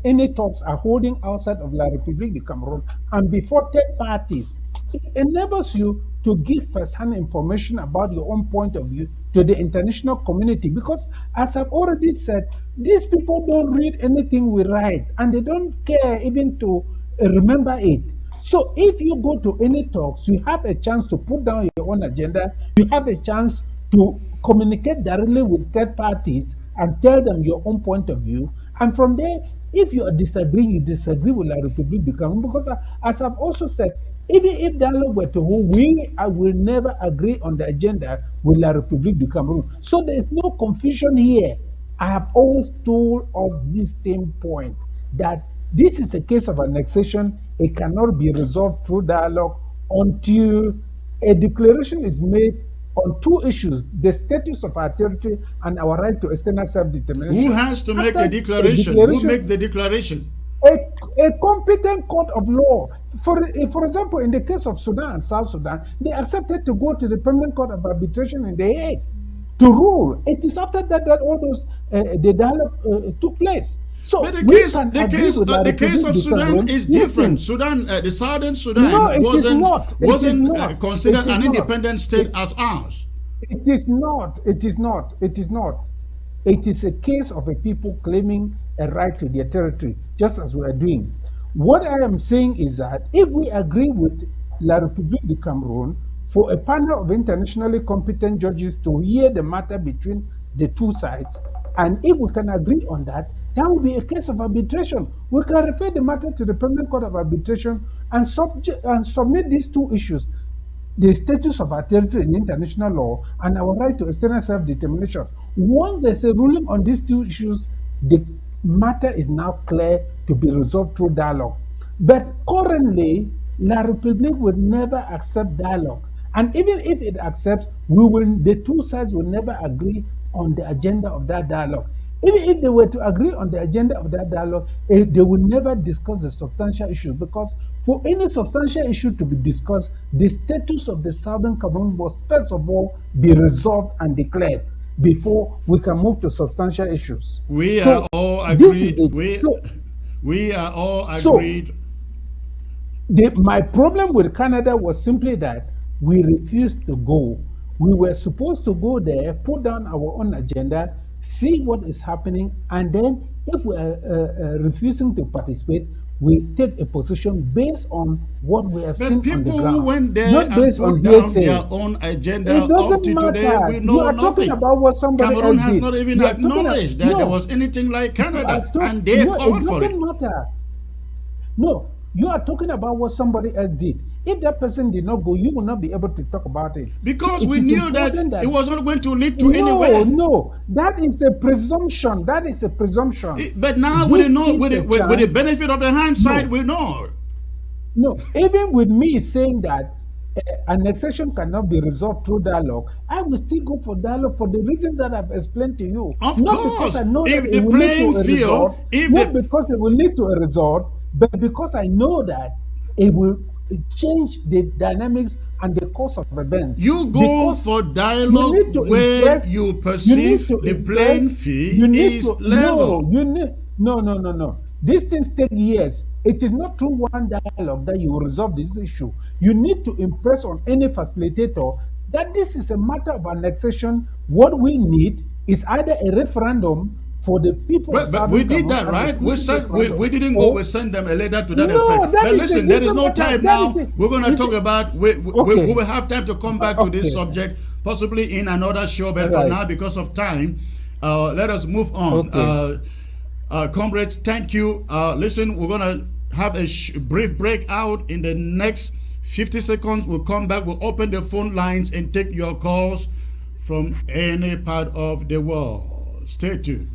any talks are holding outside of La République du Cameroon and before third parties. It enables you to give first-hand information about your own point of view to the international community because, as I've already said, these people don't read anything we write and they don't care even to remember it. So if you go to any talks, you have a chance to put down your own agenda. You have a chance to communicate directly with third parties and tell them your own point of view. And from there, if you disagree, you disagree with La République du Cameroon. Because as I've also said, even if dialogue were to hold, I will never agree on the agenda with La République du Cameroon. So there is no confusion here. I have always told us this same point that this is a case of annexation. It cannot be resolved through dialogue until a declaration is made on two issues: the status of our territory and our right to external self-determination. Who has to make After the declaration? Who makes the declaration? a, a competent court of law. For example, in the case of Sudan and South Sudan, they accepted to go to the Permanent Court of Arbitration in The Hague to rule. It is after that that all those the dialogue took place. So But the case of Sudan is different. Sudan, the southern Sudan No, it is not. It is wasn't not. considered It is an not. independent state as ours. It is not. It is not. It is not. It is a case of a people claiming a right to their territory, just as we are doing. What I am saying is that if we agree with La République du Cameroon for a panel of internationally competent judges to hear the matter between the two sides, and if we can agree on that, that will be a case of arbitration. We can refer the matter to the Permanent Court of Arbitration and submit these two issues: the status of our territory in international law and our right to external self-determination. Once there's a ruling on these two issues, the matter is now clear to be resolved through dialogue. But currently, La République would never accept dialogue. And even if it accepts, the two sides will never agree on the agenda of that dialogue. Even if they were to agree on the agenda of that dialogue, they will never discuss the substantial issues because For any substantial issue to be discussed, the status of the Southern Cameroon must first of all be resolved and declared before we can move to substantial issues. We are So all this is agreed. it. We are all So agreed. my problem with Canada was simply that we refused to go. We were supposed to go there, put down our own agenda, see what is happening, and then if we are refusing to participate, we take a position based on what we have But seen on the people who ground, went there not and based put on down hearsay. their own agenda It up doesn't to today, matter. we You know are talking nothing. about what somebody Cameroon else has did. not even You are talking acknowledged that there no. was anything like You are Canada, and talking. they No, it called for it. doesn't matter. No, you are talking about what somebody else did. If that person did not go, you will not be able to talk about it. So Because it we is knew that important that it was not going to lead to no, anywhere. no, that is a presumption. That is a presumption. But now Give with the, it with, a the, with the chance. benefit of the hindsight, No, we know. no. Even with me saying that annexation cannot be resolved through dialogue, I will still go for dialogue for the reasons that I've explained to you. Of Not because course, I know that if it the will lead to playing a field, result, if not the because it will lead to a result, but because I know that it will change the dynamics and the course of events. you go Because for you dialogue need to where impress, you you need perceive to the playing impress, you field need is to, no, level. you need, no, no, no, no. These things take years. It is not through one dialogue that you will resolve this issue. You need to impress on any facilitator that this is a matter of annexation. What we need is either a referendum for the people of But we Southern did Cameroon, that, an right? We exclusive said referendum, we didn't go. We or sent them a letter to that effect. no, that But is a listen, there is different no matter. time That now. is it. We're going to talk about. We Okay. will have time to come back to this Okay. subject, possibly in another show. But All for right. now, because of time, let us move on. Okay. Comrades, thank you. Listen, we're going to have a brief break out in the next 50 seconds. We'll come back. We'll open the phone lines and take your calls from any part of the world. Stay tuned.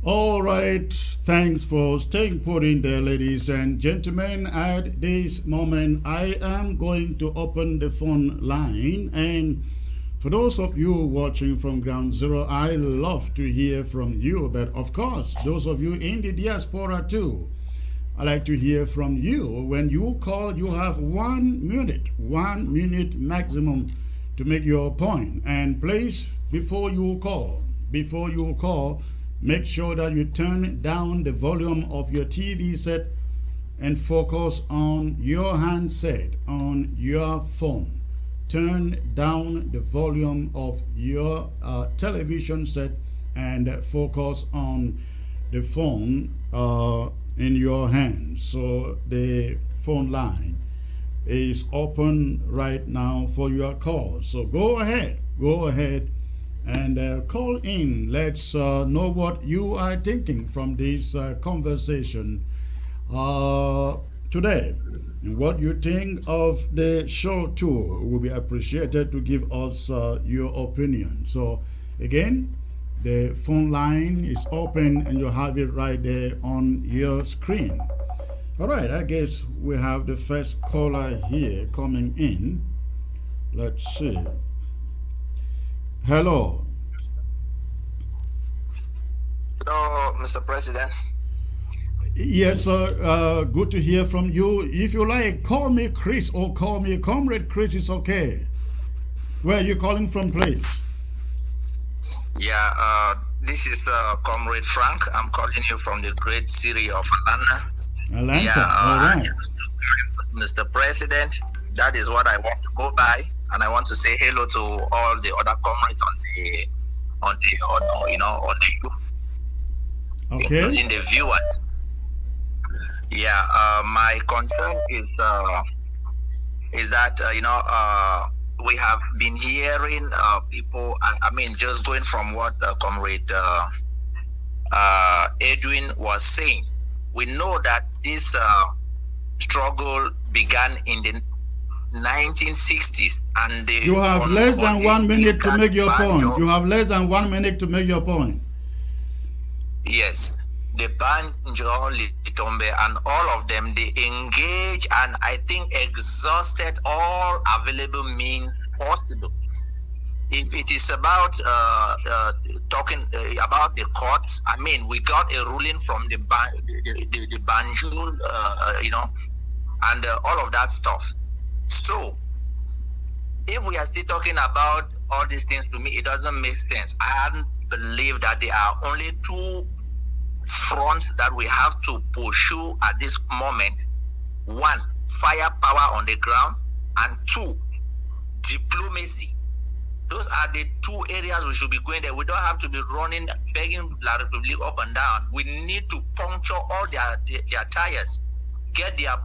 All right, thanks for staying put in there, ladies and gentlemen. At this moment, I am going to open the phone line. And for those of you watching from Ground Zero, I love to hear from you. But of course, those of you in the diaspora too, I like to hear from you. When you call, you have 1 minute maximum to make your point. And please, before you call, make sure that you turn down the volume of your TV set and focus on your handset, on your phone. Turn down the volume of your television set and focus on the phone in your hand. So the phone line is open right now for your call. So go ahead and call in. Let's know what you are thinking from this conversation today, and what you think of the show too will be appreciated to give us your opinion. So again, the phone line is open and you have it right there on your screen. All right, I guess we have the first caller here coming in. Let's see. Hello. Hello, Mr. President. Yes, sir. Good to hear from you. If you like, call me Chris or call me Comrade Chris. It's okay. Where are you calling from, please? Yeah, this is Comrade Frank. I'm calling you from the great city of Atlanta. Yeah, Atlanta. All I right. choose to call Mr. President. That is what I want to go by, and I want to say hello to all the other comrades on the Okay. including the viewers. Yeah, my concern is that we have been hearing people. I mean, just going from what Comrade Edwin was saying, we know that this struggle began in the 1960s, and You have less than 1 minute to make your point. Banjo. You have less than 1 minute to make your point. Yes, the Banjo, Litombe, and all of them, they engage and I think exhausted all available means possible. If it is about talking about the courts, I mean, we got a ruling from the Banjul, and all of that stuff. So, if we are still talking about all these things, to me, it doesn't make sense. I hadn't believed that there are only two fronts that we have to pursue at this moment. One, firepower on the ground, and two, diplomacy. Those are the two areas we should be going there. We don't have to be running, begging La Republic up and down. We need to puncture all their tires, get their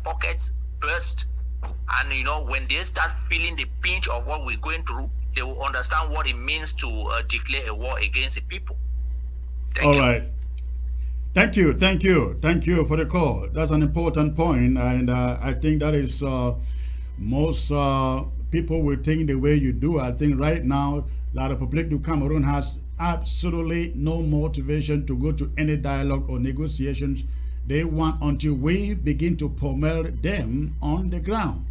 pockets burst, and when they start feeling the pinch of what we're going through, they will understand what it means to declare a war against the people. All right. Thank you for the call. That's an important point, and I think that is most people will think the way you do. I think right now, La République du Cameroon has absolutely no motivation to go to any dialogue or negotiations. They want until we begin to pummel them on the ground.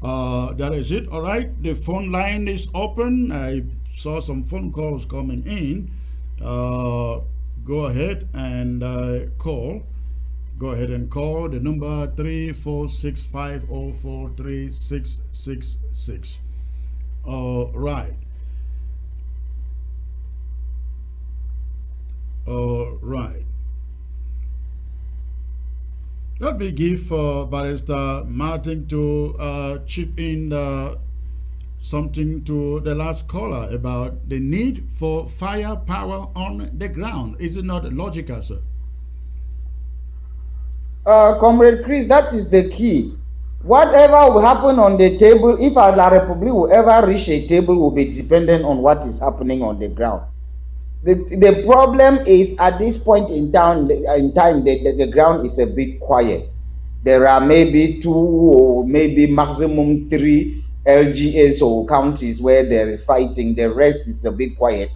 That is it. All right. The phone line is open. I saw some phone calls coming in. Go ahead and call. Go ahead and call the number 346-504-3666. All right. All right. Let me give Barrister Martin to chip in something to the last caller about the need for firepower on the ground. Is it not logical, sir? Comrade Chris, that is the key. Whatever will happen on the table, if La Republic will ever reach a table, will be dependent on what is happening on the ground. The problem is at this point in time, the ground is a bit quiet. There are maybe 2 or maybe maximum 3 LGAs or counties where there is fighting. The rest is a bit quiet.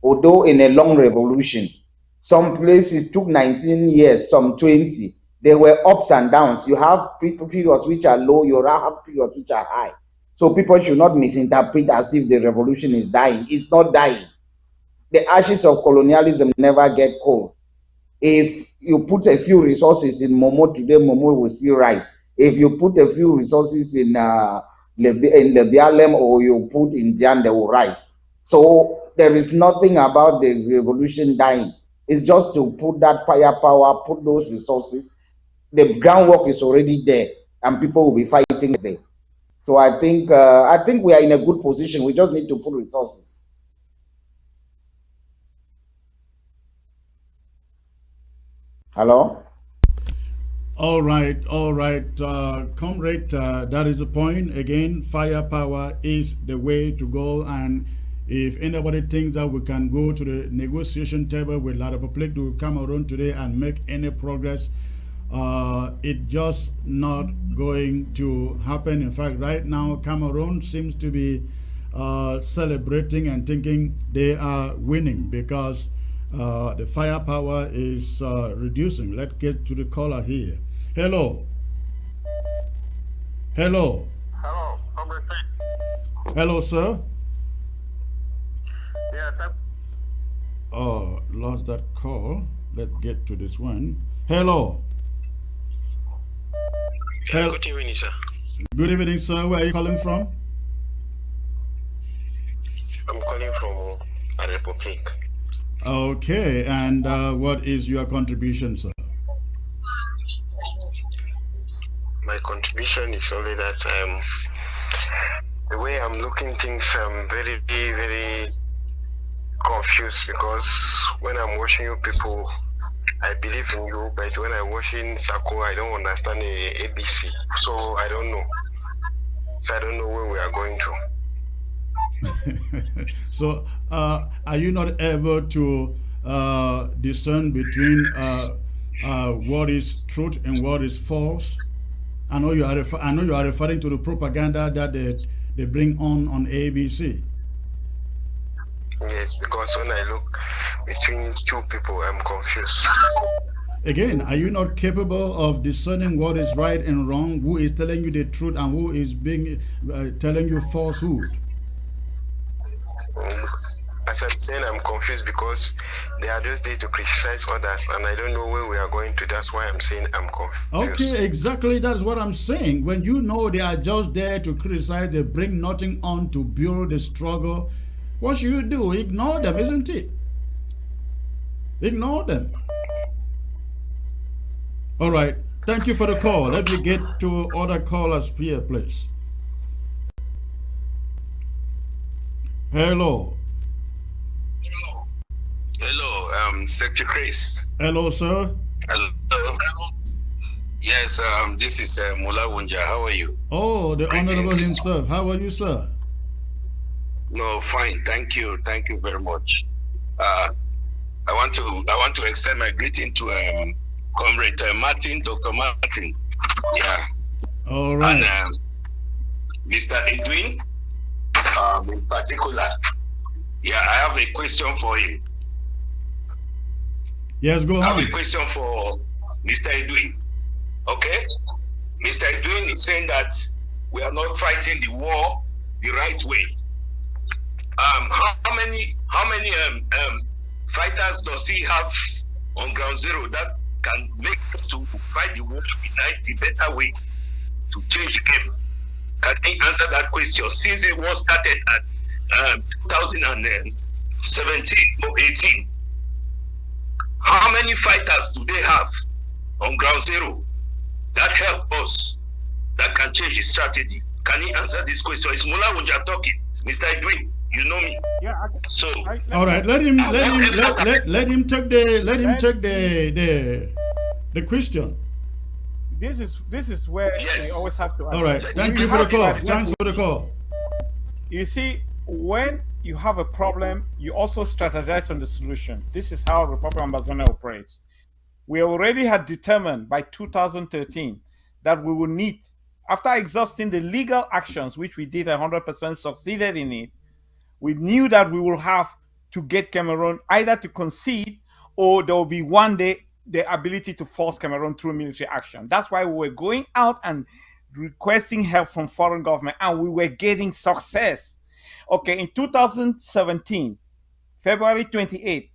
Although in a long revolution, some places took 19 years, some 20. There were ups and downs. You have periods which are low, you have periods which are high. So people should not misinterpret as if the revolution is dying. It's not dying. The ashes of colonialism never get cold. If you put a few resources in Momo today, Momo will still rise. If you put a few resources in Lebialem or you put in Jan, they will rise. So there is nothing about the revolution dying. It's just to put that firepower, put those resources. The groundwork is already there, and people will be fighting there. So I think we are in a good position. We just need to put resources. Hello? All right, comrade, that is the point. Again, firepower is the way to go. And if anybody thinks that we can go to the negotiation table with La République du Cameroon today and make any progress, it's just not going to happen. In fact, right now, Cameroon seems to be celebrating and thinking they are winning because the firepower is reducing. Let's get to the caller here. Hello. Hello, Hello, sir. Yeah, Oh, lost that call. Let's get to this one. Hello. Good evening, sir. Good evening, sir. Where are you calling from? I'm calling from a republic. Okay, and what is your contribution, sir? My contribution is only that the way I'm looking things, I'm very, very confused, because when I'm watching you people, I believe in you, but when I'm watching Sako, I don't understand the ABC. So I don't know. So I don't know where we are going to. So, are you not able to discern between what is truth and what is false? I know you are referring to the propaganda that they bring on ABC. Yes, because when I look between two people, I'm confused. Again, are you not capable of discerning what is right and wrong? Who is telling you the truth and who is being telling you falsehood? As I'm saying, I'm confused because they are just there to criticize others, and I don't know where we are going to. That's why I'm saying I'm confused. Okay, exactly. That's what I'm saying. When you know they are just there to criticize, they bring nothing on to build the struggle. What should you do? Ignore them, isn't it? Ignore them. All right. Thank you for the call. Let me get to other callers here, please. Hello. Hello, Secretary Chris. Hello, sir. Hello. Yes, this is Mullah Wunja. How are you? Oh, the Honorable himself. How are you, sir? No, fine. Thank you. Thank you very much. I want to extend my greeting to Comrade Martin, Dr. Martin. Yeah. All right. And Mr. Edwin, in particular. Yeah, I have a question for him. Yes, go on. I have a question for Mr. Edwin. Okay? Mr. Edwin is saying that we are not fighting the war the right way. How many fighters does he have on ground zero that can make us to fight the war the better way to change the game? Can he answer that question? Since it was started at 2017 or 18, how many fighters do they have on ground zero that help us, that can change the strategy? Can he answer this question? It's Mullah Wunja talking. Mr. Edwin, you know me. Yeah. All right. Let him take the question. This is where Yes. they always have to. All right. Thank you for the call. Thanks for the call. You see, when you have a problem, you also strategize on the solution. This is how Republic of Ambazonia operates. We already had determined by 2013 that we will need, after exhausting the legal actions, which we did 100% succeeded in it, we knew that we will have to get Cameroon either to concede, or there will be one day the ability to force Cameroon through military action. That's why we were going out and requesting help from foreign government, and we were getting success. Okay, in 2017, February 28th,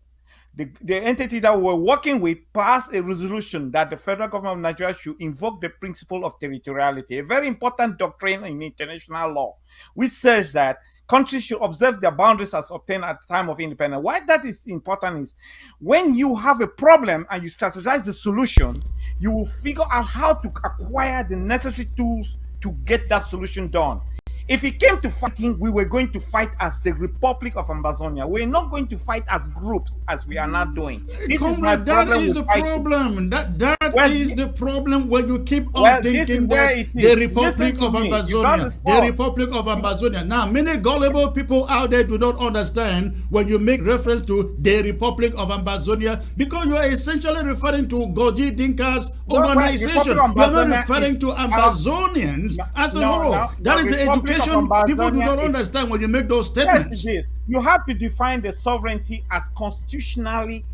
the entity that we were working with passed a resolution that the federal government of Nigeria should invoke the principle of territoriality, a very important doctrine in international law, which says that countries should observe their boundaries as obtained at the time of independence. Why that is important is when you have a problem and you strategize the solution, you will figure out how to acquire the necessary tools to get that solution done. If it came to fighting, we were going to fight as the Republic of Ambazonia. We're not going to fight as groups as we are now doing. Comrade, that is the problem. That is the problem when you keep on thinking that the Republic of Ambazonia, the Republic of Ambazonia. Now, many gullible people out there do not understand when you make reference to the Republic of Ambazonia, because you are essentially referring to Goji Dinka's organization. You are not referring to Ambazonians as a whole. That is the education people do not understand when you make those statements. Yes, it is. You have to define the sovereignty as constitutionally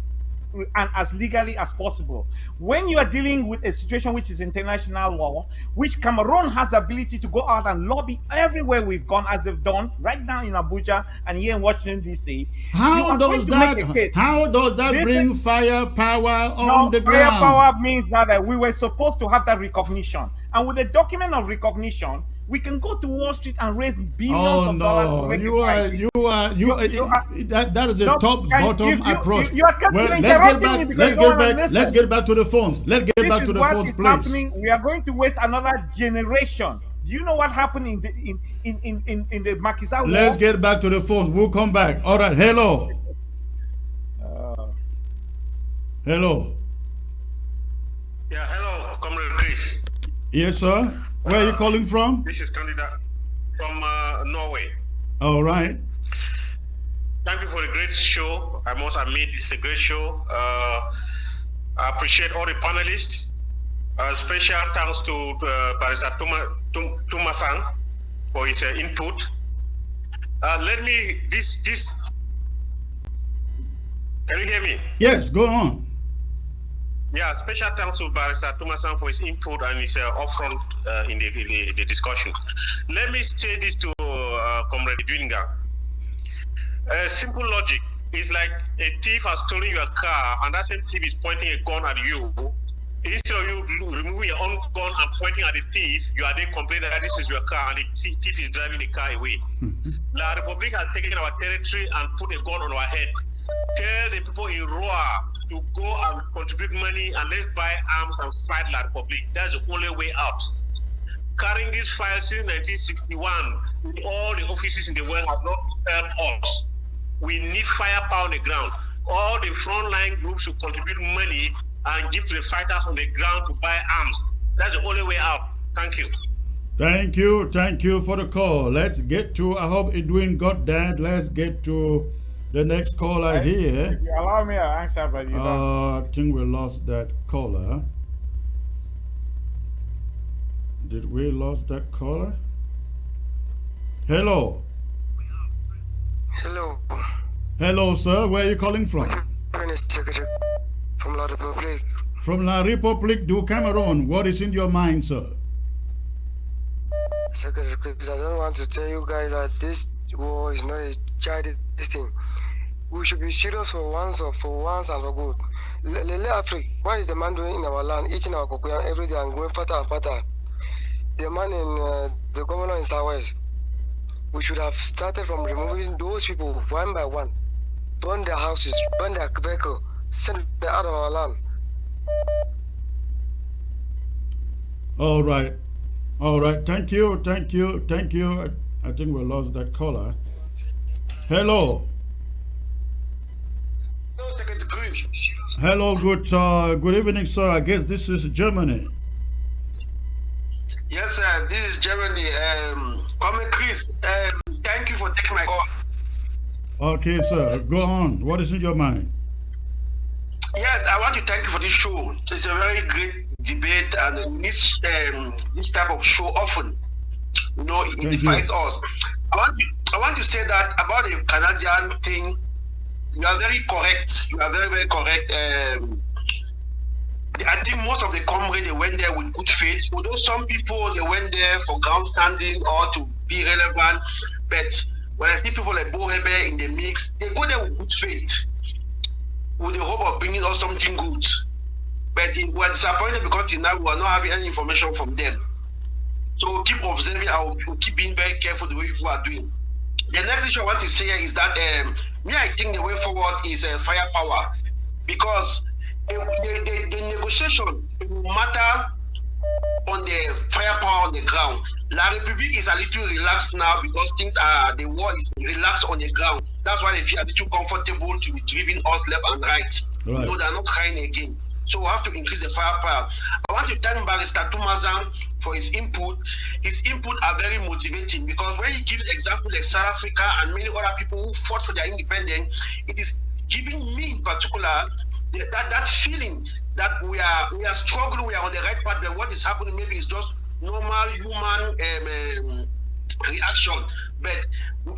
and as legally as possible. When you are dealing with a situation which is international law, which Cameroon has the ability to go out and lobby everywhere we've gone, as they've done right now in Abuja and here in Washington DC, How does that bring firepower on the ground? Firepower means that we were supposed to have that recognition, and with the document of recognition, we can go to Wall Street and raise billions of dollars to make that is a top-bottom approach. Let's get back to the phones. Let's get back to the phones, please. We are going to waste another generation. Do you know what happened in the Makiza War? Let's get back to the phones. We'll come back. All right. Hello. Hello. Yeah, hello, Comrade Chris. Yes, sir. Where are you calling from? This is Candida from Norway. All right. Thank you for the great show. I must admit it's a great show. I appreciate all the panelists. Special thanks to Barrister Tumasang for his input. Can you hear me? Yes, go on. Yeah, special thanks to Barrister Tumasang for his input and his upfront in the discussion. Let me say this to Comrade Dwinga. Simple logic is like a thief has stolen your car and that same thief is pointing a gun at you. Instead of you removing your own gun and pointing at the thief, you are then complaining that this is your car and the thief is driving the car away. La Republic has taken our territory and put a gun on our head. Tell the people in Roa to go and contribute money and let's buy arms and fight La Republic. That's the only way out. Carrying this file since 1961 in all the offices in the world has not helped us. We need firepower on the ground. All the frontline groups should contribute money and give to the fighters on the ground to buy arms. That's the only way out. Thank you. Thank you for the call. Let's get to, I hope Edwin got that. Let's get to the next caller here. If you allow me, I'll answer, but you don't. I think we lost that caller. Did we lost that caller? Hello. Hello. Hello, sir. Where are you calling from? Secretary from La Republic. From La Republic du Cameroon. What is in your mind, sir? Secretary, because I don't want to tell you guys that this war is not a childish thing. We should be serious for once and for good. Lele Africa, what is the man doing in our land, eating our cocoyam every day and going fatter and fatter? The man in the governor in Southwest. We should have started from removing those people one by one. Burn their houses, burn their vehicle, send them out of our land. All right. Thank you. I think we lost that caller. Hello. Hello, good evening, sir. I guess this is Germany. Yes, sir. This is Germany. Comrade Chris, thank you for taking my call. Okay, sir. Go on. What is in your mind? Yes, I want to thank you for this show. It's a very great debate, and this type of show often, it defies us. I want to say that about the Canadian thing. You are very correct. You are very, very correct. I think most of the comrades, they went there with good faith. Although some people, they went there for ground standing or to be relevant. But when I see people like Bohebe in the mix, they go there with good faith, with the hope of bringing us something good. But we're disappointed because now we are not having any information from them. So we'll keep observing and we'll keep being very careful the way people are doing. The next issue I want to say is that I think the way forward is firepower, because the negotiation will matter on the firepower on the ground. La Republique is a little relaxed now because the war is relaxed on the ground. That's why they feel a little comfortable to be driving us left and right. Right. They're not crying again. So we have to increase the firepower. I want to thank Barrister Tumasang for his input. His input are very motivating because when he gives examples like South Africa and many other people who fought for their independence, it is giving me in particular that feeling that we are struggling, we are on the right path, but what is happening maybe is just normal human reaction. But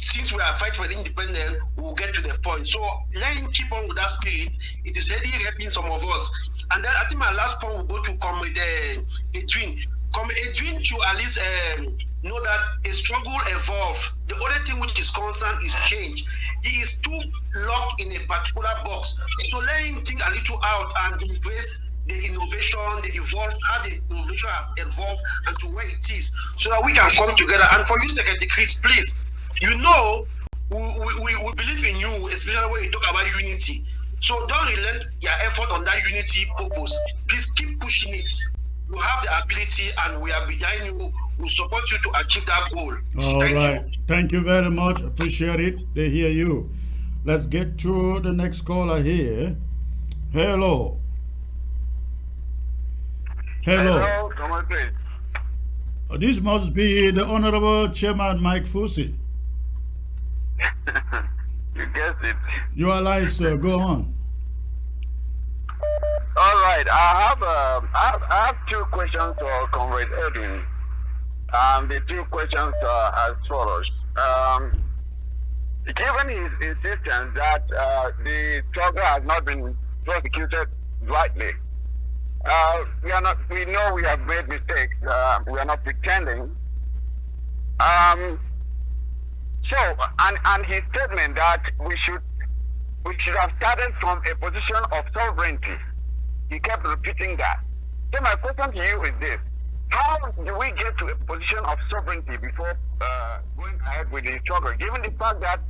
since we are fighting for the independence, we'll get to the point. So let him keep on with that spirit. It is really helping some of us. And then I think my last point will go to Comrade Adrian. Comrade Adrian should at least know that a struggle evolves. The only thing which is constant is change. He is too locked in a particular box. So let him think a little out and embrace the innovation, the evolve, how the innovation has evolved and to where it is, so that we can come together. And for you, Secretary Chris, please, you know, we believe in you, especially when you talk about unity. So don't relent your effort on that unity purpose. Please keep pushing it. You have the ability, and we are behind you. We support you to achieve that goal. All right. Thank you very much. Appreciate it. They hear you. Let's get to the next caller here. Hello. Hello. This must be the Honorable Chairman Mike Fusi. You guessed it. You are live, sir. Go on. All right. I have two questions for Comrade Edwin. The two questions are as follows. Given his insistence that the struggle has not been prosecuted rightly, we know we have made mistakes. We are not pretending. And his statement that we should have started from a position of sovereignty. He kept repeating that. So my question to you is this: how do we get to a position of sovereignty before going ahead with the struggle, given the fact that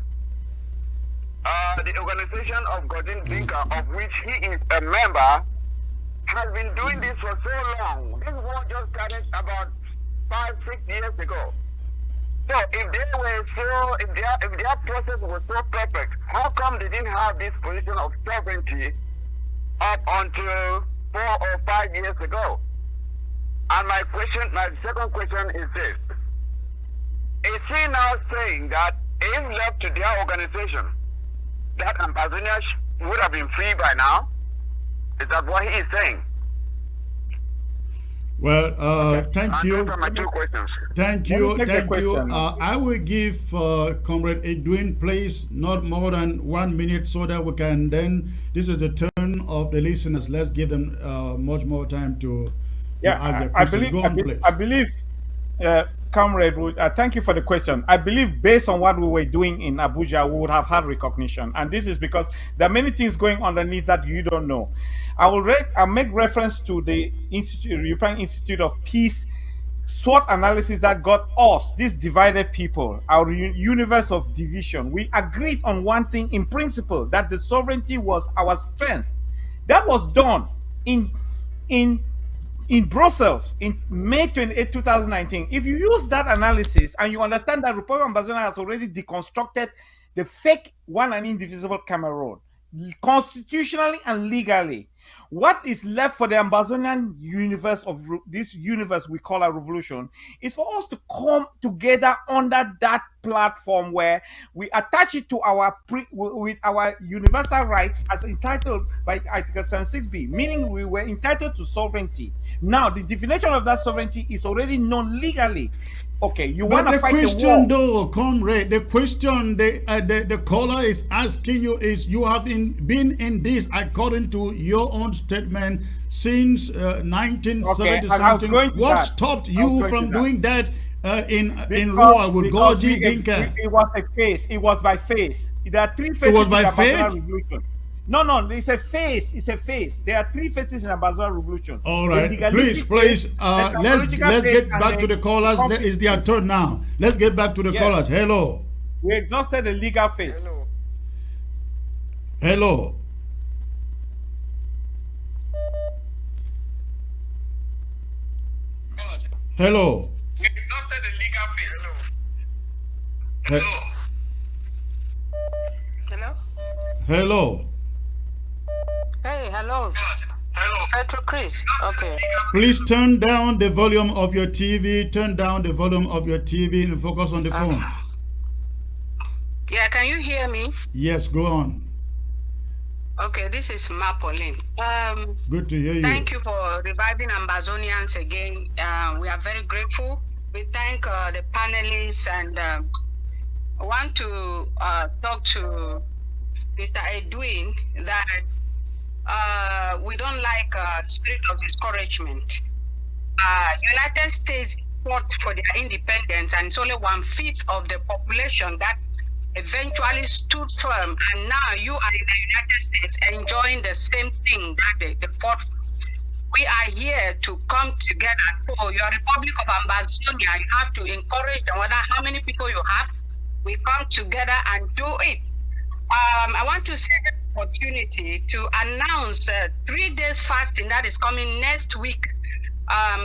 the organization of Godin Dinka, of which he is a member, has been doing this for so long? This war just started about 5-6 years ago. So if their process was so perfect, how come they didn't have this position of sovereignty up until 4 or 5 years ago? And my second question is this: is he now saying that if left to their organization, that Ambazonians would have been free by now? Is that what he is saying? Well, Okay. thank And you. those are my two questions. Thank Let you. me take the Thank you. question. I will give Comrade Edwin, please, not more than 1 minute, so that we can then, this is the turn of the listeners. Let's give them much more time to ask their question. Go on, please. I believe, Comrade, thank you for the question. I believe based on what we were doing in Abuja, we would have had recognition. And this is because there are many things going underneath that you don't know. I'll make reference to the European Institute of Peace SWOT analysis that got us, these divided people, our universe of division. We agreed on one thing in principle, that the sovereignty was our strength. That was done in Brussels in May 28, 2019. If you use that analysis and you understand that Republic of Ambazonia has already deconstructed the fake one and indivisible Cameroon, constitutionally and legally, what is left for the Ambazonian universe of this universe we call a revolution is for us to come together under that platform where we attach it to with our universal rights as entitled by Article 76B, meaning we were entitled to sovereignty. Now, the definition of that sovereignty is already known legally. Okay, you want to fight the war. The question, though, Comrade, the question the caller is asking you is: you have been in this, according to your own statement, since 1970 something. What stopped you from doing that in Rua with Gorgi Dinka? It was a phase. It was by phase. There are 3 phases. It was by in the phase? Ambazonia Revolution. No, it's a phase. It's a phase. There are 3 phases in the Ambazonia Revolution. All right, please, let's get back to the callers. It's their turn now. Let's get back to the callers. Hello. We exhausted the legal phase. Hello. Hello. We exhausted the legal phase. Hello? Hello. Hey, hello. Central Chris. Okay. Please turn down the volume of your TV. Turn down the volume of your TV and focus on the phone. Yeah, can you hear me? Yes, go on. Okay, this is Ma Pauline. Good to hear you. Thank you for reviving Ambazonians again. We are very grateful We thank the panelists, and I want to talk to Mr. Edwin that we don't like spirit of discouragement. United States fought for their independence, and it's only 1/5 of the population that eventually stood firm, and now you are in the United States enjoying the same thing that they fought for. We are here to come together. So your Republic of Ambazonia, you have to encourage them, no matter how many people you have, we come together and do it. I want to see the opportunity to announce 3 days fasting that is coming next week.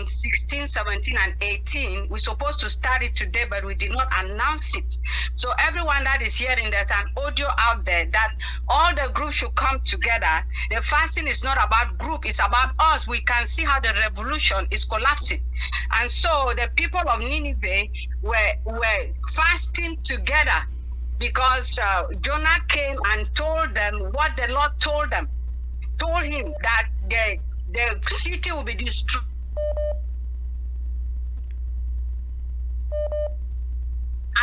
16, 17, and 18. We're supposed to start it today, but we did not announce it. So everyone that is hearing, there's an audio out there that all the groups should come together. The fasting is not about group, it's about us. We can see how the revolution is collapsing. And so the people of Nineveh were fasting together because Jonah came and told them what the Lord told them. Told him that the city will be destroyed.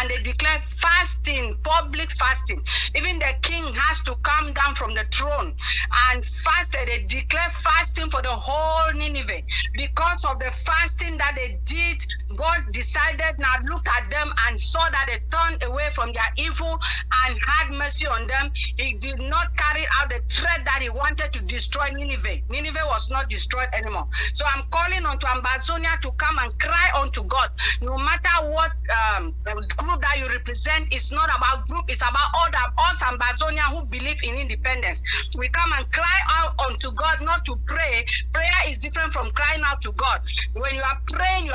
And they declare fasting, public fasting. Even the king has to come down from the throne and fast. They declare fasting for the whole Nineveh. Because of the fasting that they did, God decided, now looked at them and saw that they turned away from their evil and had mercy on them. He did not carry out the threat that he wanted to destroy Nineveh. Nineveh was not destroyed anymore. So I'm calling on to Ambazonia to come and cry unto God. No matter what group that you represent, it's not about group, it's about us Ambazonia who believe in independence. We come and cry out unto God, not to pray. Prayer is different from crying out to God. When you are praying, you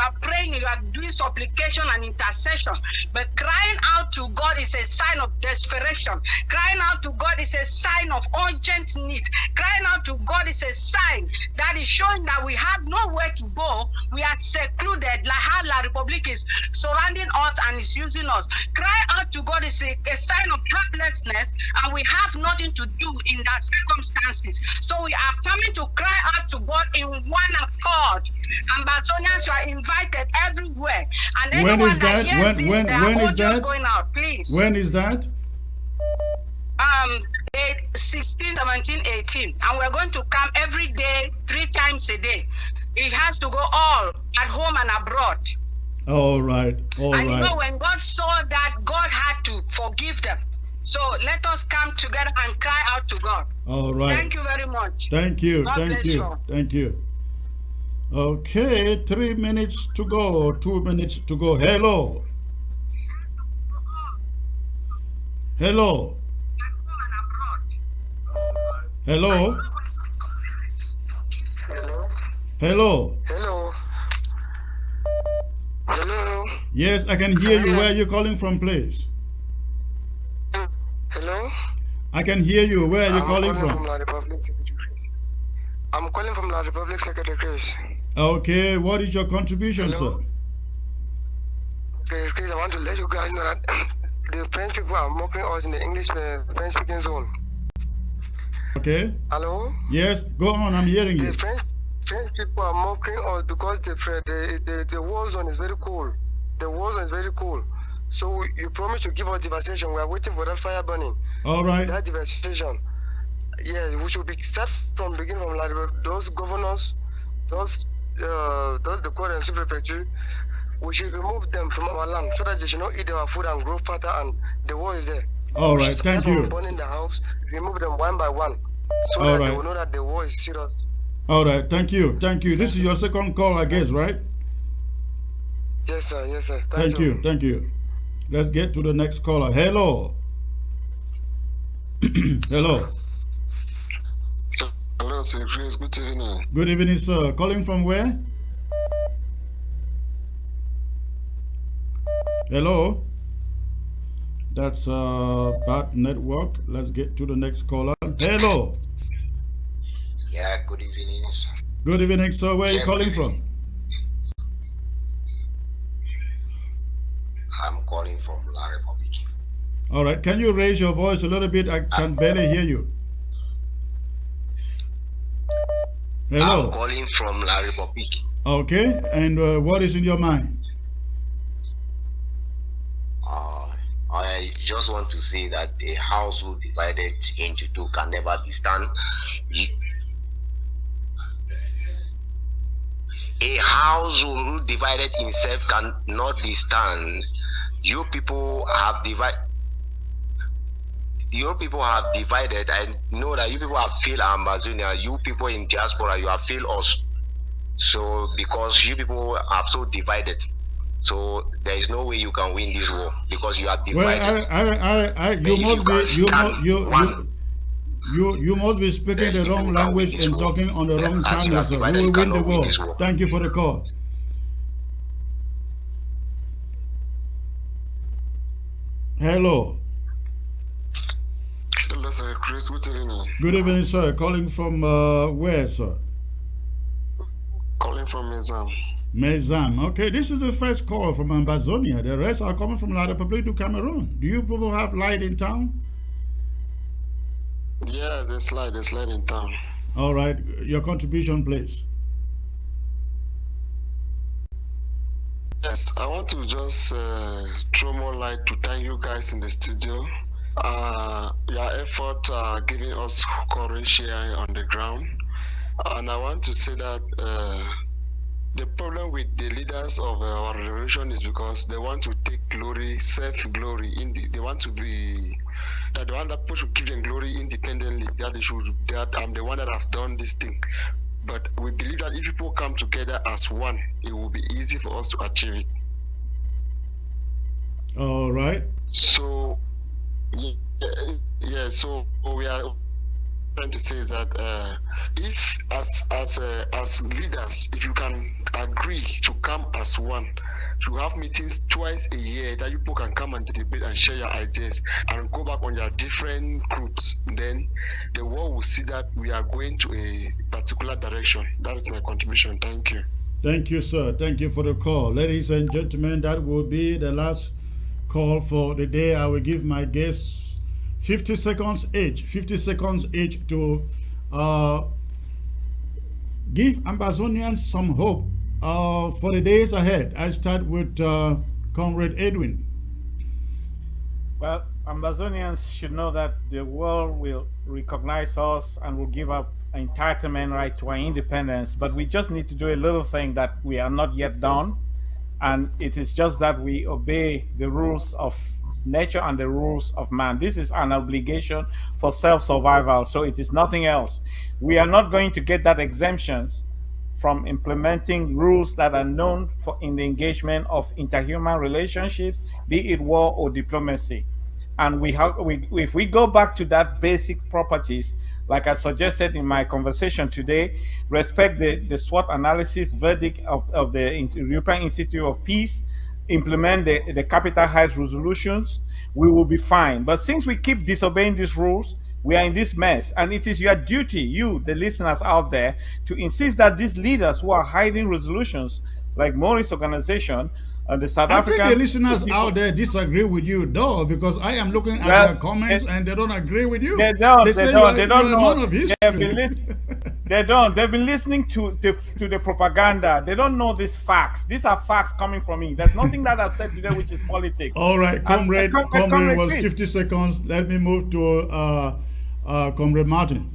are doing supplication and intercession. But crying out to God is a sign of desperation. Crying out to God is a sign of urgent need. Crying out to God is a sign that is showing that we have nowhere to go. We are secluded, like how La Republic is surrounding us and is using us. Cry out to God is a sign of helplessness, and we have nothing to do in that circumstances. So we are coming to cry out to God in one accord. Ambazonians, you are invited everywhere. And when is that? When is that? Going out, please. When is that? 16, 17, 18. And we're going to come every day, 3 times a day. It has to go all at home and abroad. All right. And you know, when God saw that, God had to forgive them. So let us come together and cry out to God. All right. Thank you very much. Thank you. God Thank bless you. Thank you. Okay, 3 minutes to go. 2 minutes to go. Hello. Hello. Hello. Hello. Hello. Hello. Yes, I can hear you. Where are you calling from, please? Hello. I can hear you. Where are you calling from? From La Republic, Secretary Chris. I'm calling from La Republic, Secretary Chris. Okay, what is your contribution, Hello? sir? Okay, Chris, I want to let you guys know that the French people are mocking us in the English French-speaking zone. Okay. Hello. Yes, go on. I'm hearing you. The French people are mocking us because the war zone is very cold. The war zone is very cold. So you promised to give us devastation. We are waiting for that fire burning. All right. That devastation. Yeah, we should start from beginning from like those governors, those the court and subprefecture. We should remove them from our land so that they should not eat our food and grow fatter, and the war is there. All right, thank you. Burning the house, remove them one by one, so All that right. they will know that the war is serious. All right, thank you. Thank you. This is your second call, I guess, right? Yes, sir. Yes, sir. Thank you. Thank you. Let's get to the next caller. Hello. Hello. Hello, sir. Chris. Good evening. Good evening, sir. Calling from where? Hello. That's bad network. Let's get to the next caller. Hello. Yeah, good evening, sir. Good evening, sir. Where are you calling from? I'm calling from La Republic. All right. Can you raise your voice a little bit? I can barely hear you. Hello. I'm calling from La Republic. Okay. And what is in your mind? I just want to say that a household divided into two can never be stand. A household divided itself cannot be stand. You people have divided. You people have divided. I know that you people have failed Ambazonia. You people in diaspora, you have failed us. So because you people are so divided, so there is no way you can win this war because you are divided. You must be speaking the wrong language and talking on the wrong channel, sir. You will win the war. Thank you for the call. Hello. Hello, sir. Chris, good evening. Good evening, sir. Calling from where, sir? Calling from Mezam. Mezam. Okay, this is the first call from Ambazonia. The rest are coming from La Republic to Cameroon. Do you people have light in town? Yeah, there's light in town. All right, your contribution, please. Yes, I want to just throw more light to thank you guys in the studio. Your effort giving us courage here on the ground. And I want to say that the problem with the leaders of our revolution is because they want to take glory, self-glory. They want to be that the one that people should give them glory independently. That they should. That I'm the one that has done this thing. But we believe that if people come together as one, it will be easy for us to achieve it. All right. So, yeah. So we are trying to say is that if as leaders, if you can agree to come as one, you have meetings twice a year that you people can come and debate and share your ideas and go back on your different groups, then the world will see that we are going to a particular direction. That is my contribution. Thank you. Thank you, sir. Thank you for the call. Ladies and gentlemen, that will be the last call for the day. I will give my guests 50 seconds each to give Ambazonians some hope for the days ahead. I start with Comrade Edwin. Well, Ambazonians should know that the world will recognize us and will give up entitlement right to our independence, but we just need to do a little thing that we are not yet done, and it is just that we obey the rules of nature and the rules of man. This is an obligation for self-survival, so it is nothing else. We are not going to get that exemptions from implementing rules that are known for in the engagement of interhuman relationships, be it war or diplomacy. And if we go back to that basic properties, like I suggested in my conversation today, respect the SWOT analysis verdict of the European Institute of Peace, implement the Capital Heights resolutions, we will be fine. But since we keep disobeying these rules, we are in this mess. And it is your duty, you, the listeners out there, to insist that these leaders who are hiding resolutions, like Maurice's organization, the South African... I think the listeners out there disagree with you, though, because I am looking at their comments and they don't agree with you. They don't know. They don't. They've been listening to the propaganda. They don't know these facts. These are facts coming from me. There's nothing that I said today which is politics. All right, Comrade was 50 seconds. Let me move to Comrade Martin.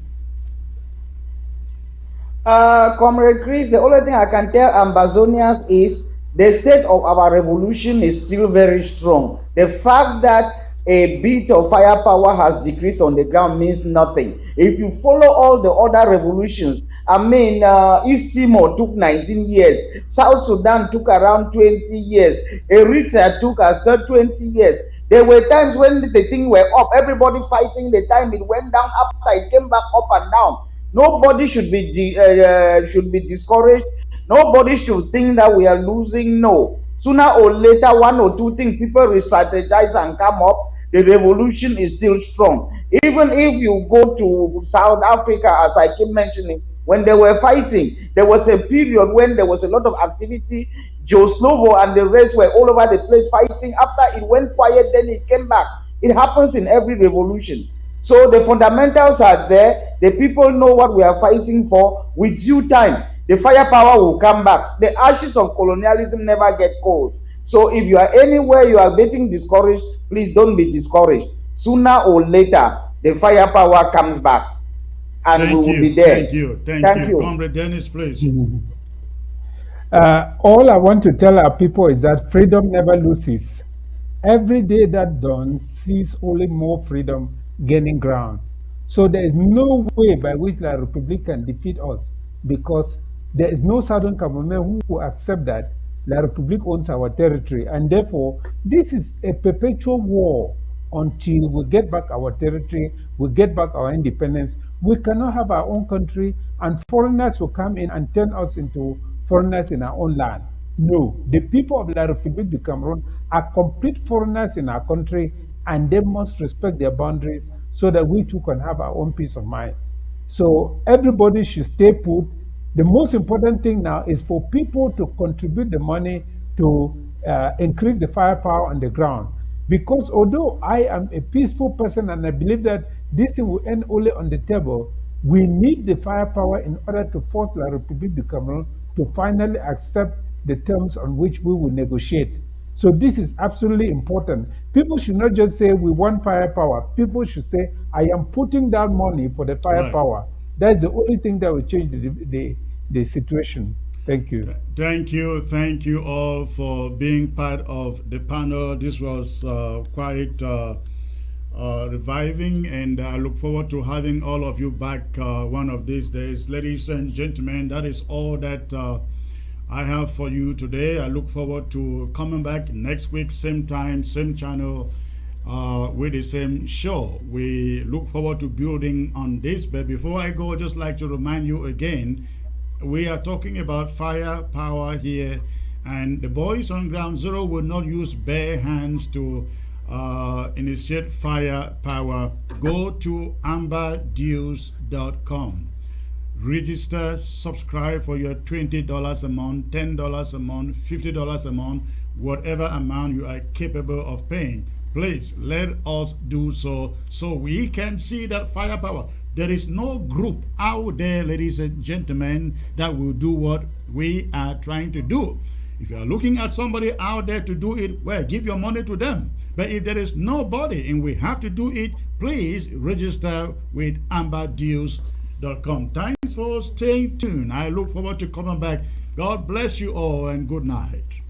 Comrade Chris, the only thing I can tell Ambazonians is the state of our revolution is still very strong. The fact that a bit of firepower has decreased on the ground means nothing. If you follow all the other revolutions, East Timor took 19 years, South Sudan took around 20 years, Eritrea took 20 years. There were times when the thing were up, everybody fighting, the time it went down, after it came back up and down. Nobody should be discouraged. Nobody should think that we are losing. No. Sooner or later, one or two things, people re-strategize and come up. The revolution is still strong. Even if you go to South Africa, as I keep mentioning, when they were fighting, there was a period when there was a lot of activity. Joe Slovo and the rest were all over the place fighting. After it went quiet, then it came back. It happens in every revolution. So the fundamentals are there. The people know what we are fighting for. With due time, the firepower will come back. The ashes of colonialism never get cold. So if you are anywhere you are getting discouraged, please don't be discouraged. Sooner or later, the firepower comes back and we will be there. Thank you. Comrade Dennis, please. All I want to tell our people is that freedom never loses. Every day that dawns sees only more freedom gaining ground. So there is no way by which La Republic can defeat us, because there is no Southern Cameroon who will accept that La Republic owns our territory. And therefore, this is a perpetual war until we get back our territory, we get back our independence. We cannot have our own country and foreigners will come in and turn us into foreigners in our own land. No, the people of La République du Cameroon are complete foreigners in our country, and they must respect their boundaries so that we too can have our own peace of mind. So everybody should stay put. The most important thing now is for people to contribute the money to increase the firepower on the ground. Because although I am a peaceful person and I believe that this will end only on the table, we need the firepower in order to force La République du Cameroon to finally accept the terms on which we will negotiate. So this is absolutely important. People should not just say we want firepower. People should say, I am putting down money for the firepower. Right. That's the only thing that will change the situation. Thank you. Thank you. Thank you all for being part of the panel. This was quite reviving, and I look forward to having all of you back one of these days. Ladies and gentlemen, that is all that I have for you today. I look forward to coming back next week, same time, same channel, with the same show. We look forward to building on this. But before I go, I'd just like to remind you again, we are talking about firepower here, and the boys on Ground Zero will not use bare hands to initiate firepower. Go to amberdeals.com. Register, subscribe for your $20 a month, $10 a month, $50 a month, whatever amount you are capable of paying. Please let us do so we can see that firepower. There is no group out there, ladies and gentlemen, that will do what we are trying to do. If you are looking at somebody out there to do it, well, give your money to them. But if there is nobody and we have to do it, please register with amberdeals.com. Thanks for staying tuned. I look forward to coming back. God bless you all and good night.